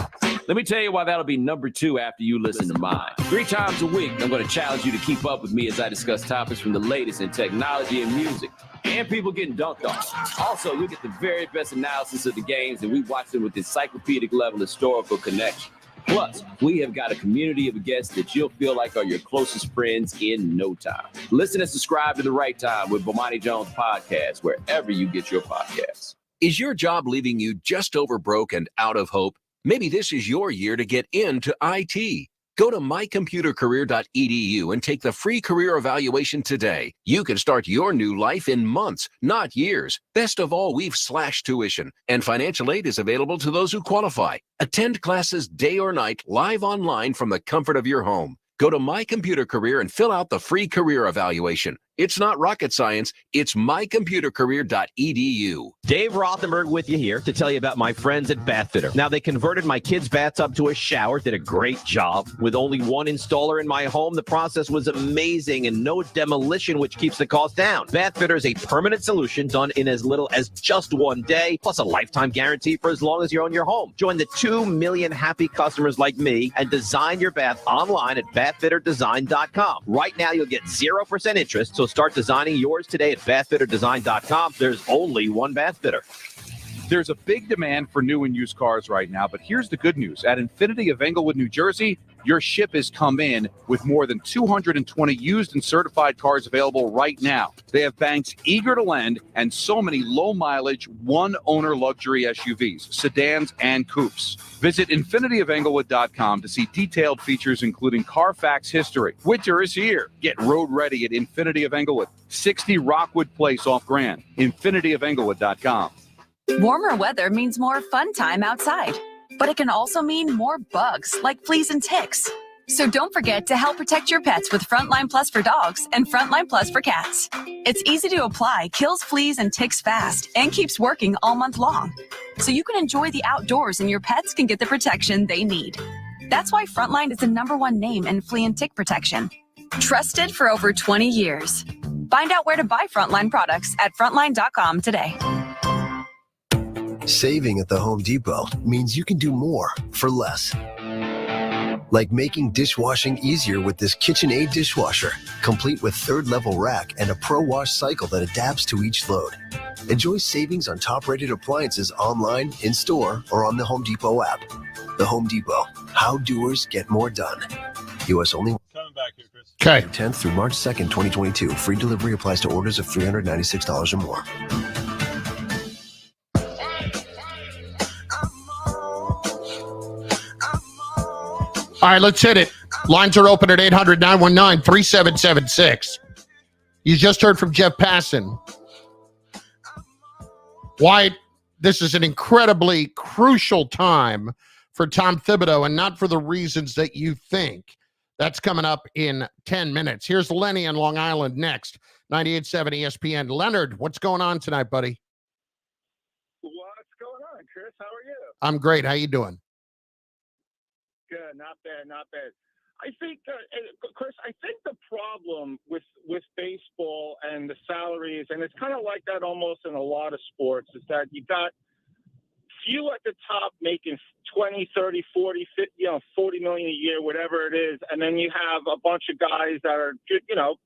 Let me tell you why that'll be number 2 after you listen to mine. 3 times a week, I'm going to challenge you to keep up with me as I discuss topics from the latest in technology and music, and people getting dunked on. Also, you'll get the very best analysis of the games, and we watch them with encyclopedic level historical connection. Plus, we have got a community of guests that you'll feel like are your closest friends in no time. Listen and subscribe to The Right Time with Bomani Jones Podcast, wherever you get your podcasts. Is your job leaving you just over broke and out of hope? Maybe this is your year to get into IT. Go to mycomputercareer.edu and take the free career evaluation today. You can start your new life in months, not years. Best of all, we've slashed tuition, and financial aid is available to those who qualify. Attend classes day or night, live online from the comfort of your home. Go to My Computer Career and fill out the free career evaluation. It's not rocket science. It's mycomputercareer.edu. Dave Rothenberg with you here to tell you about my friends at Bathfitter. Now, they converted my kids' bathtub to a shower, did a great job. With only one installer in my home, the process was amazing and no demolition, which keeps the cost down. Bathfitter is a permanent solution done in as little as just 1 day, plus a lifetime guarantee for as long as you own your home. Join the 2 million happy customers like me and design your bath online at bathfitterdesign.com. Right now, you'll get 0% interest, so start designing yours today at bathfitterdesign.com. There's only one Bathfitter. There's a big demand for new and used cars right now, but here's the good news. At Infinity of Englewood, New Jersey, your ship has come in with more than 220 used and certified cars available right now. They have banks eager to lend and so many low-mileage, one-owner luxury SUVs, sedans, and coupes. Visit infinityofenglewood.com to see detailed features including Carfax history. Winter is here. Get road ready at Infinity of Englewood, 60 Rockwood Place off Grand. infinityofenglewood.com. Warmer weather means more fun time outside, but it can also mean more bugs like fleas and ticks. So don't forget to help protect your pets with Frontline Plus for dogs and Frontline Plus for cats. It's easy to apply, kills fleas and ticks fast, and keeps working all month long. So you can enjoy the outdoors and your pets can get the protection they need. That's why Frontline is the #1 name in flea and tick protection. Trusted for over 20 years. Find out where to buy Frontline products at frontline.com today. Saving at the Home Depot means you can do more for less. Like making dishwashing easier with this KitchenAid dishwasher, complete with 3rd-level rack and a Pro Wash cycle that adapts to each load. Enjoy savings on top-rated appliances online, in-store, or on the Home Depot app. The Home Depot. How doers get more done. U.S. only. Coming back here, Chris. Okay. 10th through March 2nd, 2022. Free delivery applies to orders of $396 or more. All right, let's hit it. Lines are open at 800-919-3776. You just heard from Jeff Passan. Why this is an incredibly crucial time for Tom Thibodeau and not for the reasons that you think. That's coming up in 10 minutes. Here's Lenny in Long Island next. 98.7 ESPN. Leonard, what's going on tonight, buddy? What's going on, Chris? How are you? I'm great. How you doing? Good, not bad, not bad. I think, Chris, I think the problem with baseball and the salaries, and it's kind of like that almost in a lot of sports, is that you got few at the top making 20, 30, 40, 50, 40 million a year, whatever it is, and then you have a bunch of guys that are,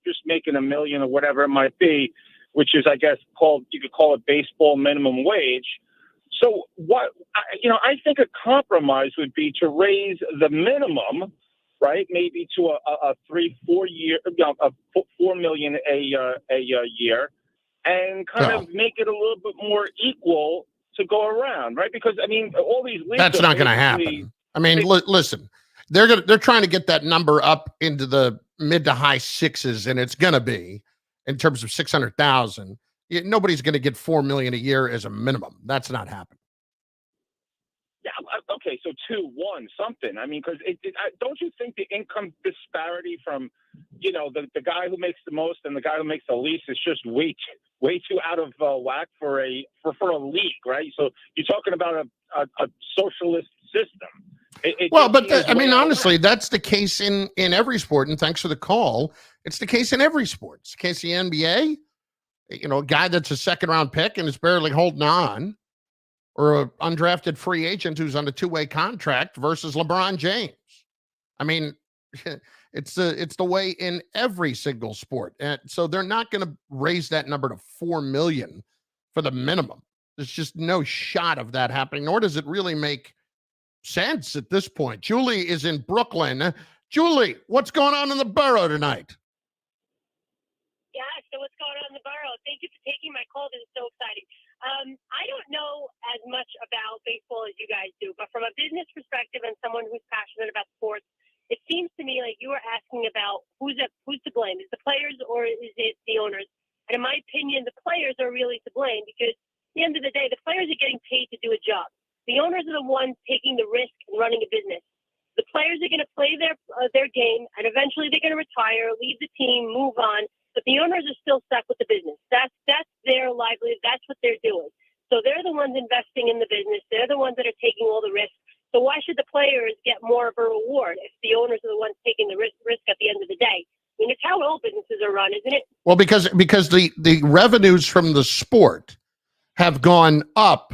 just making $1 million or whatever it might be, which is, I guess, you could call it baseball minimum wage. So I think a compromise would be to raise the minimum, right? Maybe to a 3-4 year, $4 million a year, and kind of make it a little bit more equal to go around, right? Because all these leagues. That's not going to happen. Listen, they're trying to get that number up into the mid to high sixes, and it's going to be in terms of 600,000. Nobody's going to get $4 million a year as a minimum. That's not happening. Yeah. Okay. So 2, 1, something. Because don't you think the income disparity from, the guy who makes the most and the guy who makes the least is just way too out of whack for a league, right? So you're talking about a socialist system. Honestly, that's the case in every sport. And thanks for the call. It's the case in every sport. It's the case in the NBA. A guy that's a 2nd-round pick and is barely holding on, or an undrafted free agent who's on a 2-way contract versus LeBron James. It's the way in every single sport. And so they're not going to raise that number to 4 million for the minimum. There's just no shot of that happening, nor does it really make sense at this point. Julie is in Brooklyn. Julie, what's going on in the borough tonight? Yeah, so what's going on in the borough? Thank you for taking my call. This is so exciting. I don't know as much about baseball as you guys do, but from a business perspective and someone who's passionate about sports, it seems to me like you were asking about who's to blame. Is the players or is it the owners? And in my opinion, the players are really to blame because at the end of the day, the players are getting paid to do a job. The owners are the ones taking the risk and running a business. The players are going to play their game, and eventually they're going to retire, leave the team, move on. But the owners are still stuck with the business. That's their livelihood. That's what they're doing. So they're the ones investing in the business. They're the ones that are taking all the risks. So why should the players get more of a reward if the owners are the ones taking the risk at the end of the day? I mean, it's how all businesses are run, isn't it? Well, because the revenues from the sport have gone up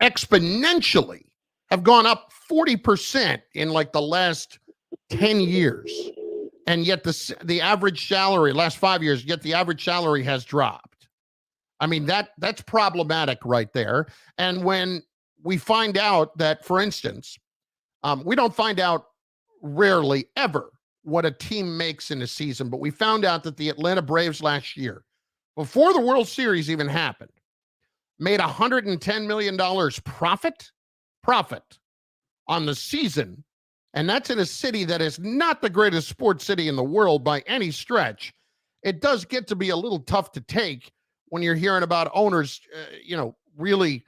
exponentially, have gone up 40% in like the last 10 years. And yet the average salary, last 5 years, yet the average salary has dropped. I mean, that's problematic right there. And when we find out that, for instance, we don't find out rarely ever what a team makes in a season, but we found out that the Atlanta Braves last year, before the World Series even happened, made $110 million profit on the season. And that's in a city that is not the greatest sports city in the world by any stretch. It does get to be a little tough to take when you're hearing about owners, really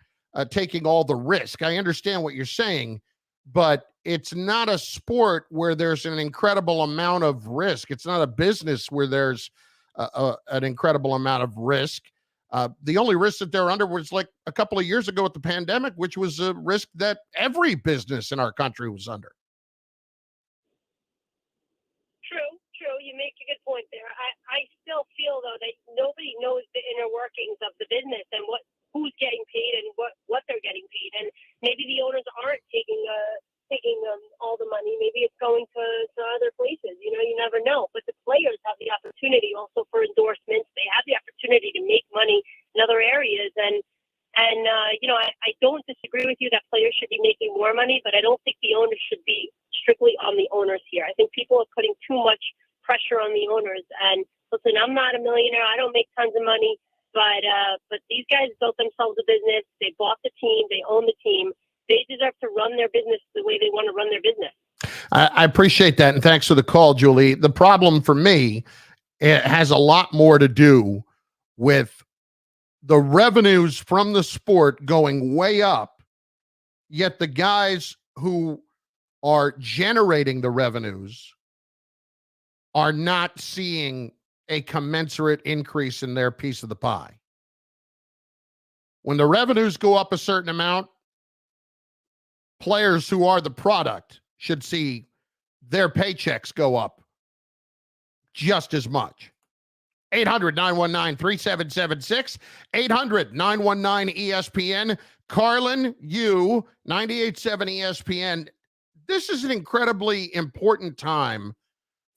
taking all the risk. I understand what you're saying, but it's not a sport where there's an incredible amount of risk. It's not a business where there's an incredible amount of risk. The only risk that they're under was like a couple of years ago with the pandemic, which was a risk that every business in our country was under. True. You make a good point there. I still feel, though, that nobody knows the inner workings of the business and who's getting paid and what they're getting paid. And maybe the owners aren't taking all the money. Maybe it's going to other places. You never know. But the players have the opportunity also for endorsements. They have the opportunity to make money in other areas. And I don't disagree with you that players should be making more money, but I don't think the owners should be strictly on the owners here. I think people are putting too much pressure on the owners. And listen, I'm not a millionaire. I don't make tons of money, but these guys built themselves a business. They bought the team. They own the team. They deserve to run their business the way they want to run their business. I appreciate that, and thanks for the call, Julie. The problem for me, it has a lot more to do with the revenues from the sport going way up, yet the guys who are generating the revenues are not seeing a commensurate increase in their piece of the pie. When the revenues go up a certain amount, players who are the product should see their paychecks go up just as much. 800-919-3776, 800-919-ESPN. Carlin, you, 98.7 ESPN. This is an incredibly important time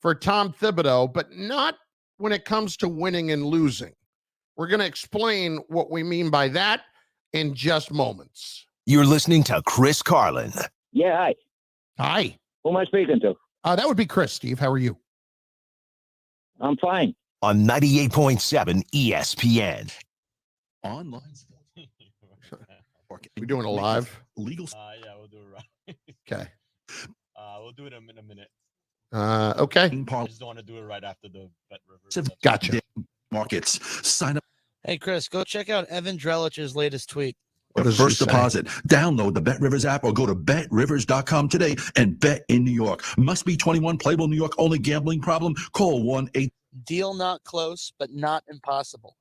for Tom Thibodeau, but not when it comes to winning and losing. We're going to explain what we mean by that in just moments. You're listening to Chris Carlin. Yeah, hi. Hi. Who am I speaking to? That would be Chris. Steve, how are you? I'm fine. On 98.7 ESPN. Online. We're doing a live? Legal. Yeah, we'll do it right. Okay. We'll do it in a minute. Okay. I just don't want to do it right after the Bet Rivers. Gotcha. Markets. Sign up. Hey, Chris, go check out Evan Drelich's latest tweet. First deposit. Download the Bet Rivers app or go to betrivers.com today and bet in New York. Must be 21, playable New York, only gambling problem. Call 1-8. Deal not close, but not impossible.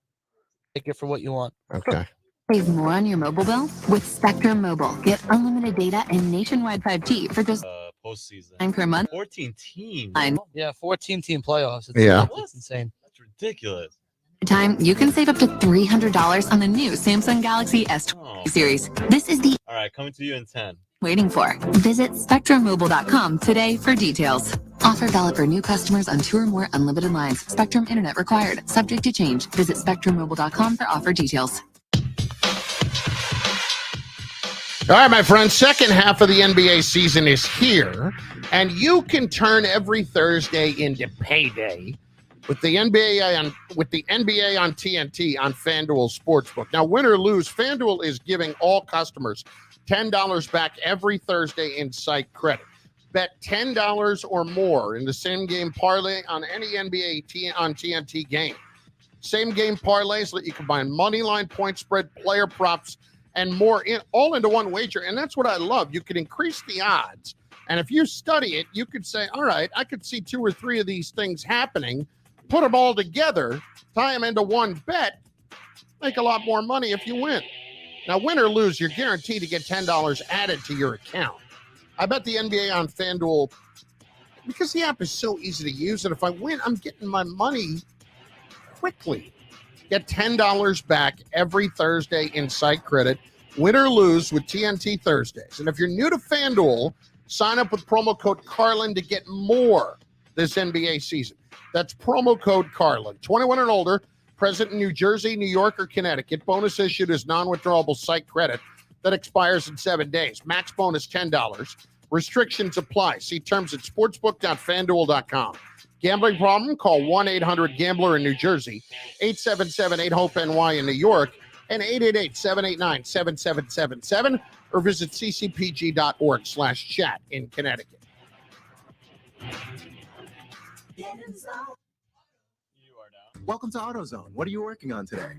Take it for what you want. Okay. Save more on your mobile bill with Spectrum Mobile. Get unlimited data and nationwide 5G for just postseason. $9 per month. 14 teams. Yeah, 14-team playoffs. It's insane. That's ridiculous. Time you can save up to $300 on the new Samsung Galaxy S20 series. This is the All right, coming to you in 10. waiting for. Visit SpectrumMobile.com today for details. Offer valid for new customers on 2 or more unlimited lines. Spectrum Internet required. Subject to change. Visit SpectrumMobile.com for offer details. All right, my friends, second half of the NBA season is here, and you can turn every Thursday into payday with the NBA on TNT on FanDuel Sportsbook. Now, win or lose, FanDuel is giving all customers $10 back every Thursday in site credit. Bet $10 or more in the same game parlay on any NBA on TNT game. Same game parlays let you combine money line, point spread, player props, and more all into one wager. And that's what I love. You can increase the odds And if you study it, you could say, all right, I could see 2 or 3 of these things happening, put them all together, tie them into one bet, make a lot more money if you win. Now, win or lose, you're guaranteed to get $10 added to your account. I bet the NBA on FanDuel, because the app is so easy to use, and if I win, I'm getting my money quickly. Get $10 back every Thursday in site credit, win or lose with TNT Thursdays. And if you're new to FanDuel, sign up with promo code Carlin to get more this NBA season. That's promo code Carlin. 21 and older, present in New Jersey, New York, or Connecticut. Bonus issued as non-withdrawable site credit that expires in 7 days. Max bonus $10. Restrictions apply. See terms at sportsbook.fanduel.com. Gambling problem? Call 1-800-GAMBLER in New Jersey, 877-8-HOPE-NY in New York, and 888-789-7777, or visit ccpg.org/chat in Connecticut. Welcome to AutoZone. What are you working on today?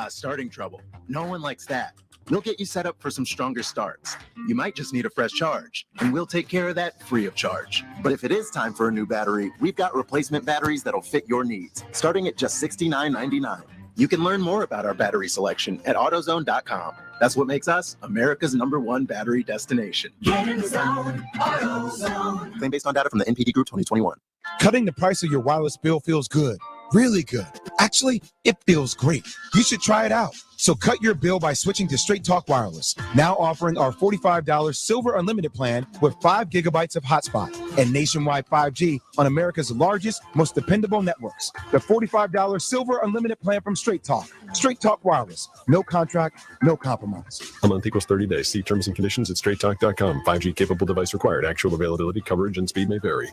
Starting trouble. No one likes that. We'll get you set up for some stronger starts. You might just need a fresh charge, and we'll take care of that free of charge. But if it is time for a new battery, we've got replacement batteries that'll fit your needs, starting at just $69.99. You can learn more about our battery selection at AutoZone.com. That's what makes us America's #1 battery destination. Get in the zone, AutoZone. Claim based on data from the NPD Group 2021. Cutting the price of your wireless bill feels good. Really good. Actually, it feels great. You should try it out. So cut your bill by switching to Straight Talk Wireless. Now offering our $45 Silver Unlimited plan with 5 gigabytes of hotspot and nationwide 5G on America's largest, most dependable networks. The $45 Silver Unlimited plan from Straight Talk. Straight Talk Wireless. No contract, no compromise. A month equals 30 days. See terms and conditions at straighttalk.com. 5G capable device required. Actual availability, coverage, and speed may vary.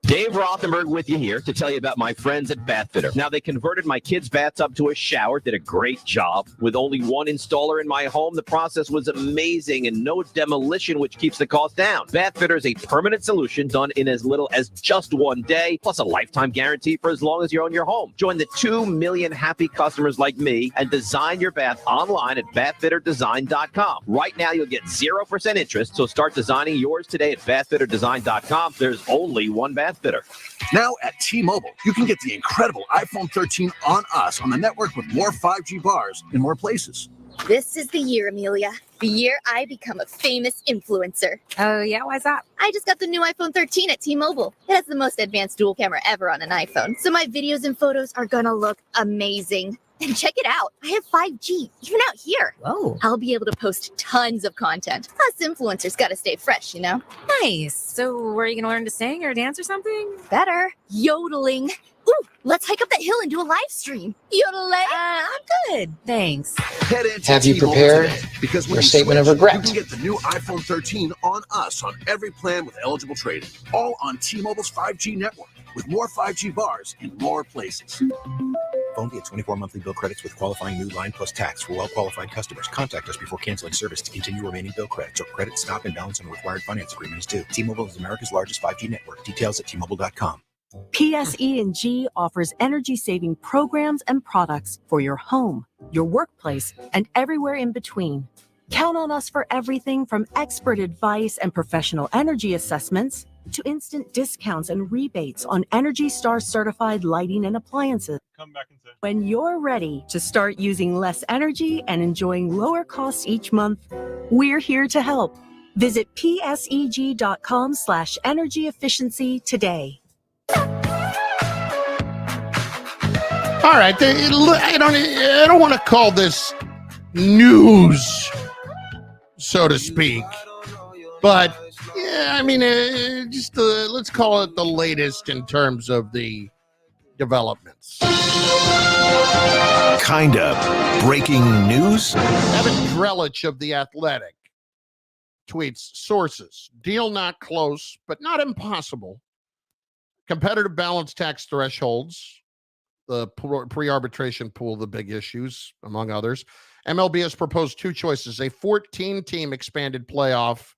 Dave Rothenberg with you here to tell you about my friends at Bathfitter. Now, they converted my kids' bathtub to a shower, did a great job. With only one installer in my home, the process was amazing and no demolition, which keeps the cost down. Bathfitter is a permanent solution done in as little as just 1 day, plus a lifetime guarantee for as long as you own your home. Join the 2 million happy customers like me and design your bath online at bathfitterdesign.com. Right now, you'll get 0% interest, so start designing yours today at bathfitterdesign.com. There's only one Bathfitter. Now at T-Mobile, you can get the incredible iPhone 13 on us on the network with more 5G bars in more places. This is the year, Amelia. The year I become a famous influencer. Oh, yeah? Why's that? I just got the new iPhone 13 at T-Mobile. It has the most advanced dual camera ever on an iPhone. So my videos and photos are gonna look amazing. And check it out. I have 5G, even out here. Whoa. I'll be able to post tons of content. Plus, influencers gotta stay fresh, you know? Nice. So, where are you gonna learn to sing or dance or something? Better. Yodeling. Ooh, let's hike up that hill and do a live stream. Yodeling. I'm good. Thanks. Head into Have you T-Mobile prepared today, because when your you statement of switch, regret? You can get the new iPhone 13 on us on every plan with eligible trade-in. All on T-Mobile's 5G network with more 5G bars in more places. Phone via 24 monthly bill credits with qualifying new line plus tax for well-qualified customers. Contact us before canceling service to continue remaining bill credits or credit stop and balance on required finance agreement is due. T-Mobile is America's largest 5G network. Details at T-Mobile.com. PSE&G offers energy-saving programs and products for your home, your workplace, and everywhere in between. Count on us for everything from expert advice and professional energy assessments to instant discounts and rebates on Energy Star certified lighting and appliances. Come back and say. When you're ready to start using less energy and enjoying lower costs each month, we're here to help. Visit pseg.com/energy efficiency today. All right, I don't want to call this news, so to speak, but yeah, I mean, let's call it the latest in terms of the developments. Kind of breaking news. Evan Drelich of The Athletic tweets, sources, deal not close, but not impossible. Competitive balance tax thresholds, the pre-arbitration pool, the big issues, among others. MLB has proposed 2 choices, a 14-team expanded playoff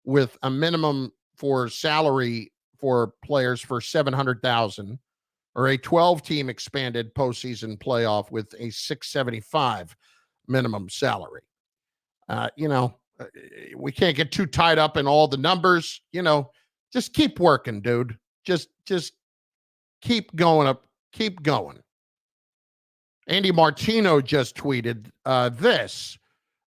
with a minimum for salary for players for $700,000, or a 12-team expanded postseason playoff with a $675 minimum salary. We can't get too tied up in all the numbers. Just keep working, dude. Just keep going up. Keep going. Andy Martino just tweeted this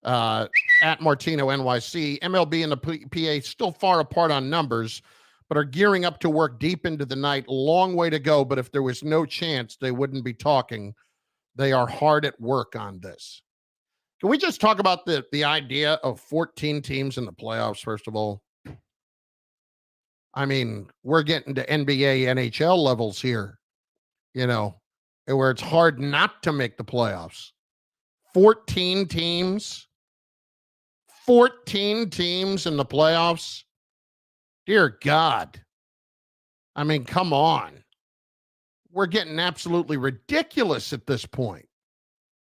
at Martino NYC. MLB and the PA still far apart on numbers, but are gearing up to work deep into the night. Long way to go, but if there was no chance, they wouldn't be talking. They are hard at work on this. Can we just talk about the idea of 14 teams in the playoffs, first of all? I mean, we're getting to NBA, NHL levels here, where it's hard not to make the playoffs. 14 teams in the playoffs. Dear God. I mean, come on. We're getting absolutely ridiculous at this point.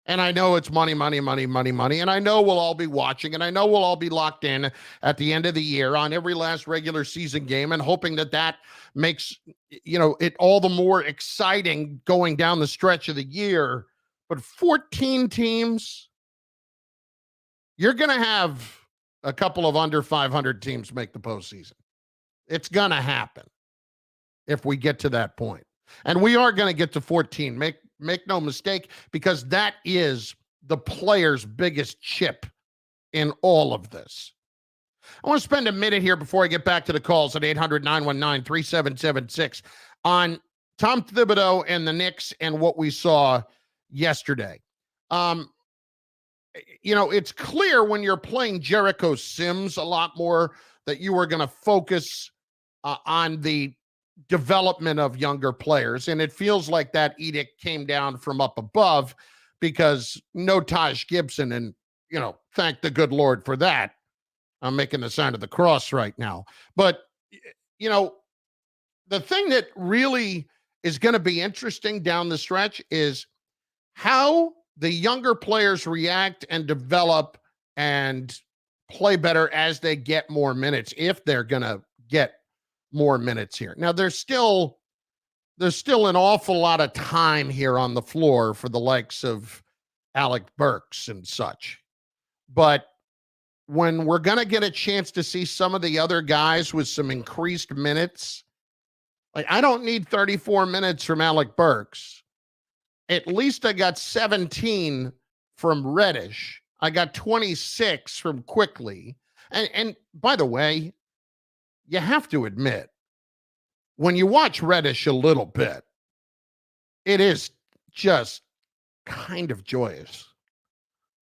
And I know it's money. And I know we'll all be watching, and I know we'll all be locked in at the end of the year on every last regular season game and hoping that makes, it all the more exciting going down the stretch of the year. But 14 teams, you're going to have a couple of under 500 teams make the postseason. It's going to happen if we get to that point. And we are going to get to 14. Make no mistake, because that is the player's biggest chip in all of this. I want to spend a minute here before I get back to the calls at 800-919-3776 on Tom Thibodeau and the Knicks and what we saw yesterday. It's clear when you're playing Jericho Sims a lot more that you are going to focus on the development of younger players. And it feels like that edict came down from up above, because no Taj Gibson, and, thank the good Lord for that. I'm making the sign of the cross right now. But, the thing that really is going to be interesting down the stretch is how the younger players react and develop and play better as they get more minutes, if they're going to get more minutes here. Now, there's still an awful lot of time here on the floor for the likes of Alec Burks and such. But when we're going to get a chance to see some of the other guys with some increased minutes, like, I don't need 34 minutes from Alec Burks. At least I got 17 from Reddish. I got 26 from Quickly. And by the way, you have to admit, when you watch Reddish a little bit, it is just kind of joyous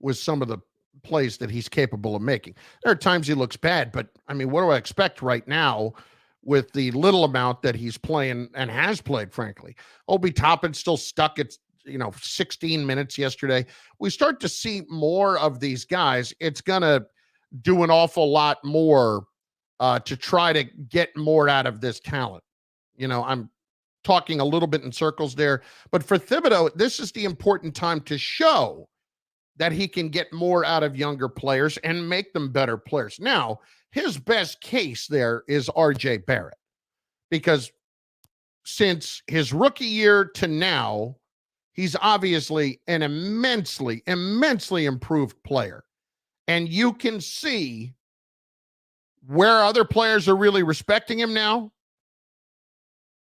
with some of the plays that he's capable of making. There are times he looks bad, but I mean, what do I expect right now with the little amount that he's playing and has played, frankly? Obi Toppin's still stuck at 16 minutes yesterday. We start to see more of these guys. It's going to do an awful lot more to try to get more out of this talent. I'm talking a little bit in circles there, but for Thibodeau, this is the important time to show that he can get more out of younger players and make them better players. Now, his best case there is RJ Barrett, because since his rookie year to now, he's obviously an immensely improved player. And you can see where other players are really respecting him now.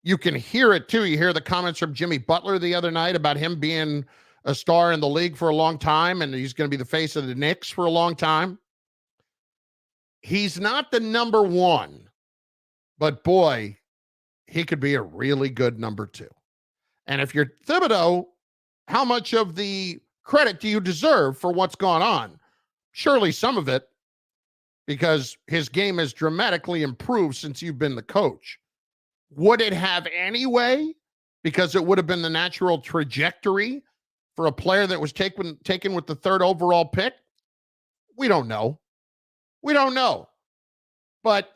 You can hear it too. You hear the comments from Jimmy Butler the other night about him being a star in the league for a long time, and he's going to be the face of the Knicks for a long time. He's not the number one, but boy, he could be a really good number two. And if you're Thibodeau, how much of the credit do you deserve for what's gone on? Surely some of it, because his game has dramatically improved since you've been the coach. Would it have anyway? Because it would have been the natural trajectory for a player that was taken with the 3rd overall pick? We don't know. But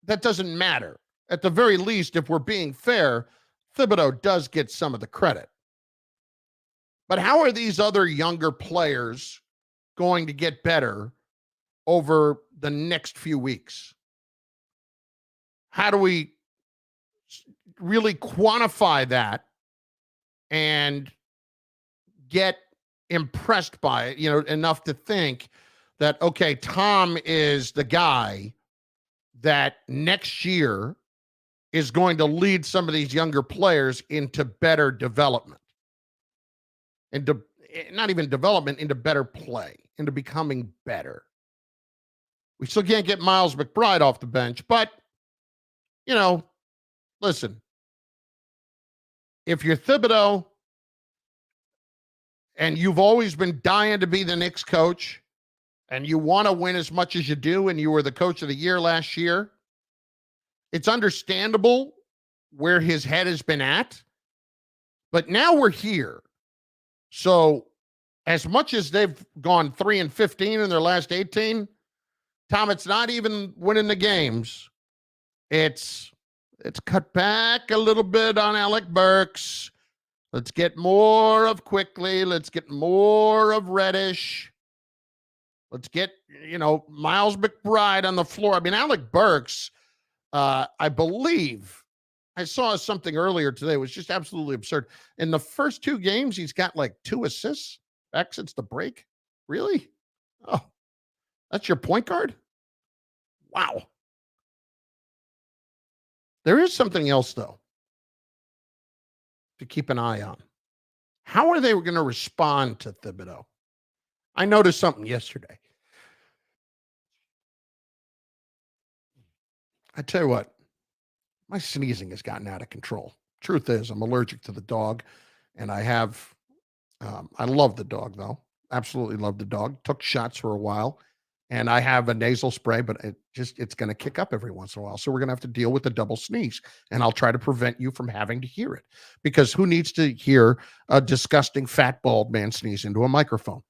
that doesn't matter. At the very least, if we're being fair, Thibodeau does get some of the credit. But how are these other younger players going to get better over the next few weeks? How do we really quantify that and get impressed by it, enough to think that, okay, Tom is the guy that next year is going to lead some of these younger players into better development, into not even development, into better play, into becoming better. We still can't get Miles McBride off the bench, but, you know, listen, if you're Thibodeau and you've always been dying to be the Knicks coach and you want to win as much as you do, and you were the coach of the year last year, it's understandable where his head has been at, but now we're here. So as much as they've gone 3-15 in their last 18, Tom, it's not even winning the games. It's cut back a little bit on Alec Burks. Let's get more of Quickly. Let's get more of Reddish. Let's get, Miles McBride on the floor. I mean, Alec Burks, I believe, I saw something earlier today. It was just absolutely absurd. In the first 2 games, he's got like 2 assists back since the break. Really? Oh, that's your point guard? Wow. There is something else, though, to keep an eye on. How are they going to respond to Thibodeau? I noticed something yesterday. I tell you what, my sneezing has gotten out of control. Truth is, I'm allergic to the dog, and I love the dog, though. Absolutely love the dog. Took shots for a while, and I have a nasal spray, but it's going to kick up every once in a while. So we're going to have to deal with the double sneeze, and I'll try to prevent you from having to hear it, because who needs to hear a disgusting fat bald man sneeze into a microphone?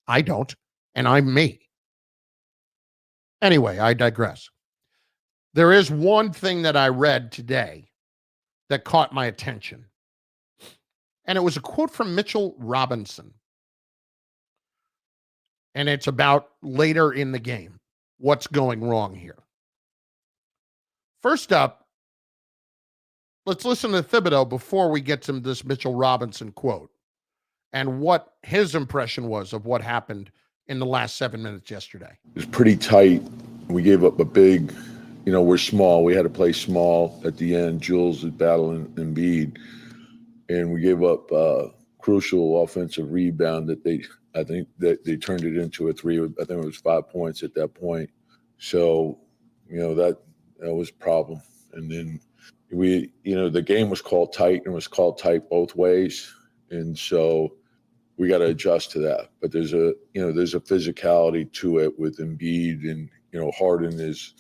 I don't, and I'm me. Anyway, I digress. There is one thing that I read today that caught my attention, and it was a quote from Mitchell Robinson. And it's about later in the game. What's going wrong here? First up, let's listen to Thibodeau before we get to this Mitchell Robinson quote and what his impression was of what happened in the last 7 minutes yesterday. It was pretty tight. We gave up a big, we're small. We had to play small at the end. Jules is battling Embiid. And we gave up a crucial offensive rebound that I think that they turned it into a 3. I think it was 5 points at that point. So, that was a problem. And then the game was called tight, and it was called tight both ways. And so we got to adjust to that. But there's a physicality to it with Embiid, and, Harden is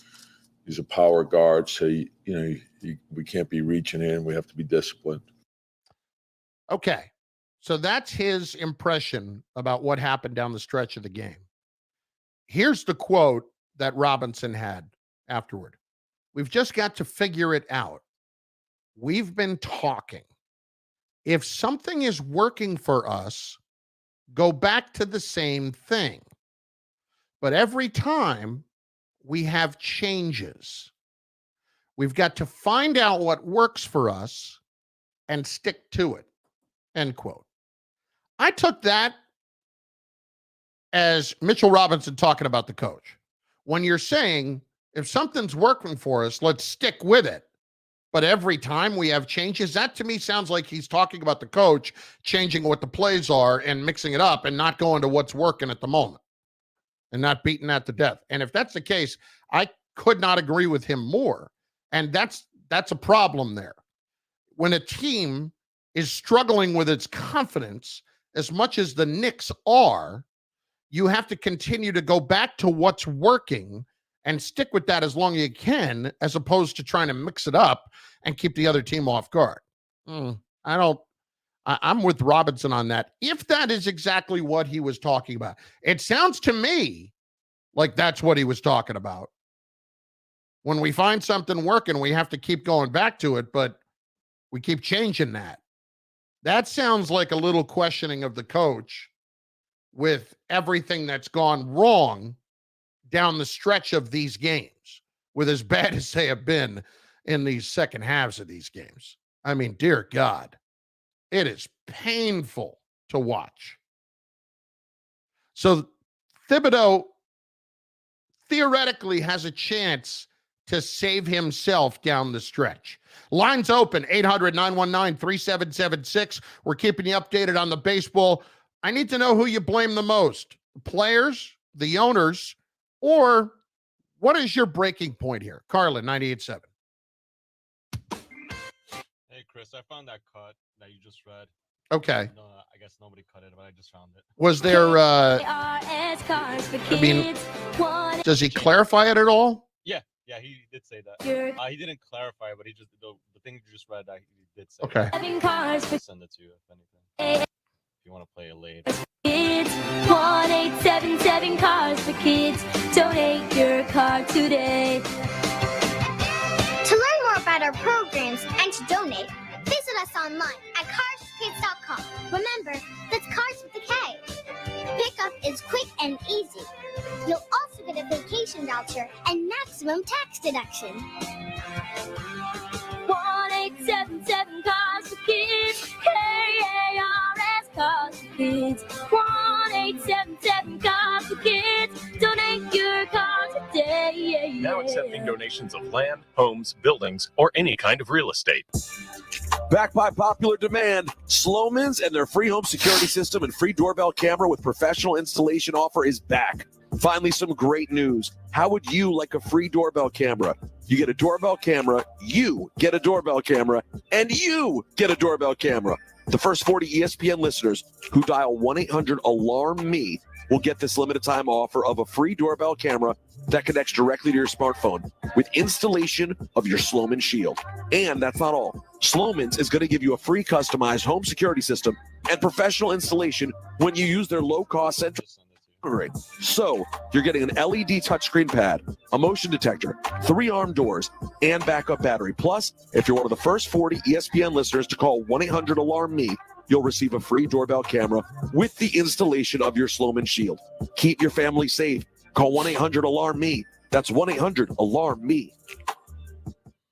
a power guard. So, we can't be reaching in. We have to be disciplined. Okay. So that's his impression about what happened down the stretch of the game. Here's the quote that Robinson had afterward. We've just got to figure it out. We've been talking. If something is working for us, go back to the same thing. But every time we have changes, we've got to find out what works for us and stick to it. End quote. I took that as Mitchell Robinson talking about the coach. When you're saying, if something's working for us, let's stick with it. But every time we have changes, that to me sounds like he's talking about the coach changing what the plays are and mixing it up and not going to what's working at the moment and not beating that to death. And if that's the case, I could not agree with him more. And that's a problem there. When a team is struggling with its confidence, as much as the Knicks are, you have to continue to go back to what's working and stick with that as long as you can, as opposed to trying to mix it up and keep the other team off guard. I'm with Robinson on that. If that is exactly what he was talking about, it sounds to me like that's what he was talking about. When we find something working, we have to keep going back to it, but we keep changing that. That sounds like a little questioning of the coach with everything that's gone wrong down the stretch of these games, with as bad as they have been in these second halves of these games. I mean, dear God, it is painful to watch. So Thibodeau theoretically has a chance to save himself down the stretch. Lines open, 800-919-3776. We're keeping you updated on the baseball. I need to know who you blame the most, the players, the owners, or what is your breaking point here? Carlin, 98.7. Hey, Chris, I found that cut that you just read. Okay. No, I guess nobody cut it, but I just found it. Was there, does he clarify it at all? Yeah, he did say that. He didn't clarify, but he just the thing you just read, he did say. Okay. I'll send it to you if anything. If you want to play it late. Kids, 1-877 Cars for Kids. Donate your car today. To learn more about our programs and to donate, visit us online at carsforkids.com. Remember, that's Cars with a K. Pickup is quick and easy. You'll also get a vacation voucher and maximum tax deduction. 1-877 Cars for Kids. K-A-R-S Cars for Kids. 1-877 Cars for Kids. Donate your car today. Now accepting donations of land, homes, buildings, or any kind of real estate. Backed by popular demand, Sloman's and their free home security system and free doorbell camera with professional installation offer is back. Finally, some great news. How would you like a free doorbell camera? You get a doorbell camera, you get a doorbell camera, and you get a doorbell camera. The first 40 ESPN listeners who dial 1-800-ALARM-ME will get this limited time offer of a free doorbell camera that connects directly to your smartphone with installation of your Sloman Shield. And that's not all. Sloman's is going to give you a free customized home security system and professional installation when you use their low-cost central. So you're getting an LED touchscreen pad, a motion detector, 3 arm doors, and backup battery. Plus, if you're one of the first 40 ESPN listeners to call 1-800-ALARM-ME, you'll receive a free doorbell camera with the installation of your Sloman Shield. Keep your family safe. Call 1-800-ALARM-ME. That's 1-800-ALARM-ME.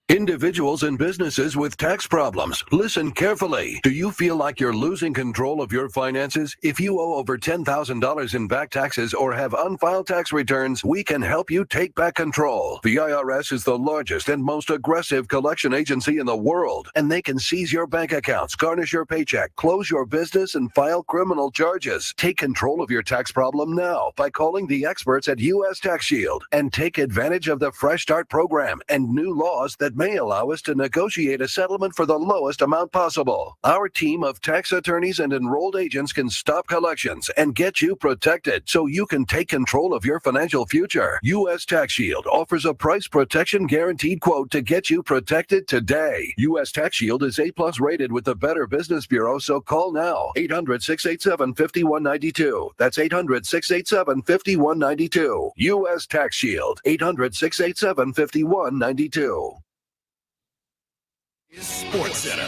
Individuals and businesses with tax problems, listen carefully. Do you feel like you're losing control of your finances? If you owe over $10,000 in back taxes or have unfiled tax returns, we can help you take back control. The IRS is the largest and most aggressive collection agency in the world, and they can seize your bank accounts, garnish your paycheck, close your business, and file criminal charges. Take control of your tax problem now by calling the experts at U.S. Tax Shield and take advantage of the Fresh Start program and new laws that may allow us to negotiate a settlement for the lowest amount possible. Our team of tax attorneys and enrolled agents can stop collections and get you protected so you can take control of your financial future. U.S. Tax Shield offers a price protection guaranteed quote to get you protected today. U.S. Tax Shield is A+ rated with the Better Business Bureau, so call now. 800-687-5192. That's 800-687-5192. U.S. Tax Shield. 800-687-5192. Sports Center.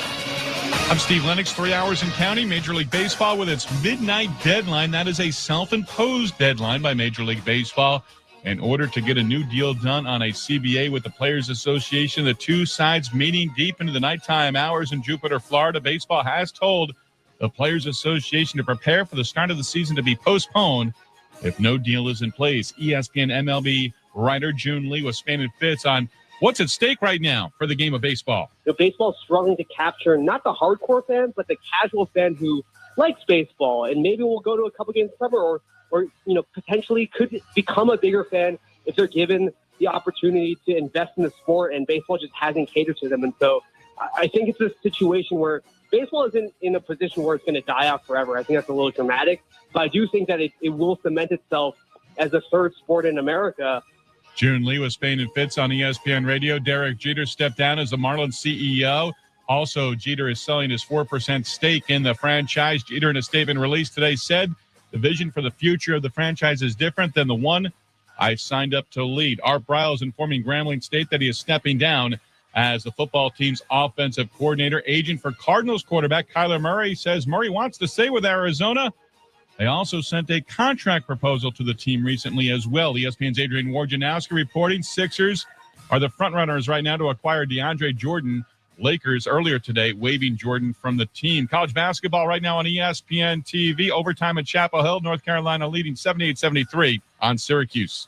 I'm Steve Lennox. 3 hours in counting. Major League Baseball with its midnight deadline. That is a self-imposed deadline by Major League Baseball in order to get a new deal done on a CBA with the Players Association. The two sides meeting deep into the nighttime hours in Jupiter, Florida. Baseball has told the Players Association to prepare for the start of the season to be postponed if no deal is in place. ESPN MLB writer June Lee was Span and Fitz on what's at stake right now for the game of baseball. Baseball's struggling to capture not the hardcore fan, but the casual fan who likes baseball and maybe will go to a couple games in summer or potentially could become a bigger fan if they're given the opportunity to invest in the sport, and baseball just hasn't catered to them. And so I think it's a situation where baseball isn't in a position where it's going to die out forever. I think that's a little dramatic, but I do think that it will cement itself as a third sport in America. June Lee was Spain and Fitz on ESPN Radio. Derek Jeter stepped down as the Marlins CEO. Also, Jeter is selling his 4% stake in the franchise. Jeter, in a statement released today, said the vision for the future of the franchise is different than the one I signed up to lead. Art Briles informing Grambling State that he is stepping down as the football team's offensive coordinator. Agent for Cardinals quarterback Kyler Murray says Murray wants to stay with Arizona. They also sent a contract proposal to the team recently as well. ESPN's Adrian Wojnarowski reporting Sixers are the frontrunners right now to acquire DeAndre Jordan. Lakers earlier today waiving Jordan from the team. College basketball right now on ESPN TV. Overtime at Chapel Hill, North Carolina leading 78-73 on Syracuse.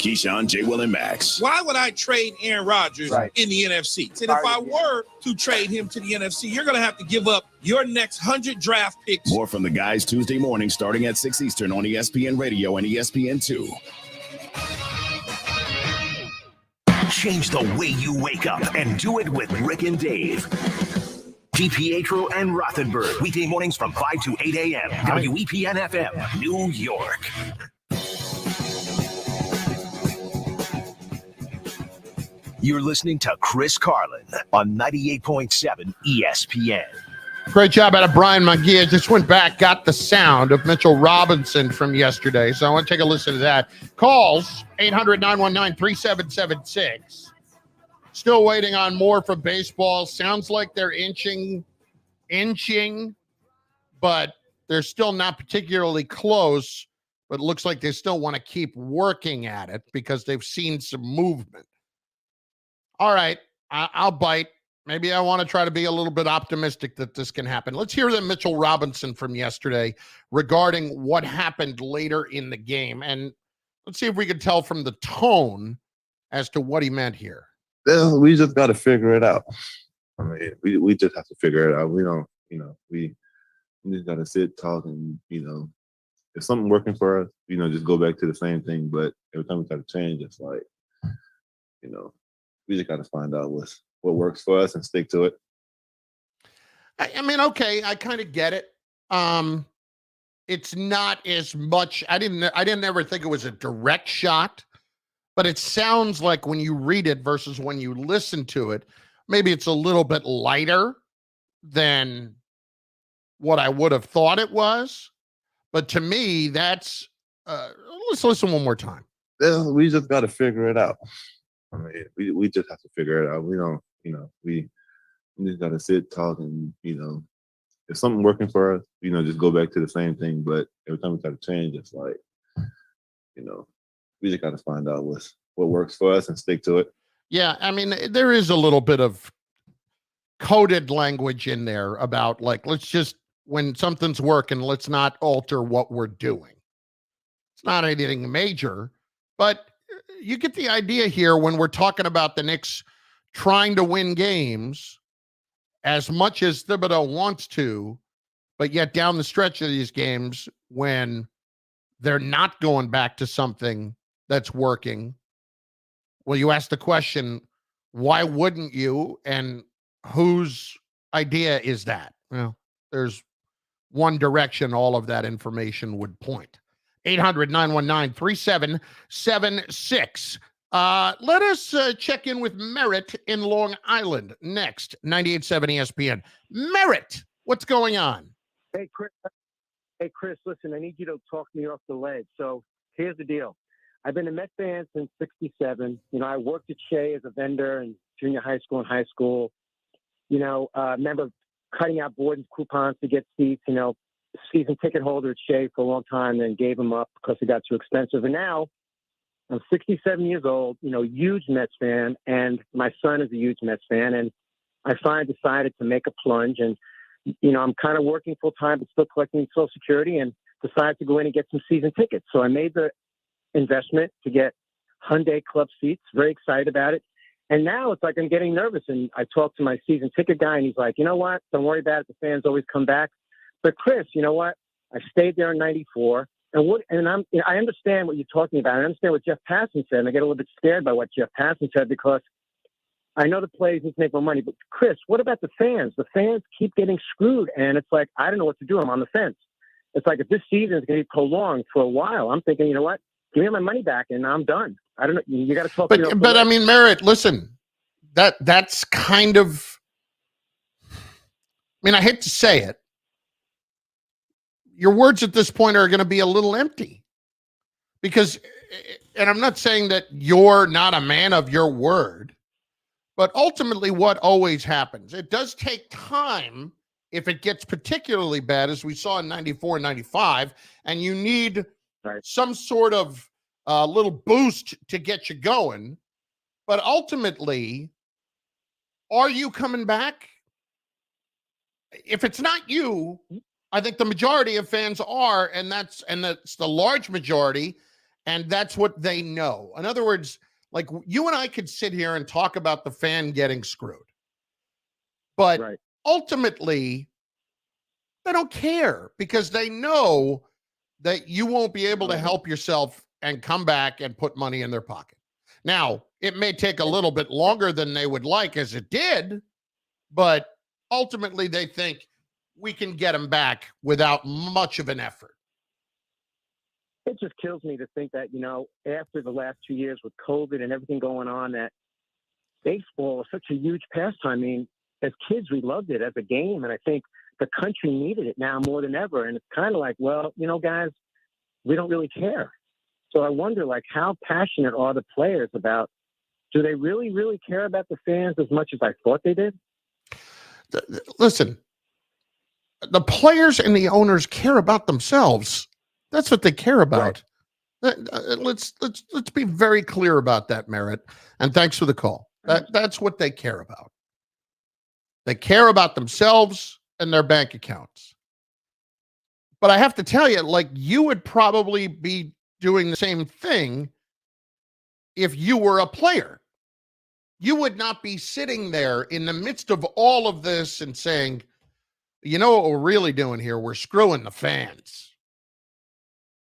Keyshawn, J. Will, and Max. Why would I trade Aaron Rodgers in the NFC? And if I were to trade him to the NFC, you're going to have to give up your next 100 draft picks. More from the guys Tuesday morning starting at 6 Eastern on ESPN Radio and ESPN2. Change the way you wake up and do it with Rick and Dave. DiPietro and Rothenberg, weekday mornings from 5 to 8 a.m. WEPN FM, New York. You're listening to Chris Carlin on 98.7 ESPN. Great job out of Brian Mungia. Just went back, got the sound of Mitchell Robinson from yesterday. So I want to take a listen to that. Calls 800-919-3776. Still waiting on more from baseball. Sounds like they're inching, but they're still not particularly close. But it looks like they still want to keep working at it because they've seen some movement. All right, I'll bite. Maybe I want to try to be a little bit optimistic that this can happen. Let's hear the Mitchell Robinson from yesterday regarding what happened later in the game. And let's see if we can tell from the tone as to what he meant here. We just got to figure it out. I mean, we just have to figure it out. We don't, we just got to sit, talk, and, if something working for us, just go back to the same thing. But every time we try to change, it's like, we just got to find out what works for us and stick to it. I mean, okay, I kind of get it. It's not as much. I didn't ever think it was a direct shot, but it sounds like when you read it versus when you listen to it, maybe it's a little bit lighter than what I would have thought it was. But to me, that's let's listen one more time. We just got to figure it out. I mean, we just have to figure it out. We don't, we just got to sit, talk, and, if something working for us, just go back to the same thing. But every time we try to change, it's like, we just got to find out what works for us and stick to it. Yeah, I mean, there is a little bit of coded language in there about like, let's just, when something's working, let's not alter what we're doing. It's not anything major, but you get the idea here when we're talking about the Knicks trying to win games as much as Thibodeau wants to, but yet down the stretch of these games when they're not going back to something that's working. Well, you ask the question, why wouldn't you? And whose idea is that? Well, there's one direction all of that information would point. 800-919-3776. Let us check in with Merritt in Long Island next. 98.7 ESPN. Merritt, what's going on? Hey, Chris, listen, I need you to talk me off the ledge. So here's the deal. I've been a Met fan since 67. I worked at Shea as a vendor in junior high school and high school. Remember cutting out board and coupons to get seats, season ticket holder at Shea for a long time, then gave them up because it got too expensive. And now I'm 67 years old, huge Mets fan, and my son is a huge Mets fan. And I finally decided to make a plunge. And, I'm kind of working full time, but still collecting Social Security, and decided to go in and get some season tickets. So I made the investment to get Hyundai Club seats, very excited about it. And now it's like I'm getting nervous. And I talked to my season ticket guy, and he's like, you know what? Don't worry about it. The fans always come back. But Chris, you know what? I stayed there in '94, and I understand what you're talking about. I understand what Jeff Passan said, and I get a little bit scared by what Jeff Passan said because I know the players need to make more money. But Chris, what about the fans? The fans keep getting screwed, and it's like I don't know what to do. I'm on the fence. It's like if this season is going to be prolonged for a while, I'm thinking, you know what? Give me my money back, and I'm done. I don't know. You got to talk. But I mean, Merritt, listen, that's kind of. I mean, I hate to say it. Your words at this point are going to be a little empty because, and I'm not saying that you're not a man of your word, but ultimately what always happens, it does take time if it gets particularly bad, as we saw in 94 and 95, and you need some sort of little boost to get you going. But ultimately, are you coming back? If it's not you, I think the majority of fans are, and that's the large majority. And that's what they know. In other words, like you and I could sit here and talk about the fan getting screwed. But ultimately, they don't care because they know that you won't be able to help yourself and come back and put money in their pocket. Now, it may take a little bit longer than they would like, as it did, but ultimately they think we can get them back without much of an effort. It just kills me to think that, after the last 2 years with COVID and everything going on, that baseball is such a huge pastime. I mean, as kids, we loved it as a game, and I think the country needed it now more than ever. And it's kind of like, well, guys, we don't really care. So I wonder, like, how passionate are the players about, do they really, really care about the fans as much as I thought they did? Listen, the players and the owners care about themselves. That's what they care about. Right. Let's be very clear about that, Merritt. And thanks for the call. That's what they care about. They care about themselves and their bank accounts. But I have to tell you, like, you would probably be doing the same thing if you were a player. You would not be sitting there in the midst of all of this and saying, you know what we're really doing here? We're screwing the fans.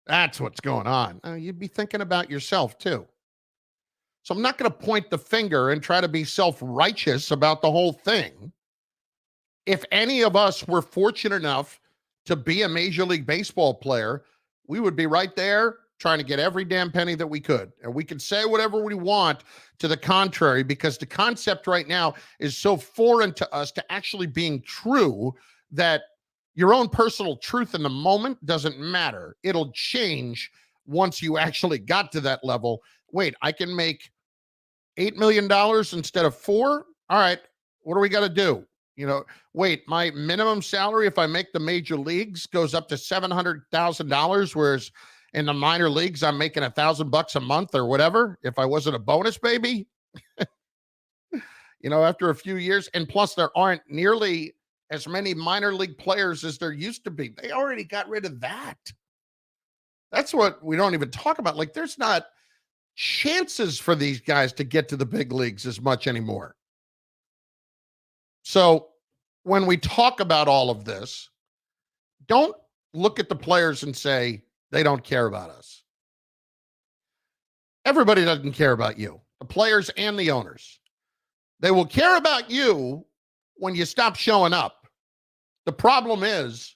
That's what's going on. You'd be thinking about yourself too. So I'm not going to point the finger and try to be self-righteous about the whole thing. If any of us were fortunate enough to be a Major League Baseball player, we would be right there trying to get every damn penny that we could. And we could say whatever we want to the contrary, because the concept right now is so foreign to us to actually being true that your own personal truth in the moment doesn't matter. It'll change once you actually got to that level. Wait, I can make $8 million instead of $4 million? All right, what do we got to do? Wait, my minimum salary, if I make the major leagues, goes up to $700,000, whereas in the minor leagues, I'm making $1,000 a month or whatever. If I wasn't a bonus baby, after a few years, and plus there aren't nearly as many minor league players as there used to be. They already got rid of that. That's what we don't even talk about. Like, there's not chances for these guys to get to the big leagues as much anymore. So when we talk about all of this, don't look at the players and say they don't care about us. Everybody doesn't care about you, the players and the owners. They will care about you when you stop showing up. The problem is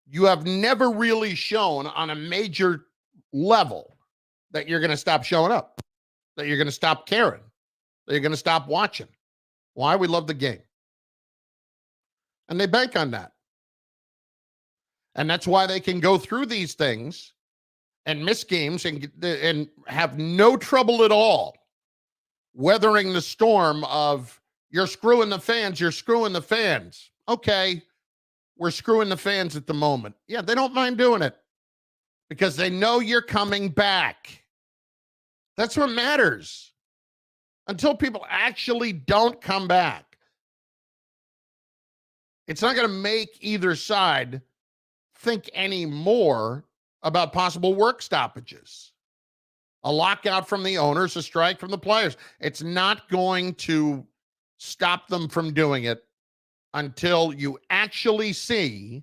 you have never really shown on a major level that you're going to stop showing up, that you're going to stop caring, that you're going to stop watching. Why? We love the game. And they bank on that. And that's why they can go through these things and miss games and have no trouble at all weathering the storm of, you're screwing the fans, you're screwing the fans. Okay, we're screwing the fans at the moment. Yeah, they don't mind doing it because they know you're coming back. That's what matters. Until people actually don't come back, it's not going to make either side think any more about possible work stoppages. A lockout from the owners, a strike from the players. It's not going to stop them from doing it until you actually see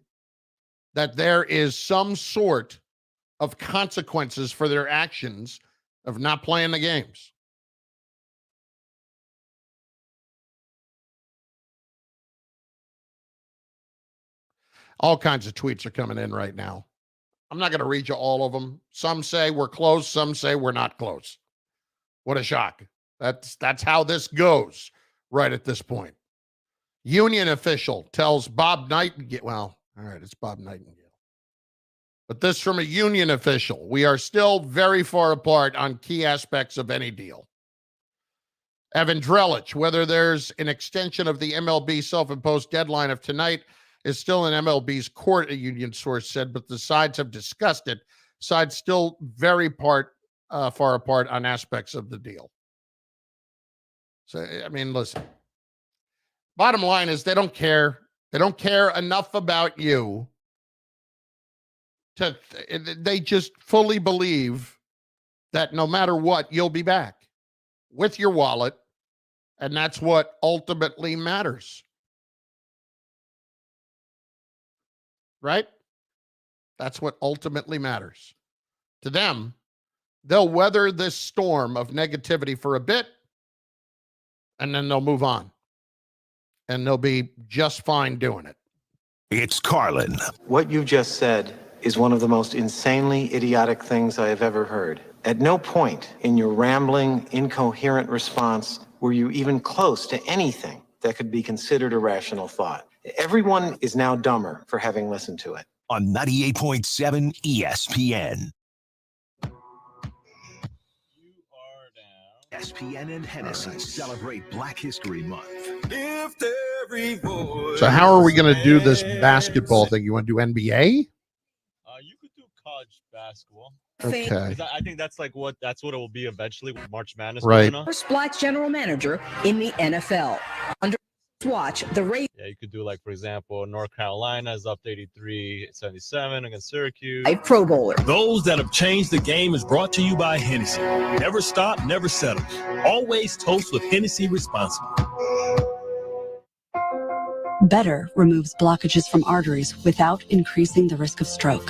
that there is some sort of consequences for their actions of not playing the games. All kinds of tweets are coming in right now. I'm not going to read you all of them. Some say we're close. Some say we're not close. What a shock. That's how this goes right at this point. Union official tells Bob Nightingale. Well, all right, it's Bob Nightingale. But this from a union official. We are still very far apart on key aspects of any deal. Evan Drellich, whether there's an extension of the MLB self-imposed deadline of tonight is still in MLB's court, a union source said, but the sides have discussed it. Sides still very far apart on aspects of the deal. So, I mean, listen. Bottom line is they don't care. They don't care enough about you. They just fully believe that no matter what, you'll be back with your wallet. And that's what ultimately matters. Right? That's what ultimately matters. To them, they'll weather this storm of negativity for a bit, and then they'll move on. And they'll be just fine doing it. It's Carlin. What you just said is one of the most insanely idiotic things I have ever heard. At no point in your rambling, incoherent response were you even close to anything that could be considered a rational thought. Everyone is now dumber for having listened to it. On 98.7 ESPN. ESPN and Hennessy celebrate Black History Month. So how are we going to do this basketball thing? You want to do NBA? You could do college basketball. Okay. 'Cause I think that's what it will be eventually with March Madness. Right. going on. First Black general manager in the NFL. Under watch, the Ravens. Yeah, you could do for example, North Carolina is up 83-77 against Syracuse. A Pro Bowler. Those that have changed the game is brought to you by Hennessy. Never stop, never settle. Always toast with Hennessy responsibly. Better removes blockages from arteries without increasing the risk of stroke.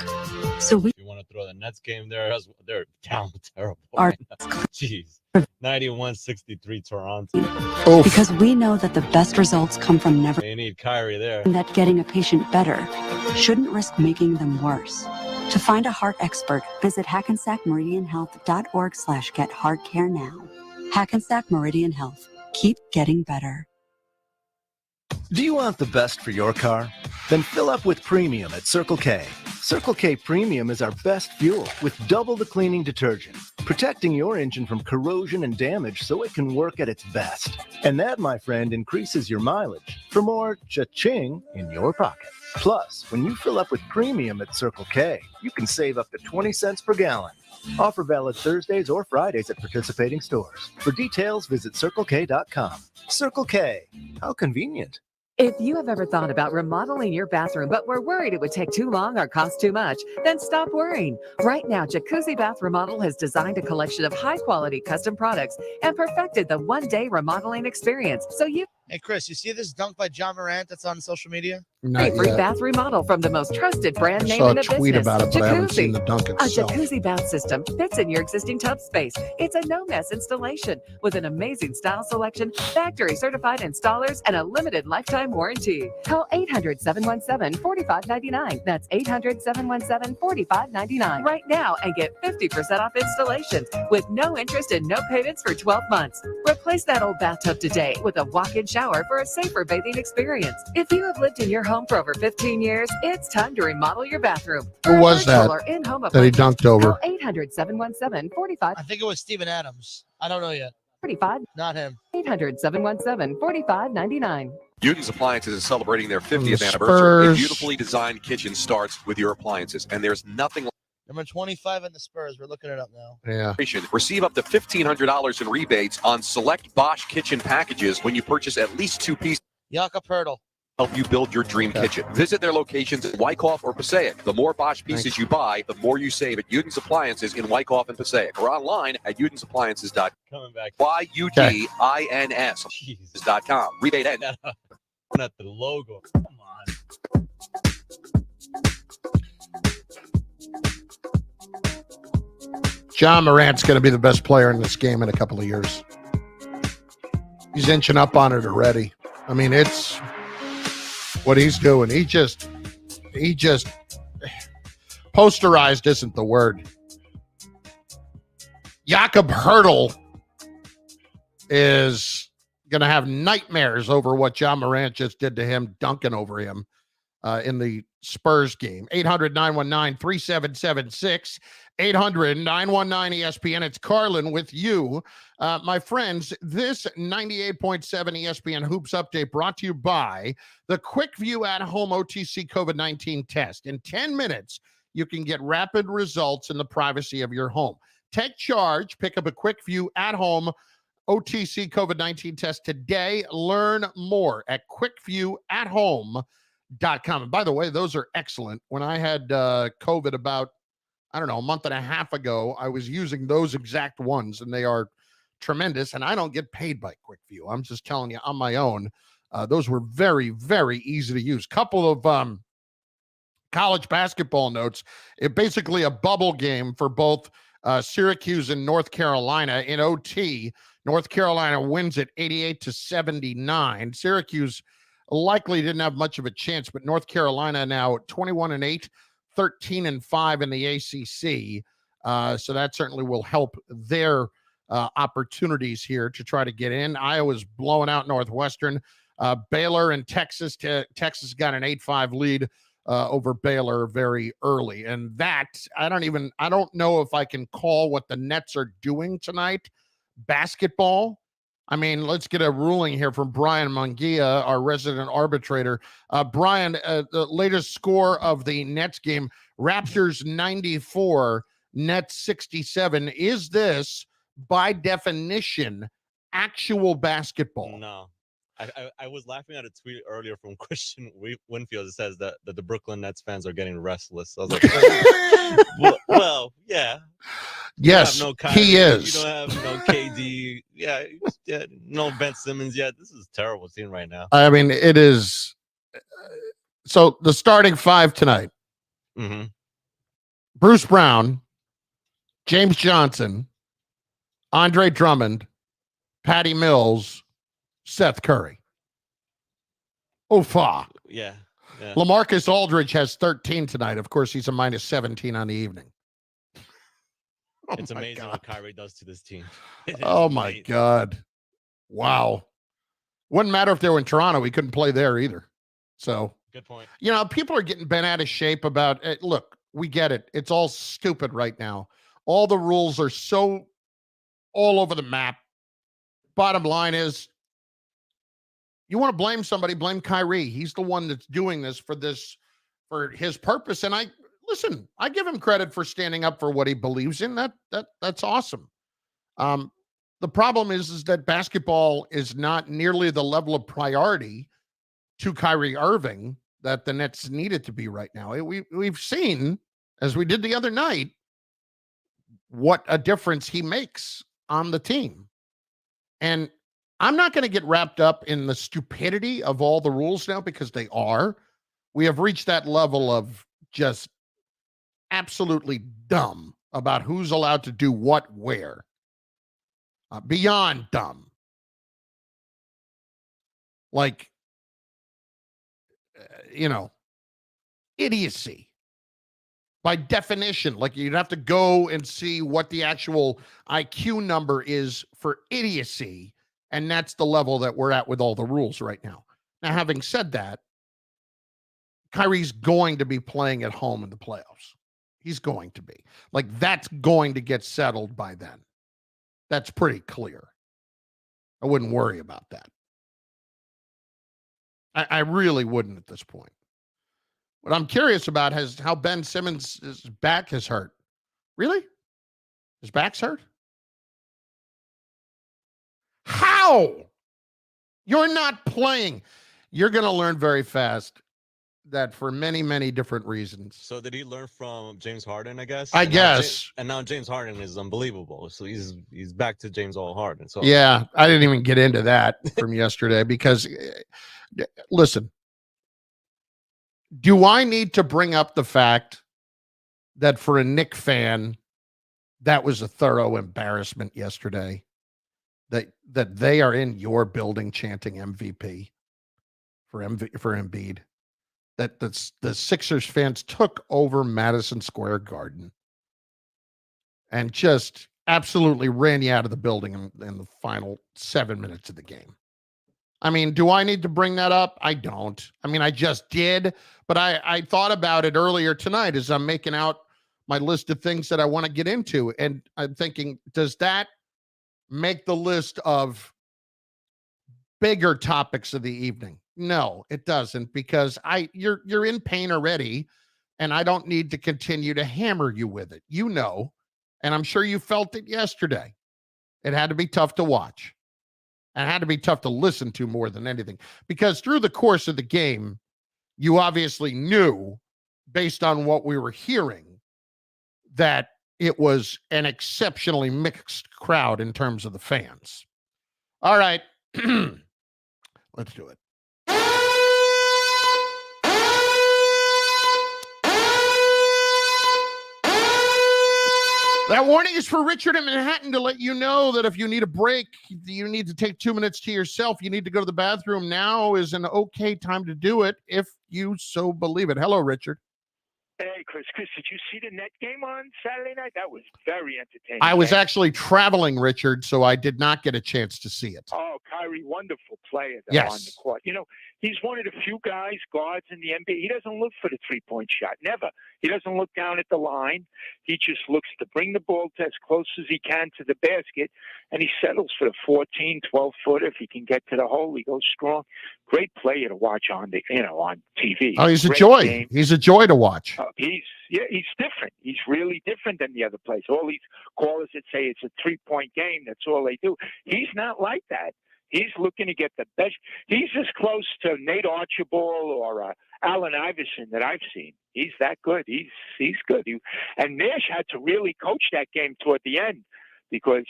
So we If you want to throw the Nets game there, they're down terrible. Are- Right now. Jeez. 91-63 Toronto. because we know that the best results come from never They need Kyrie there. and that getting a patient better shouldn't risk making them worse. To find a heart expert, visit hackensackmeridianhealth.org/get-heart-care now. Hackensack Meridian Health. Keep getting better. Do you want the best for your car? Then fill up with premium at Circle K. Circle K Premium is our best fuel with double the cleaning detergent, protecting your engine from corrosion and damage so it can work at its best. And that, my friend, increases your mileage for more cha-ching in your pocket. Plus, when you fill up with premium at Circle K, you can save up to 20 cents per gallon. Offer valid Thursdays or Fridays at participating stores. For details, visit CircleK.com. Circle K. How convenient. If you have ever thought about remodeling your bathroom but were worried it would take too long or cost too much, then stop worrying. Right now, Jacuzzi Bath Remodel has designed a collection of high-quality custom products and perfected the one-day remodeling experience. So you Hey, Chris, you see this dunk by John Morant that's on social media? free bath remodel from the most trusted brand I name saw in a the tweet business. about it, but I haven't Jacuzzi. seen the dunk A itself. jacuzzi bath system fits in your existing tub space. It's a no-mess installation with an amazing style selection, factory certified installers, and a limited lifetime warranty. Call 800-717-4599. That's 800-717-4599 right now and get 50% off installations with no interest and no payments for 12 months. Replace that old bathtub today with a walk-in shower for a safer bathing experience. If you have lived in your home for over 15 years, it's time to remodel your bathroom. Who was that Or in-home that he dunked over? Call 800-717-4545. I think it was Steven Adams. I don't know yet. Not him. 800-717-4599. Newton's Appliances is celebrating their 50th The anniversary. A Spurs. beautifully designed kitchen starts with your appliances, and there's nothing Number 25 in the Spurs. We're looking it up now. Yeah. Receive up to $1,500 in rebates on select Bosch kitchen packages when you purchase at least 2 pieces. Jakob Pertl. Help you build your dream kitchen. Visit their locations in Wyckoff or Passaic. The more Bosch pieces you buy, the more you save at Newton's Appliances in Wyckoff and Passaic, or online at newtonsappliances.com. Coming back. YUDINS.com. Rebate end. At the logo. Come on. John Morant's going to be the best player in this game in a couple of years. He's inching up on it already. I mean, it's what he's doing. He just posterized isn't the word. Jakob Pertl is going to have nightmares over what John Morant just did to him, dunking over him in the Spurs game. 800-919-3776. 800-919-ESPN. It's Carlin with you. My friends, this 98.7 ESPN Hoops Update brought to you by the Quick View at-home OTC COVID-19 test. In 10 minutes, you can get rapid results in the privacy of your home. Take charge. Pick up a Quick View at-home OTC COVID-19 test today. Learn more at quickviewathome.com. And by the way, those are excellent. When I had COVID about I don't know, a month and a half ago, I was using those exact ones, and they are tremendous. And I don't get paid by QuickView. I'm just telling you on my own. Those were very, very easy to use. Couple of college basketball notes. It basically a bubble game for both Syracuse and North Carolina. In OT, North Carolina wins it 88-79. Syracuse likely didn't have much of a chance, but North Carolina now 21-8, 13-5 in the ACC. So that certainly will help their opportunities here to try to get in. Iowa's blowing out Northwestern. Baylor and Texas. Texas got an 8-5 lead over Baylor very early. And that, I don't know if I can call what the Nets are doing tonight. Basketball. I mean, let's get a ruling here from Brian Mungia, our resident arbitrator. Brian, the latest score of the Nets game, Raptors 94, Nets 67. Is this, by definition, actual basketball? No. I was laughing at a tweet earlier from Christian Winfield that says that the Brooklyn Nets fans are getting restless. I was like, well, yeah. Yes, no Kyrie, he is. You don't have no KD. Yeah, no Ben Simmons yet. This is a terrible team right now. I mean, it is. So the starting five tonight. Mm-hmm. Bruce Brown, James Johnson, Andre Drummond, Patty Mills, Seth Curry. Oofa. Yeah. LaMarcus Aldridge has 13 tonight. Of course, he's a minus 17 on the evening. It's amazing what Kyrie does to this team. Oh, my God. Wow. Wouldn't matter if they were in Toronto. We couldn't play there either. So, good point. You know, people are getting bent out of shape about it. Look, we get it. It's all stupid right now. All the rules are so all over the map. Bottom line is, you want to blame somebody, blame Kyrie. He's the one that's doing this for his purpose. And I give him credit for standing up for what he believes in. That's awesome. The problem is that basketball is not nearly the level of priority to Kyrie Irving that the Nets need it to be right now. We've seen, as we did the other night, what a difference he makes on the team. And I'm not going to get wrapped up in the stupidity of all the rules now, because they are. We have reached that level of just absolutely dumb about who's allowed to do what where. Beyond dumb. Like, idiocy. By definition, like you'd have to go and see what the actual IQ number is for idiocy. And that's the level that we're at with all the rules right now. Now, having said that, Kyrie's going to be playing at home in the playoffs. He's going to be. Like, that's going to get settled by then. That's pretty clear. I wouldn't worry about that. I really wouldn't at this point. What I'm curious about is how Ben Simmons' back is hurt. Really? His back's hurt? How? You're not playing. You're going to learn very fast that for many, many different reasons. So did he learn from James Harden, I guess? I guess. Now James Harden is unbelievable. So he's back to James Harden. So yeah, I didn't even get into that from yesterday because, listen, do I need to bring up the fact that for a Knick fan, that was a thorough embarrassment yesterday? That they are in your building chanting MVP for Embiid. That the Sixers fans took over Madison Square Garden and just absolutely ran you out of the building in the final 7 minutes of the game. I mean, do I need to bring that up? I don't. I mean, I just did, but I thought about it earlier tonight as I'm making out my list of things that I want to get into. And I'm thinking, does that make the list of bigger topics of the evening? No, it doesn't, because you're in pain already, and I don't need to continue to hammer you with it. And I'm sure you felt it yesterday. It had to be tough to watch. And it had to be tough to listen to more than anything, because through the course of the game, you obviously knew, based on what we were hearing, that it was an exceptionally mixed crowd in terms of the fans. All right. Let's do it. That warning is for Richard in Manhattan to let you know that if you need a break, you need to take 2 minutes to yourself. You need to go to the bathroom. Now is an okay time to do it if you so believe it. Hello, Richard. Hey, Chris. Chris, did you see the net game on Saturday night? That was very entertaining. I was man. actually traveling, Richard, so I did not get a chance to see it. Oh, Kyrie, wonderful player though, Yes. on the court. You know, he's one of the few guards in the NBA. He doesn't look for the three-point shot. Never. He doesn't look down at the line. He just looks to bring the ball to as close as he can to the basket, and he settles for the 14, 12-footer. If he can get to the hole, he goes strong. Great player to watch on on TV. Oh, he's a Great joy. game. He's a joy to watch. He's different. He's really different than the other players. All these callers that say it's a three-point game, that's all they do. He's not like that. He's looking to get the best. He's as close to Nate Archibald or Allen Iverson that I've seen. He's that good. He's good. And Nash had to really coach that game toward the end because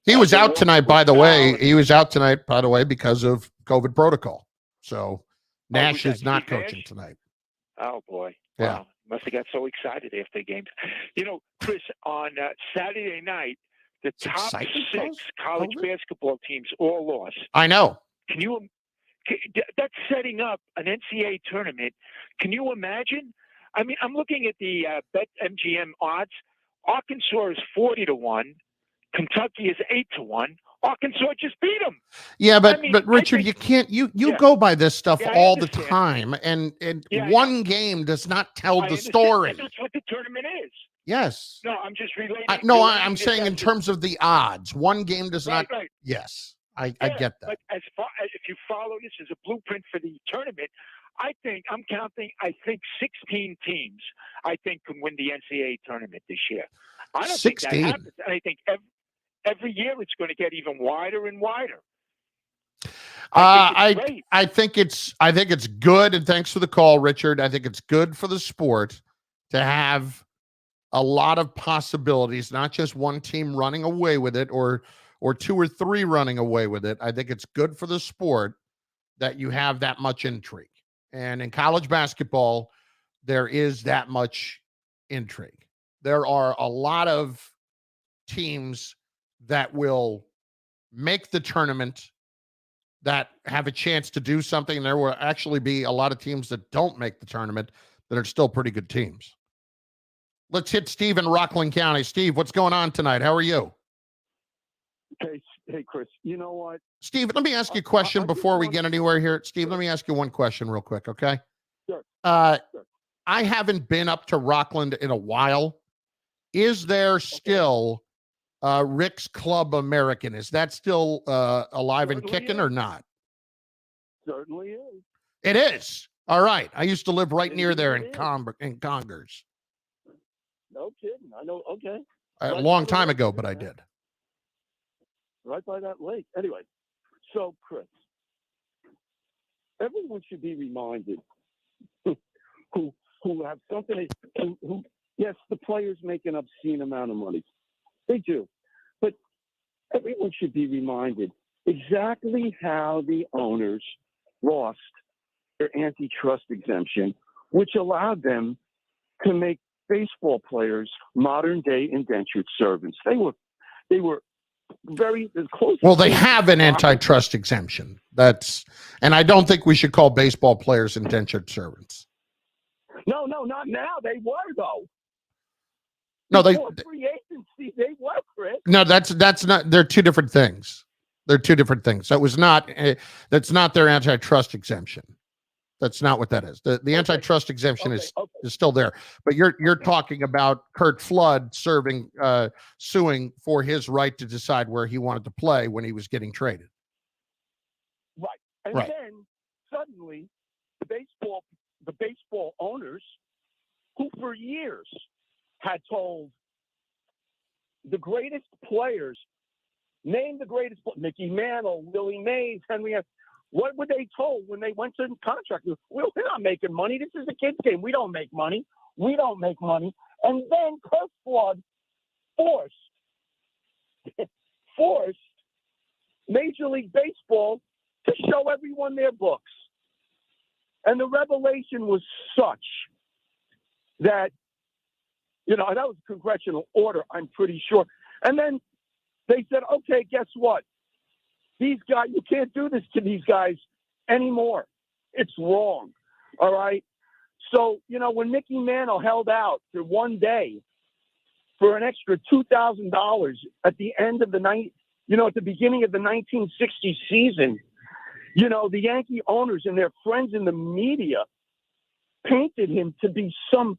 He was out tonight, by the way. He was out tonight, by the way, because of COVID protocol. So Nash is not coaching tonight. Oh, boy. Yeah. Wow. Must have got so excited after the games. You know, Chris, on Saturday night, the top exciting, 6 college basketball teams all lost. I know. That's setting up an NCAA tournament. Can you imagine? I mean, I'm looking at the BetMGM odds. Arkansas is 40-1. Kentucky is 8-1. Arkansas just beat them. Yeah, but I mean, but Richard, you can't you go by this stuff I all the understand. time, and Yeah, I one game does not tell I the understand. story. That's what the tournament is. Yes. No, I'm just relating. I'm saying in terms of the odds, one game does not. Right. Yes, I get that. But as far as if you follow this as a blueprint for the tournament, I think I'm counting. I think 16 teams. I think can win the NCAA tournament this year. I don't think 16. that happens. I think every year it's going to get even wider and wider. I think it's good, and thanks for the call, Richard. I think it's good for the sport to have a lot of possibilities, not just one team running away with it or 2 or 3 running away with it. I think it's good for the sport that you have that much intrigue. And in college basketball, there is that much intrigue. There are a lot of teams that will make the tournament that have a chance to do something. And there will actually be a lot of teams that don't make the tournament that are still pretty good teams. Let's hit Steve in Rockland County. Steve, what's going on tonight? How are you? Hey, Chris, you know what? Steve, let me ask you a question before we get anywhere here. Steve, let me ask you one question real quick, okay? Sure. I haven't been up to Rockland in a while. Is there still Rick's Club American? Is that still alive and kicking or not? Certainly is. It is. All right. I used to live right near there in Congers. No kidding. I know. Okay. A long time ago, but I did. Right by that lake. Anyway, so Chris, everyone should be reminded who have something. Who yes, the players make an obscene amount of money. They do, but everyone should be reminded exactly how the owners lost their antitrust exemption, which allowed them to make baseball players modern day indentured servants. They were very close. Well, they have an antitrust exemption. And I don't think we should call baseball players indentured servants. No, not now. They were though. No, Before free agency, they were, Chris. No, that's not. They're two different things. They're two different things. That was not. That's not their antitrust exemption. That's not what that is. The antitrust exemption is still there. But you're talking about Kurt Flood suing for his right to decide where he wanted to play when he was getting traded. Right. And then suddenly the baseball owners, who for years had told the greatest players, name the greatest, Mickey Mantle, Willie Mays, Henry S. What were they told when they went to the contract? We're not making money. This is a kid's game. We don't make money. And then Kirk Flood forced Major League Baseball to show everyone their books. And the revelation was such that, that was a congressional order, I'm pretty sure. And then they said, okay, guess what? These guys, you can't do this to these guys anymore. It's wrong. All right? So, when Mickey Mantle held out for one day for an extra $2,000 at the end of the night, at the beginning of the 1960 season, the Yankee owners and their friends in the media painted him to be some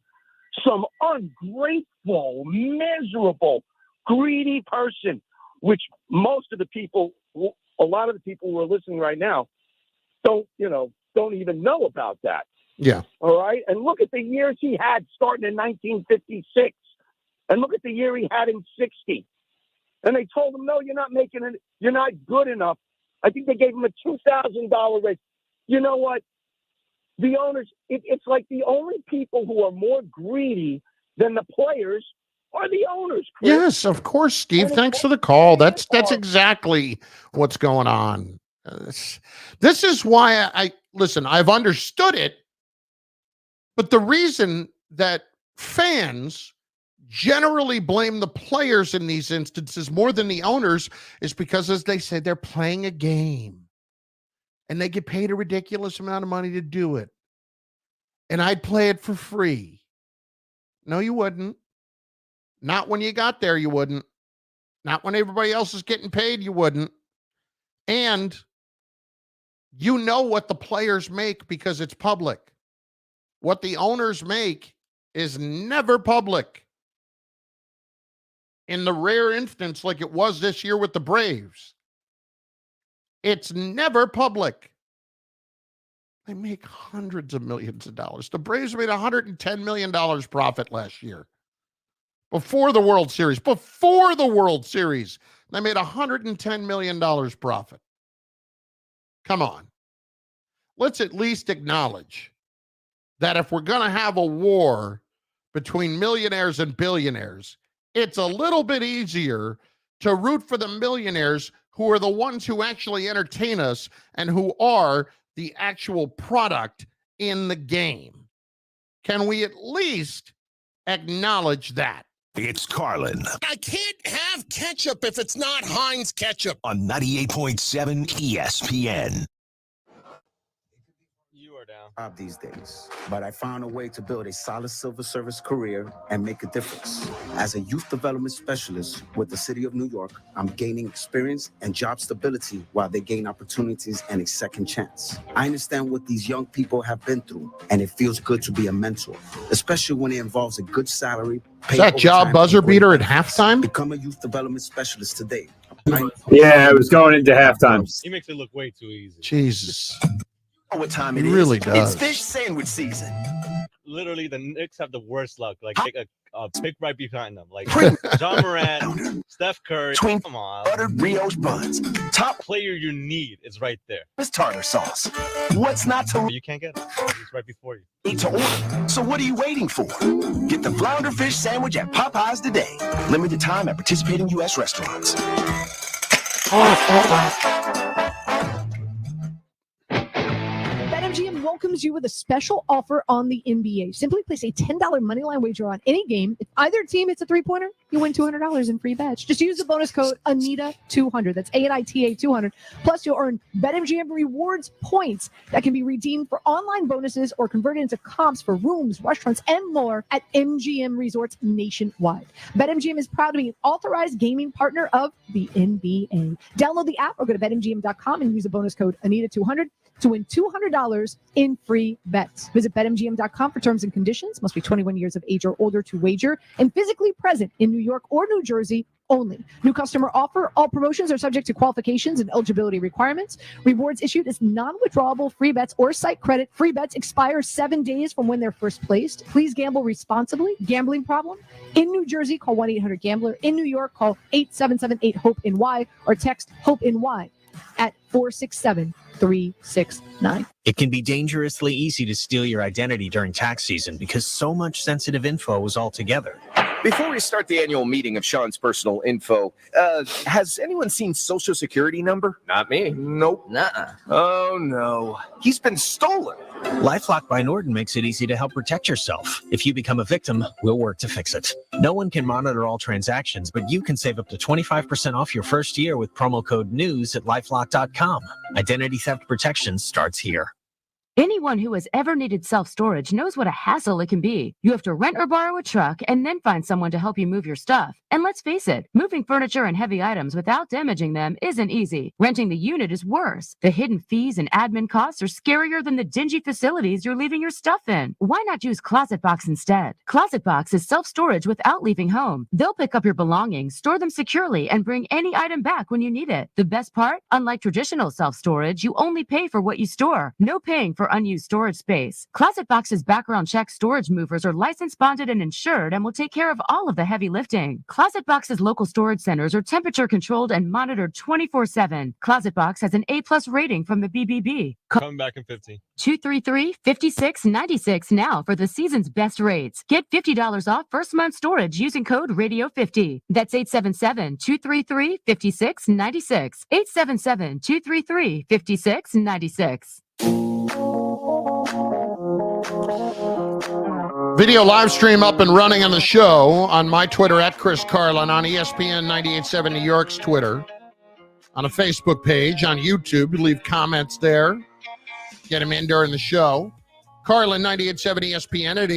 ungrateful, miserable, greedy person, which most of the people, a lot of the people who are listening right now, don't even know about that. Yeah. All right. And look at the years he had starting in 1956, and look at the year he had in 60. And they told him, no, you're not making it. You're not good enough. I think they gave him a $2,000 raise. You know what? The owners, it's like the only people who are more greedy than the players are the owners, Chris. Yes, of course, Steve. Thanks for the call. That's exactly what's going on. This is why listen, I've understood it, but the reason that fans generally blame the players in these instances more than the owners is because, as they say, they're playing a game and they get paid a ridiculous amount of money to do it. And I'd play it for free. No, you wouldn't. Not when you got there, you wouldn't. Not when everybody else is getting paid, you wouldn't. And you know what the players make because it's public. What the owners make is never public. In the rare instance, like it was this year with the Braves, it's never public. They make hundreds of millions of dollars. The Braves made $110 million profit last year. Before the World Series, they made $110 million profit. Come on. Let's at least acknowledge that if we're going to have a war between millionaires and billionaires, it's a little bit easier to root for the millionaires who are the ones who actually entertain us and who are the actual product in the game. Can we at least acknowledge that? It's Carlin I can't have ketchup if it's not Heinz ketchup. on 98.7 ESPN. These days, but I found a way to build a solid civil service career and make a difference. As a youth development specialist with the City of New York, I'm gaining experience and job stability while they gain opportunities and a second chance. I understand what these young people have been through, and it feels good to be a mentor, especially when it involves a good salary. Is that job buzzer beater at halftime? Become a youth development specialist today. Yeah, it was going into halftime. He makes it look way too easy. Jesus. What time it really does. It's fish sandwich season. Literally, the Knicks have the worst luck. Like, take a pick right behind them. Like, John Morant, Steph Curry. Come on. Buttered brioche buns. Top player you need is right there. It's tartar sauce. What's not to... You can't get it. It's right before you. Need to order. So what are you waiting for? Get the flounder fish sandwich at Popeyes today. Limited time at participating U.S. restaurants. BetMGM welcomes you with a special offer on the NBA. Simply place a $10 moneyline wager on any game. If either team hits a three-pointer, you win $200 in free bets. Just use the bonus code ANITA200. That's ANITA 200. Plus, you'll earn BetMGM rewards points that can be redeemed for online bonuses or converted into comps for rooms, restaurants, and more at MGM resorts nationwide. BetMGM is proud to be an authorized gaming partner of the NBA. Download the app or go to BetMGM.com and use the bonus code ANITA200 to win $200 in free bets. Visit BetMGM.com for terms and conditions. Must be 21 years of age or older to wager and physically present in New York or New Jersey only. New customer offer. All promotions are subject to qualifications and eligibility requirements. Rewards issued as non-withdrawable free bets or site credit. Free bets expire 7 days from when they're first placed. Please gamble responsibly. Gambling problem? In New Jersey, call 1-800-GAMBLER. In New York, call 877-8-HOPE-NY or text HOPE-NY at 467-369. 369. It can be dangerously easy to steal your identity during tax season because so much sensitive info is all together. Before we start the annual meeting of Sean's personal info, has anyone seen Social Security number? Not me. Nope. Nuh-uh. Oh, no. He's been stolen. LifeLock by Norton makes it easy to help protect yourself. If you become a victim, we'll work to fix it. No one can monitor all transactions, but you can save up to 25% off your first year with promo code NEWS at LifeLock.com. Identity theft protection starts here. Anyone who has ever needed self-storage knows what a hassle it can be. You have to rent or borrow a truck and then find someone to help you move your stuff. And let's face it, moving furniture and heavy items without damaging them isn't easy. Renting the unit is worse. The hidden fees and admin costs are scarier than the dingy facilities you're leaving your stuff in. Why not use ClosetBox instead? ClosetBox is self-storage without leaving home. They'll pick up your belongings, store them securely, and bring any item back when you need it. The best part? Unlike traditional self-storage, you only pay for what you store. No paying for unused storage space. ClosetBox's background check storage movers are licensed, bonded, and insured and will take care of all of the heavy lifting. ClosetBox's local storage centers are temperature controlled and monitored 24/7. ClosetBox has an A+ rating from the BBB. Coming back in 15. 233-5696 now for the season's best rates. Get $50 off first month storage using code RADIO50. That's 877-233-5696. 877-233-5696. Video live stream up and running on the show on my Twitter at Chris Carlin, on ESPN 98.7 New York's Twitter, on a Facebook page, on YouTube. Leave comments there. Get them in during the show. Carlin 98.7 ESPN at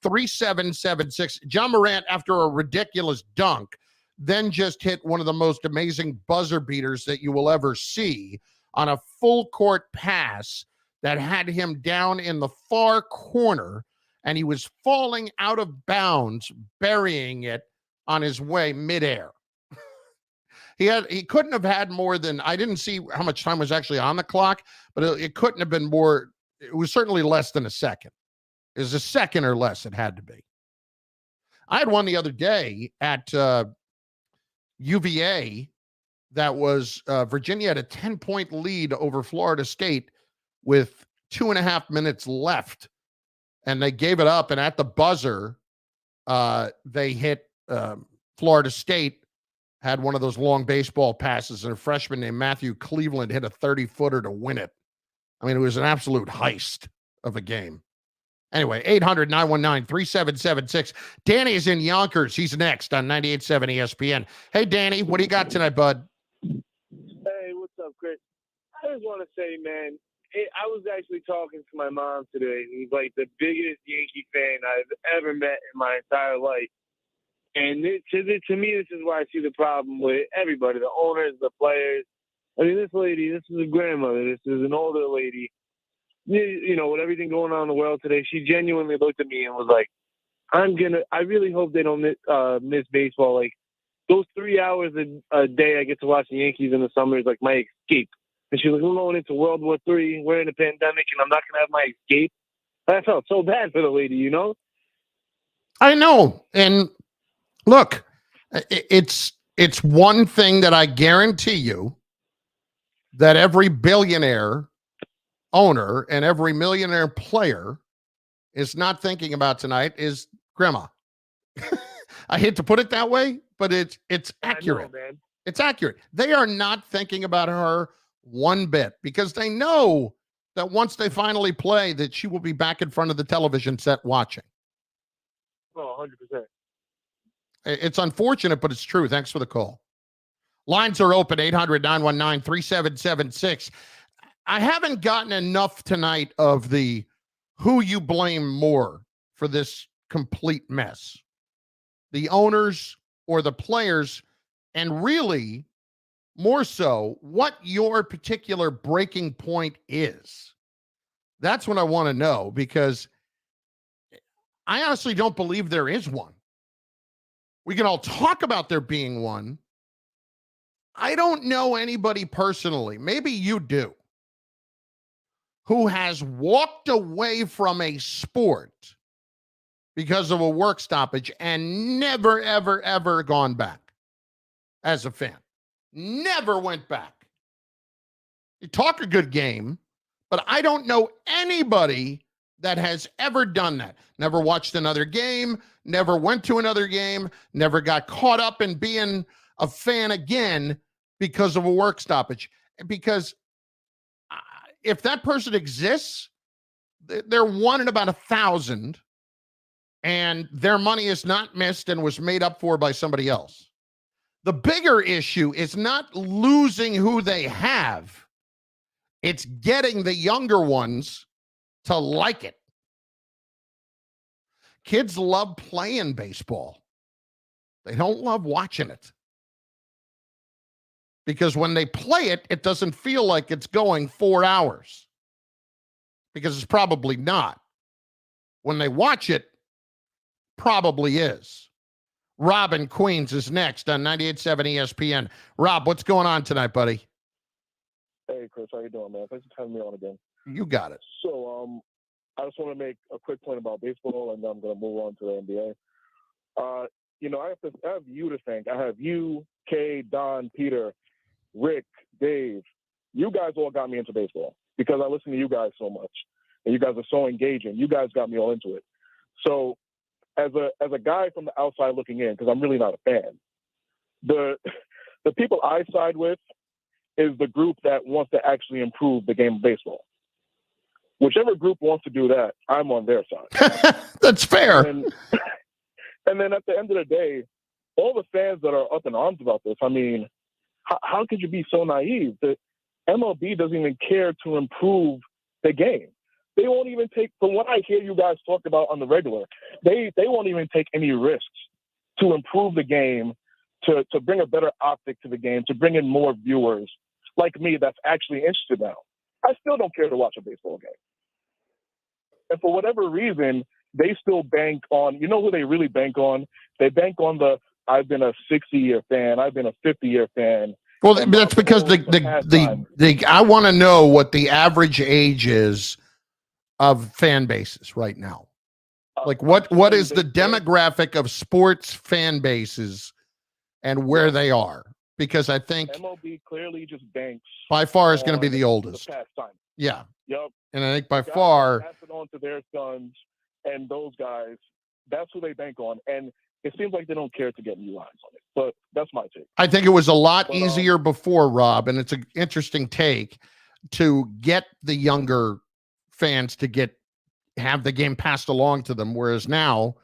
800-919-3776. John Morant, after a ridiculous dunk, then just hit one of the most amazing buzzer beaters that you will ever see on a full court pass that had him down in the far corner, and he was falling out of bounds, burying it on his way midair. He couldn't have had more than, I didn't see how much time was actually on the clock, but it couldn't have been more. It was certainly less than a second. It was a second or less, it had to be. I had one the other day at UVA that was Virginia had a 10-point lead over Florida State with 2.5 minutes left, and they gave it up, and at the buzzer, they hit Florida State, had one of those long baseball passes, and a freshman named Matthew Cleveland hit a 30-footer to win it. I mean, it was an absolute heist of a game. Anyway, 800-919-3776. Danny is in Yonkers. He's next on 98.7 ESPN. Hey, Danny, what do you got tonight, bud? Hey, what's up, Chris? I just want to say, man, I was actually talking to my mom today, who's like the biggest Yankee fan I've ever met in my entire life. And to me, this is where I see the problem with everybody, the owners, the players. I mean, this lady, this is a grandmother. This is an older lady. You know, with everything going on in the world today, she genuinely looked at me and was like, I really hope they don't miss baseball. Like, those 3 hours a day I get to watch the Yankees in the summer is like my escape. And she's like, we're going into World War III, we're in a pandemic, and I'm not going to have my escape. I felt so bad for the lady, you know? I know. And look, it's one thing that I guarantee you that every billionaire owner and every millionaire player is not thinking about tonight is grandma. I hate to put it that way, but it's accurate. I know, man. It's accurate. They are not thinking about her one bit because they know that once they finally play, that she will be back in front of the television set watching. Oh, 100%. It's unfortunate, but it's true. Thanks for the call. Lines are open, 800-919-3776. I haven't gotten enough tonight of the who you blame more for this complete mess. The owners or the players, and really, more so, what your particular breaking point is. That's what I want to know, because I honestly don't believe there is one. We can all talk about there being one. I don't know anybody personally, maybe you do, who has walked away from a sport because of a work stoppage and never, ever, ever gone back as a fan. Never went back. You talk a good game, but I don't know anybody that has ever done that. Never watched another game, never went to another game, never got caught up in being a fan again because of a work stoppage. Because if that person exists, they're one in about 1,000, and their money is not missed and was made up for by somebody else. The bigger issue is not losing who they have. It's getting the younger ones to like it. Kids love playing baseball. They don't love watching it. Because when they play it, it doesn't feel like it's going 4 hours. Because it's probably not. When they watch it, probably is. Rob in Queens is next on 98.7 ESPN. Rob, what's going on tonight, buddy? Hey, Chris, how you doing, man? Thanks for having me on again. You got it. So, I just want to make a quick point about baseball, and then I'm going to move on to the NBA. I have you to thank. I have you, Kay, Don, Peter, Rick, Dave. You guys all got me into baseball because I listen to you guys so much, and you guys are so engaging. You guys got me all into it. So, as a guy from the outside looking in, because I'm really not a fan, the people I side with is the group that wants to actually improve the game of baseball. Whichever group wants to do that, I'm on their side. That's fair. And then at the end of the day, all the fans that are up in arms about this, I mean, how could you be so naive? The MLB doesn't even care to improve the game. They won't even take, from what I hear you guys talk about on the regular, they won't even take any risks to improve the game, to bring a better optic to the game, to bring in more viewers like me that's actually interested now. I still don't care to watch a baseball game. And for whatever reason, they still bank on, you know who they really bank on? They bank on I've been a 60-year fan, I've been a 50-year fan. Well, that's because I want to know what the average age is of fan bases right now. Like what is the demographic of sports fan bases and where they are? Because I think MLB clearly just banks by far is going to be the oldest. Yeah. Yep. And I think by far pass it on to their sons and those guys. That's who they bank on, and it seems like they don't care to get new eyes on it. But that's my take. I think it was a lot easier before, Rob, and it's an interesting take to get the younger fans to have the game passed along to them, whereas now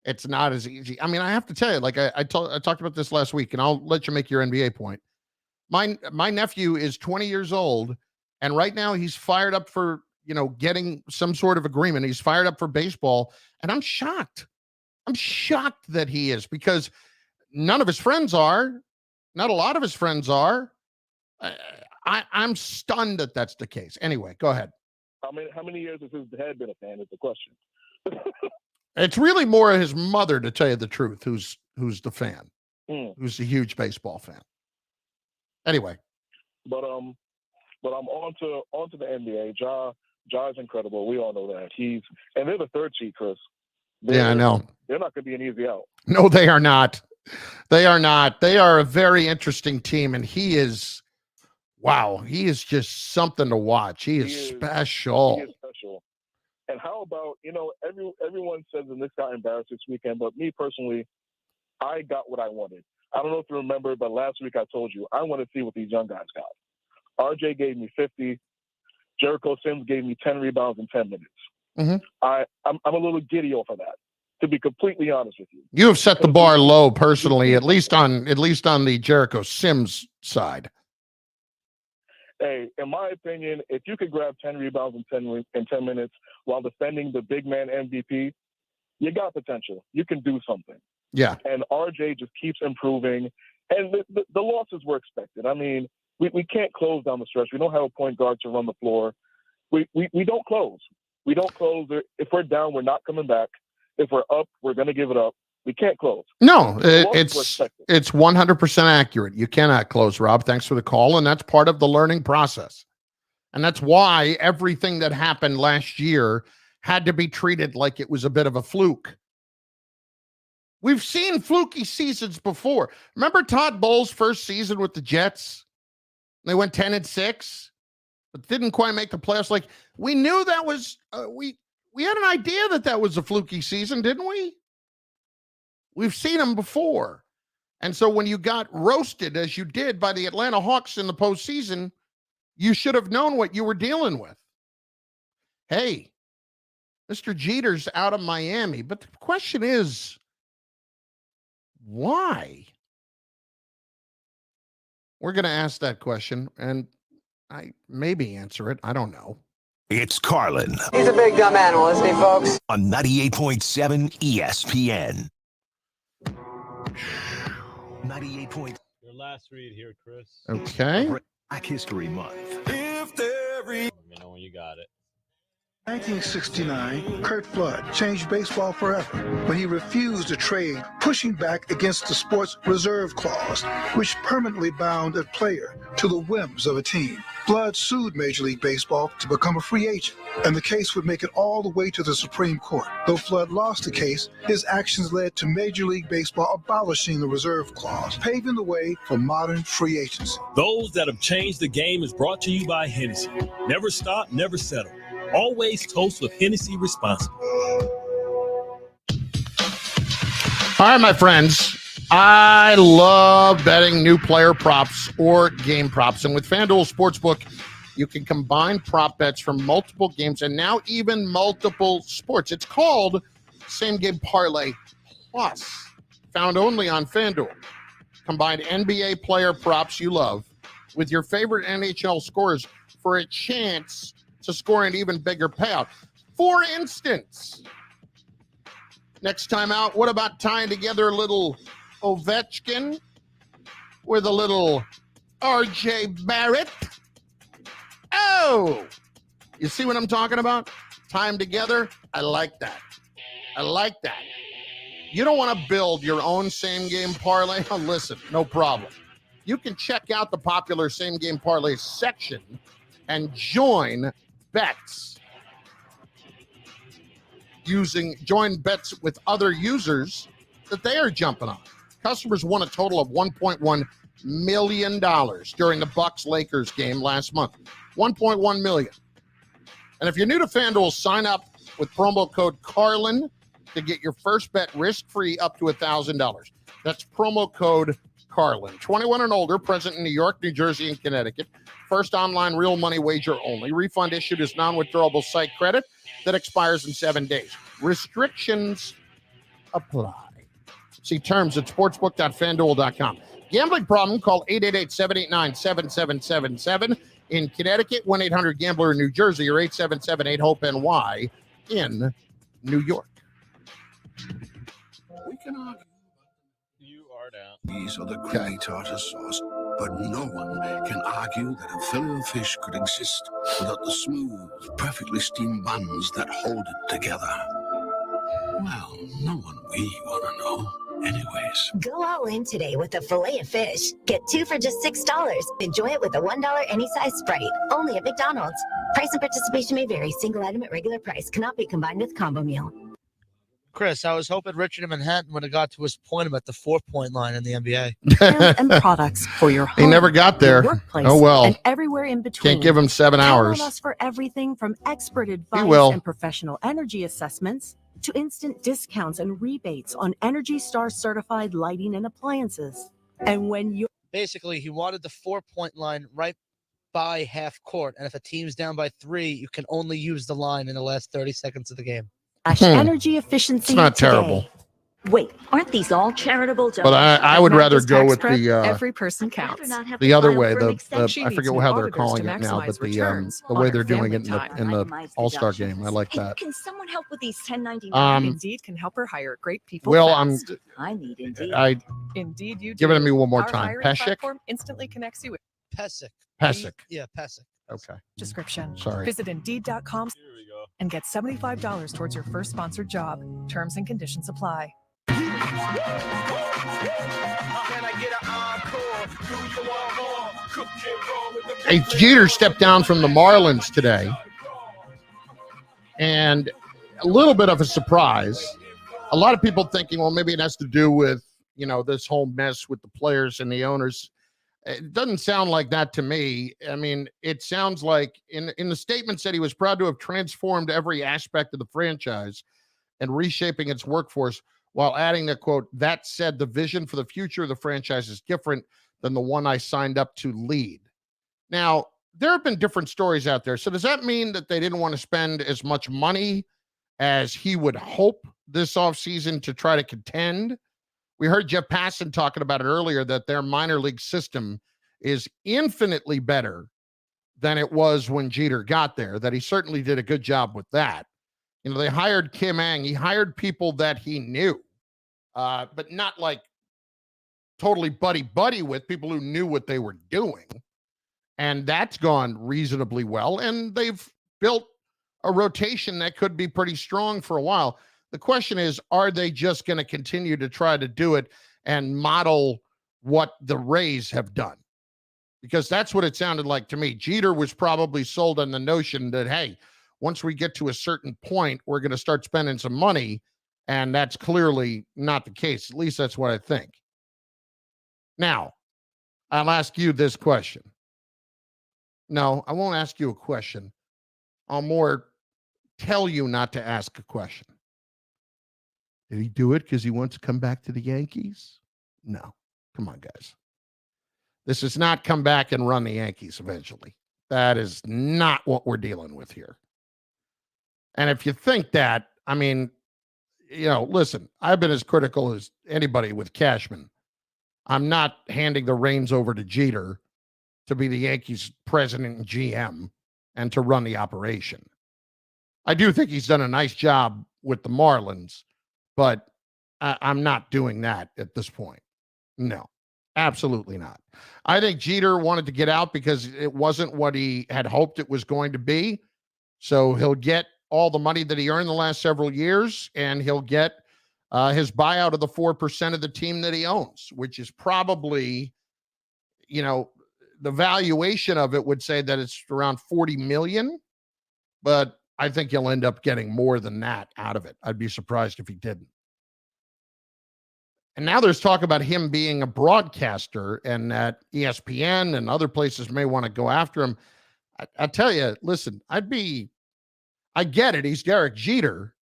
it's not as easy. I mean, I have to tell you, like I talked about this last week, and I'll let you make your NBA point. My nephew is 20 years old, and right now he's fired up for, getting some sort of agreement. He's fired up for baseball, and I'm shocked. I'm shocked that he is, because none of his friends are. Not a lot of his friends are. I'm stunned that that's the case. Anyway, go ahead. How many years has his dad been a fan is the question. It's really more of his mother, to tell you the truth, who's the fan, who's a huge baseball fan. Anyway. But I'm on to the NBA. Ja's incredible. We all know that. And they're the third seed, Chris. Yeah, I know. They're not going to be an easy out. No, they are not. They are not. They are a very interesting team, and he is, wow, he is just something to watch. He is special. He is special. And how about, everyone says, and this got embarrassed this weekend, but me personally, I got what I wanted. I don't know if you remember, but last week I told you, I want to see what these young guys got. RJ gave me 50. Jericho Sims gave me 10 rebounds in 10 minutes. Mm-hmm. I'm a little giddy off of that, to be completely honest with you. You have set the bar low personally, at least on the Jericho Sims side. Hey, in my opinion, if you could grab 10 rebounds in 10 minutes while defending the big man MVP, you got potential. You can do something. Yeah. And RJ just keeps improving. And the losses were expected. I mean, we can't close down the stretch. We don't have a point guard to run the floor. We don't close. We don't close. If we're down, we're not coming back. If we're up, we're going to give it up. We can't close. No, it's 100% accurate. You cannot close, Rob. Thanks for the call. And that's part of the learning process. And that's why everything that happened last year had to be treated like it was a bit of a fluke. We've seen fluky seasons before. Remember Todd Bowles' first season with the Jets? They went 10-6. but didn't quite make the playoffs. Like, we knew that was we had an idea that was a fluky season, didn't we? We've seen them before. And so when you got roasted, as you did, by the Atlanta Hawks in the postseason, you should have known what you were dealing with. Hey, Mr. Jeter's out of Miami. But the question is, why? We're going to ask that question, and I maybe answer it. I don't know. It's Carlin. He's a big dumb animal, isn't he, folks? On 98.7 ESPN. 98 point. Your last read here, Chris. Okay. Black History Month. If there is... Let me know when you got it. 1969, Curt Flood changed baseball forever when he refused to trade, pushing back against the sport's reserve clause, which permanently bound a player to the whims of a team. Flood sued Major League Baseball to become a free agent, and the case would make it all the way to the Supreme Court. Though Flood lost the case, his actions led to Major League Baseball abolishing the reserve clause, paving the way for modern free agency. Those that have changed the game is brought to you by Hennessy. Never stop, never settle. Always toast with Hennessy responsibly. All right, my friends. I love betting new player props or game props. And with FanDuel Sportsbook, you can combine prop bets from multiple games and now even multiple sports. It's called Same Game Parlay Plus, found only on FanDuel. Combine NBA player props you love with your favorite NHL scorers for a chance to score an even bigger payout. For instance, next time out, what about tying together a little Ovechkin with a little RJ Barrett? Oh, you see what I'm talking about? Tie them together. I like that. I like that. You don't want to build your own same game parlay? Listen, no problem. You can check out the popular same game parlay section and join bets with other users that they are jumping on. Customers won a total of $1.1 million during the Bucks-Lakers game last month. $1.1 million. And if you're new to FanDuel, sign up with promo code Carlin to get your first bet risk-free up to $1,000. That's promo code Carlin. 21 and older, present in New York, New Jersey, and Connecticut. First online real money wager only. Refund issued as non-withdrawable site credit that expires in 7 days. Restrictions apply. See terms at sportsbook.fanduel.com. Gambling problem? Call 888-789-7777. In Connecticut, 1-800-GAMBLER in New Jersey, or 877-8-HOPE-NY in New York. We can argue. You are down. These are the great tartar sauce, but no one can argue that a fillet of fish could exist without the smooth, perfectly steamed buns that hold it together. Well, no one we want to know. Anyways. Go all in today with a fillet of fish. Get 2 for just $6. Enjoy it with a $1 any size Sprite. Only at McDonald's. Price and participation may vary. Single item at regular price cannot be combined with combo meal. Chris, I was hoping Richard in Manhattan would have got to his point about the 4-point line in the NBA. And products for your home. He never got there. Workplace, oh, well. And everywhere in between. Can't give him 7 hours. Count on us for everything from expert advice and professional energy assessments to instant discounts and rebates on Energy Star certified lighting and appliances. And when you basically, he wanted the 4-point line right by half court. And if a team's down by 3, you can only use the line in the last 30 seconds of the game. Energy efficiency. It's not today. terrible. Wait, aren't these all charitable donations? But I would rather go with the every person counts. The other way. I forget how they're calling it now, but the way they're doing it in the All-Star game. I like that. Can someone help with these 1099? Indeed can help her hire great people. Well, fast. I need Indeed. Indeed, you do. Give it to me one more Our time. hiring Pesek? platform instantly connects you with Pesek. Yeah, Pesek. Okay. Description. Sorry. Visit Indeed.com and get $75 towards your first sponsored job. Terms and conditions apply. Hey, Jeter stepped down from the Marlins today. And a little bit of a surprise. A lot of people thinking, well, maybe it has to do with, this whole mess with the players and the owners. It doesn't sound like that to me. I mean, it sounds like in the statement said he was proud to have transformed every aspect of the franchise and reshaping its workforce, while adding that, quote, that said, the vision for the future of the franchise is different than the one I signed up to lead. Now, there have been different stories out there. So does that mean that they didn't want to spend as much money as he would hope this offseason to try to contend? We heard Jeff Passan talking about it earlier, that their minor league system is infinitely better than it was when Jeter got there, that he certainly did a good job with that. You know, they hired Kim Ang. He hired people that he knew, but not like totally buddy-buddy with, people who knew what they were doing. And that's gone reasonably well. And they've built a rotation that could be pretty strong for a while. The question is, are they just going to continue to try to do it and model what the Rays have done? Because that's what it sounded like to me. Jeter was probably sold on the notion that, hey, once we get to a certain point, we're going to start spending some money. And that's clearly not the case. At least that's what I think. Now, I'll ask you this question. No, I won't ask you a question. I'll more tell you not to ask a question. Did he do it because he wants to come back to the Yankees? No. Come on, guys. This is not come back and run the Yankees eventually. That is not what we're dealing with here. And if you think that, I mean, you know, listen, I've been as critical as anybody with Cashman. I'm not handing the reins over to Jeter to be the Yankees president and GM and to run the operation. I do think he's done a nice job with the Marlins, but I'm not doing that at this point. No, absolutely not. I think Jeter wanted to get out because it wasn't what he had hoped it was going to be. So he'll get all the money that he earned the last several years, and he'll get his buyout of the 4% of the team that he owns, which is probably, you know, the valuation of it would say that it's around $40 million, but I think he'll end up getting more than that out of it. I'd be surprised if he didn't. And now there's talk about him being a broadcaster and that ESPN and other places may want to go after him. I tell you, listen, I get it. He's Derek Jeter,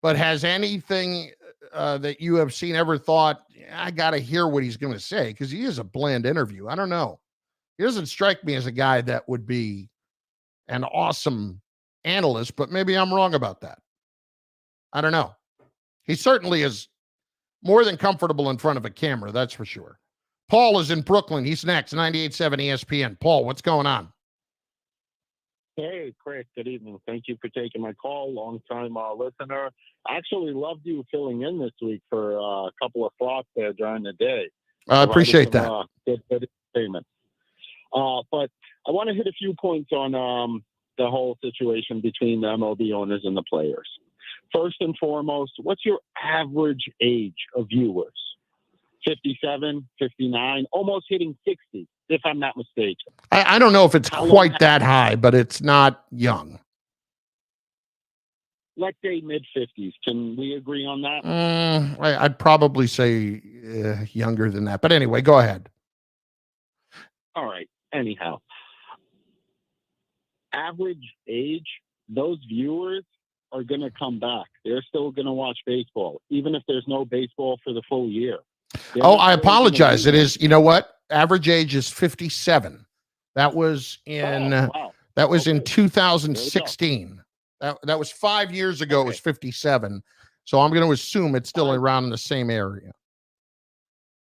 but has anything that you have seen ever thought, I got to hear what he's going to say? Because he is a bland interview. I don't know. He doesn't strike me as a guy that would be an awesome analyst, but maybe I'm wrong about that. I don't know. He certainly is more than comfortable in front of a camera, that's for sure. Paul is in Brooklyn. He's next, 98.7 ESPN. Paul, what's going on? Hey, Chris, good evening. Thank you for taking my call. Long-time listener. Actually loved you filling in this week for a couple of slots there during the day. I appreciate that. Good entertainment. But I want to hit a few points on the whole situation between the MLB owners and the players. First and foremost, what's your average age of viewers? 57, 59, almost hitting 60, if I'm not mistaken. I don't know if it's quite that high, but it's not young. Let's say mid-50s. Can we agree on that? I'd probably say younger than that. But anyway, go ahead. All right. Anyhow, average age, those viewers are going to come back. They're still going to watch baseball, even if there's no baseball for the full year. I apologize. It is, you know what? Average age is 57. That was in in 2016. That was 5 years ago. It was 57. So I'm going to assume it's still around in the same area.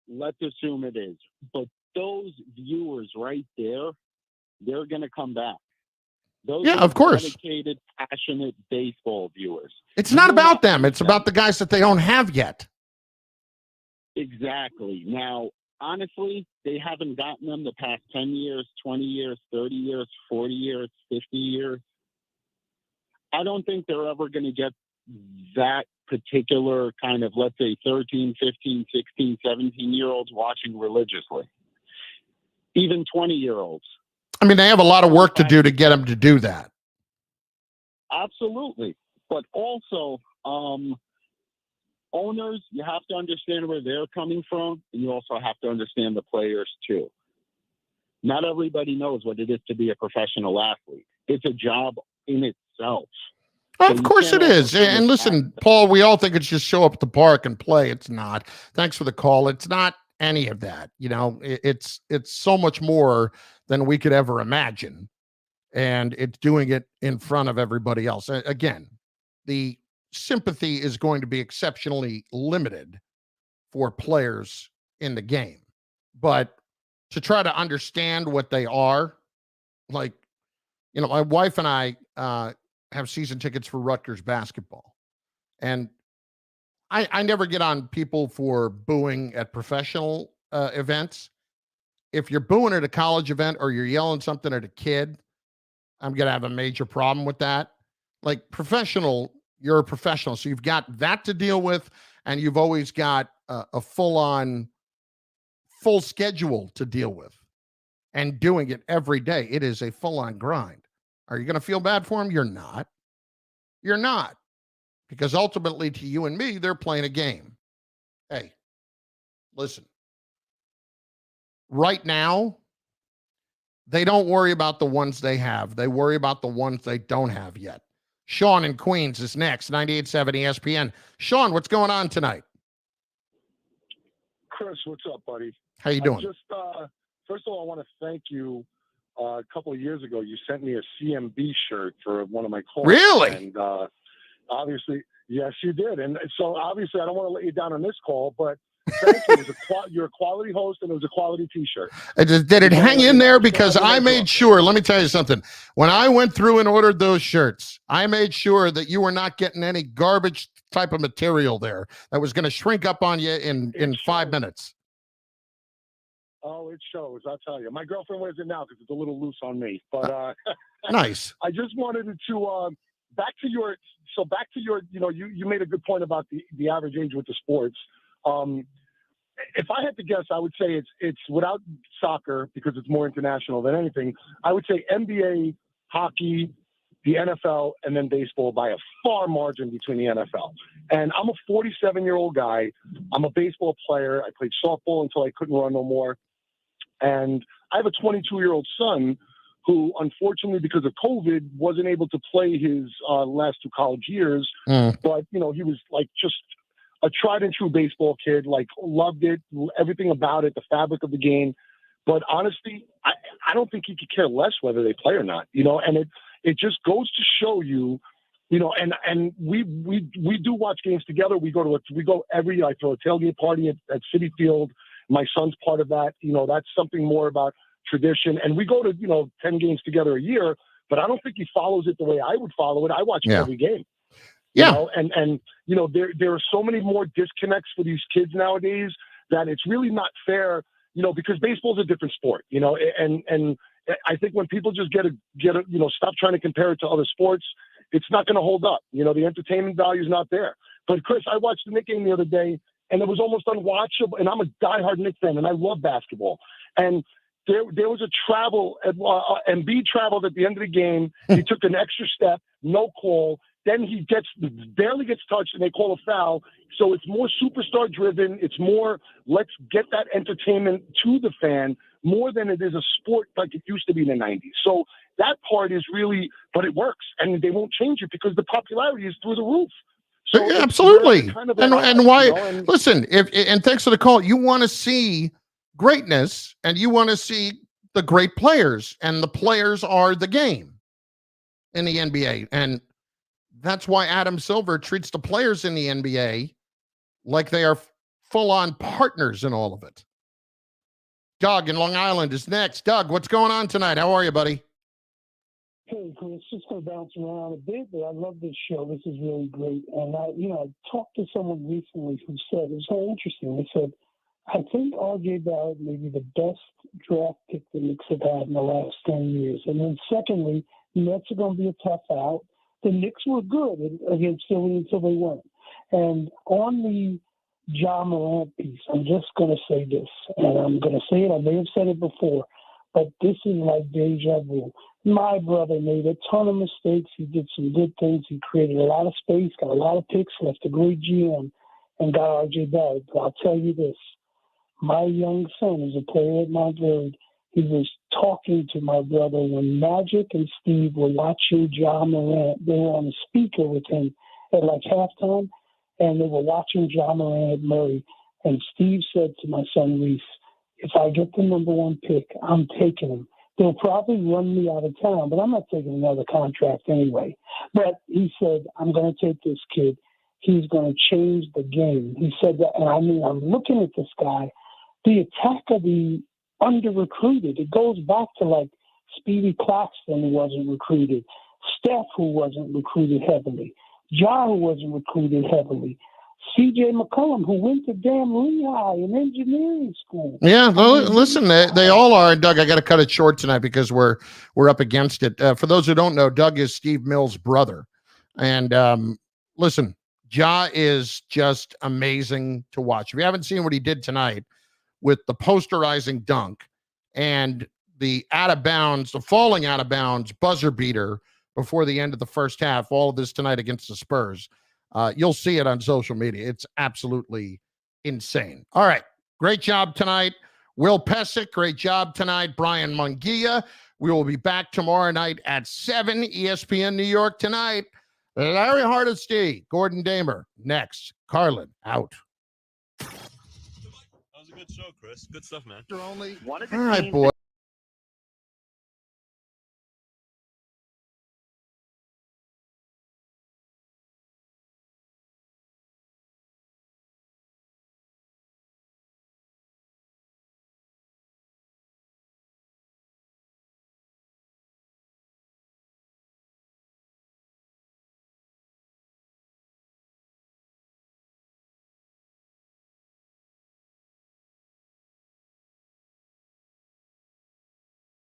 Let's assume it is. But those viewers right there, they're going to come back. Those are of course. Dedicated, passionate baseball viewers. It's not about them. It's about the guys that they don't have yet. Exactly. Now, honestly, they haven't gotten them the past 10 years, 20 years, 30 years, 40 years, 50 years. I don't think they're ever going to get that particular kind of, let's say, 13, 15, 16, 17-year-olds watching religiously. Even 20-year-olds. I mean, they have a lot of work to do to get them to do that. Absolutely. But also, owners, you have to understand where they're coming from, and you also have to understand the players too. Not everybody knows what it is to be a professional athlete. It's a job in itself. Of course it is. And listen, Paul, we all think it's just show up at the park and play. It's not. Thanks for the call. It's not any of that. You know, it's so much more than we could ever imagine. And it's doing it in front of everybody else. Again, the sympathy is going to be exceptionally limited for players in the game. But to try to understand what they are, like, you know, my wife and I have season tickets for Rutgers basketball. And I never get on people for booing at professional events. If you're booing at a college event or you're yelling something at a kid, I'm going to have a major problem with that. Like professional, you're a professional. So you've got that to deal with, and you've always got a full schedule to deal with, and doing it every day. It is a full-on grind. Are you going to feel bad for them? You're not. You're not. Because ultimately, to you and me, they're playing a game. Hey, listen. Right now, they don't worry about the ones they have. They worry about the ones they don't have yet. Sean in Queens is next, 98.7 ESPN. Sean, what's going on tonight? Chris, what's up, buddy? How you doing? First of all, I want to thank you. A couple of years ago, you sent me a CMB shirt for one of my calls. Really? And obviously, yes, you did. And so obviously, I don't want to let you down on this call, but thank you. You're a quality host, and it was a quality T-shirt. Did it hang in there? Because I made sure, let me tell you something. When I went through and ordered those shirts, I made sure that you were not getting any garbage type of material there that was going to shrink up on you in 5 minutes. Oh, it shows. I'll tell you. My girlfriend wears it now because it's a little loose on me. But nice. I just wanted to back to your. You know, you made a good point about the average age with the sports. If I had to guess, I would say it's without soccer because it's more international than anything. I would say NBA, hockey, the NFL, and then baseball by a far margin between the NFL. And I'm a 47-year-old guy. I'm a baseball player. I played softball until I couldn't run no more. And I have a 22-year-old son who, unfortunately, because of COVID, wasn't able to play his last 2 college years. But, you know, he was like just a tried and true baseball kid, like loved it, everything about it, the fabric of the game. But honestly, I don't think he could care less whether they play or not, you know, and it just goes to show you, you know, and we do watch games together. We go every year. I throw a tailgate party at Citi Field. My son's part of that. You know, that's something more about tradition. And we go to, you know, 10 games together a year, but I don't think he follows it the way I would follow it. I watch every game. You know, and you know, there are so many more disconnects for these kids nowadays that it's really not fair, you know, because baseball's a different sport, you know, and I think when people just get a, you know, stop trying to compare it to other sports, it's not going to hold up. You know, the entertainment value is not there. But Chris, I watched the Knicks game the other day, and it was almost unwatchable. And I'm a diehard Knicks fan, and I love basketball. And there was a travel. Embiid traveled at the end of the game. He took an extra step, no call. Then he barely gets touched, and they call a foul. So it's more superstar driven. It's more let's get that entertainment to the fan more than it is a sport like it used to be in the 90s. So that part is really, but it works, and they won't change it because the popularity is through the roof. So yeah, absolutely. Kind of and why? You know, listen, and thanks for the call. You want to see greatness, and you want to see the great players, and the players are the game in the NBA, and that's why Adam Silver treats the players in the NBA like they are full-on partners in all of it. Doug in Long Island is next. Doug, what's going on tonight? How are you, buddy? Hey, Chris, just going to bounce around a bit, but I love this show. This is really great. And I talked to someone recently who said, it was so interesting. They said, I think R.J. Barrett may be the best draft pick the Knicks have had in the last 10 years. And then secondly, the Nets are going to be a tough out. The Knicks were good against Philly until they weren't. And on the Ja Morant piece, I'm just going to say this, and I'm going to say it. I may have said it before, but this is like deja vu. My brother made a ton of mistakes. He did some good things. He created a lot of space, got a lot of picks, left a great GM. and got R.J. Barrett. But I'll tell you this. My young son is a player at Mount Vernon. He was talking to my brother when Magic and Steve were watching Ja Morant. They were on a speaker with him at like halftime, and they were watching Ja Morant at Murray. And Steve said to my son Reese, if I get the number 1 pick, I'm taking him. They'll probably run me out of town, but I'm not taking another contract anyway. But he said, I'm going to take this kid. He's going to change the game. He said that, and I mean, I'm looking at this guy. The attack of the under-recruited, it goes back to like Speedy Claxton, who wasn't recruited, Steph, who wasn't recruited heavily, Ja, who wasn't recruited heavily, C.J. McCollum, who went to damn Lehigh in engineering school. Yeah, listen, they all are. And Doug, I got to cut it short tonight because we're up against it. For those who don't know, Doug is Steve Mills' brother. And listen, Ja is just amazing to watch. If you haven't seen what he did tonight with the posterizing dunk and the out of bounds, the falling out of bounds buzzer beater before the end of the first half, all of this tonight against the Spurs. You'll see it on social media. It's absolutely insane. All right. Great job tonight. Will Pesic, great job tonight. Brian Munguia. We will be back tomorrow night at 7, ESPN New York tonight. Larry Hardesty, Gordon Damer. Next. Carlin, out. That was a good show, Chris. Good stuff, man. All right, boy.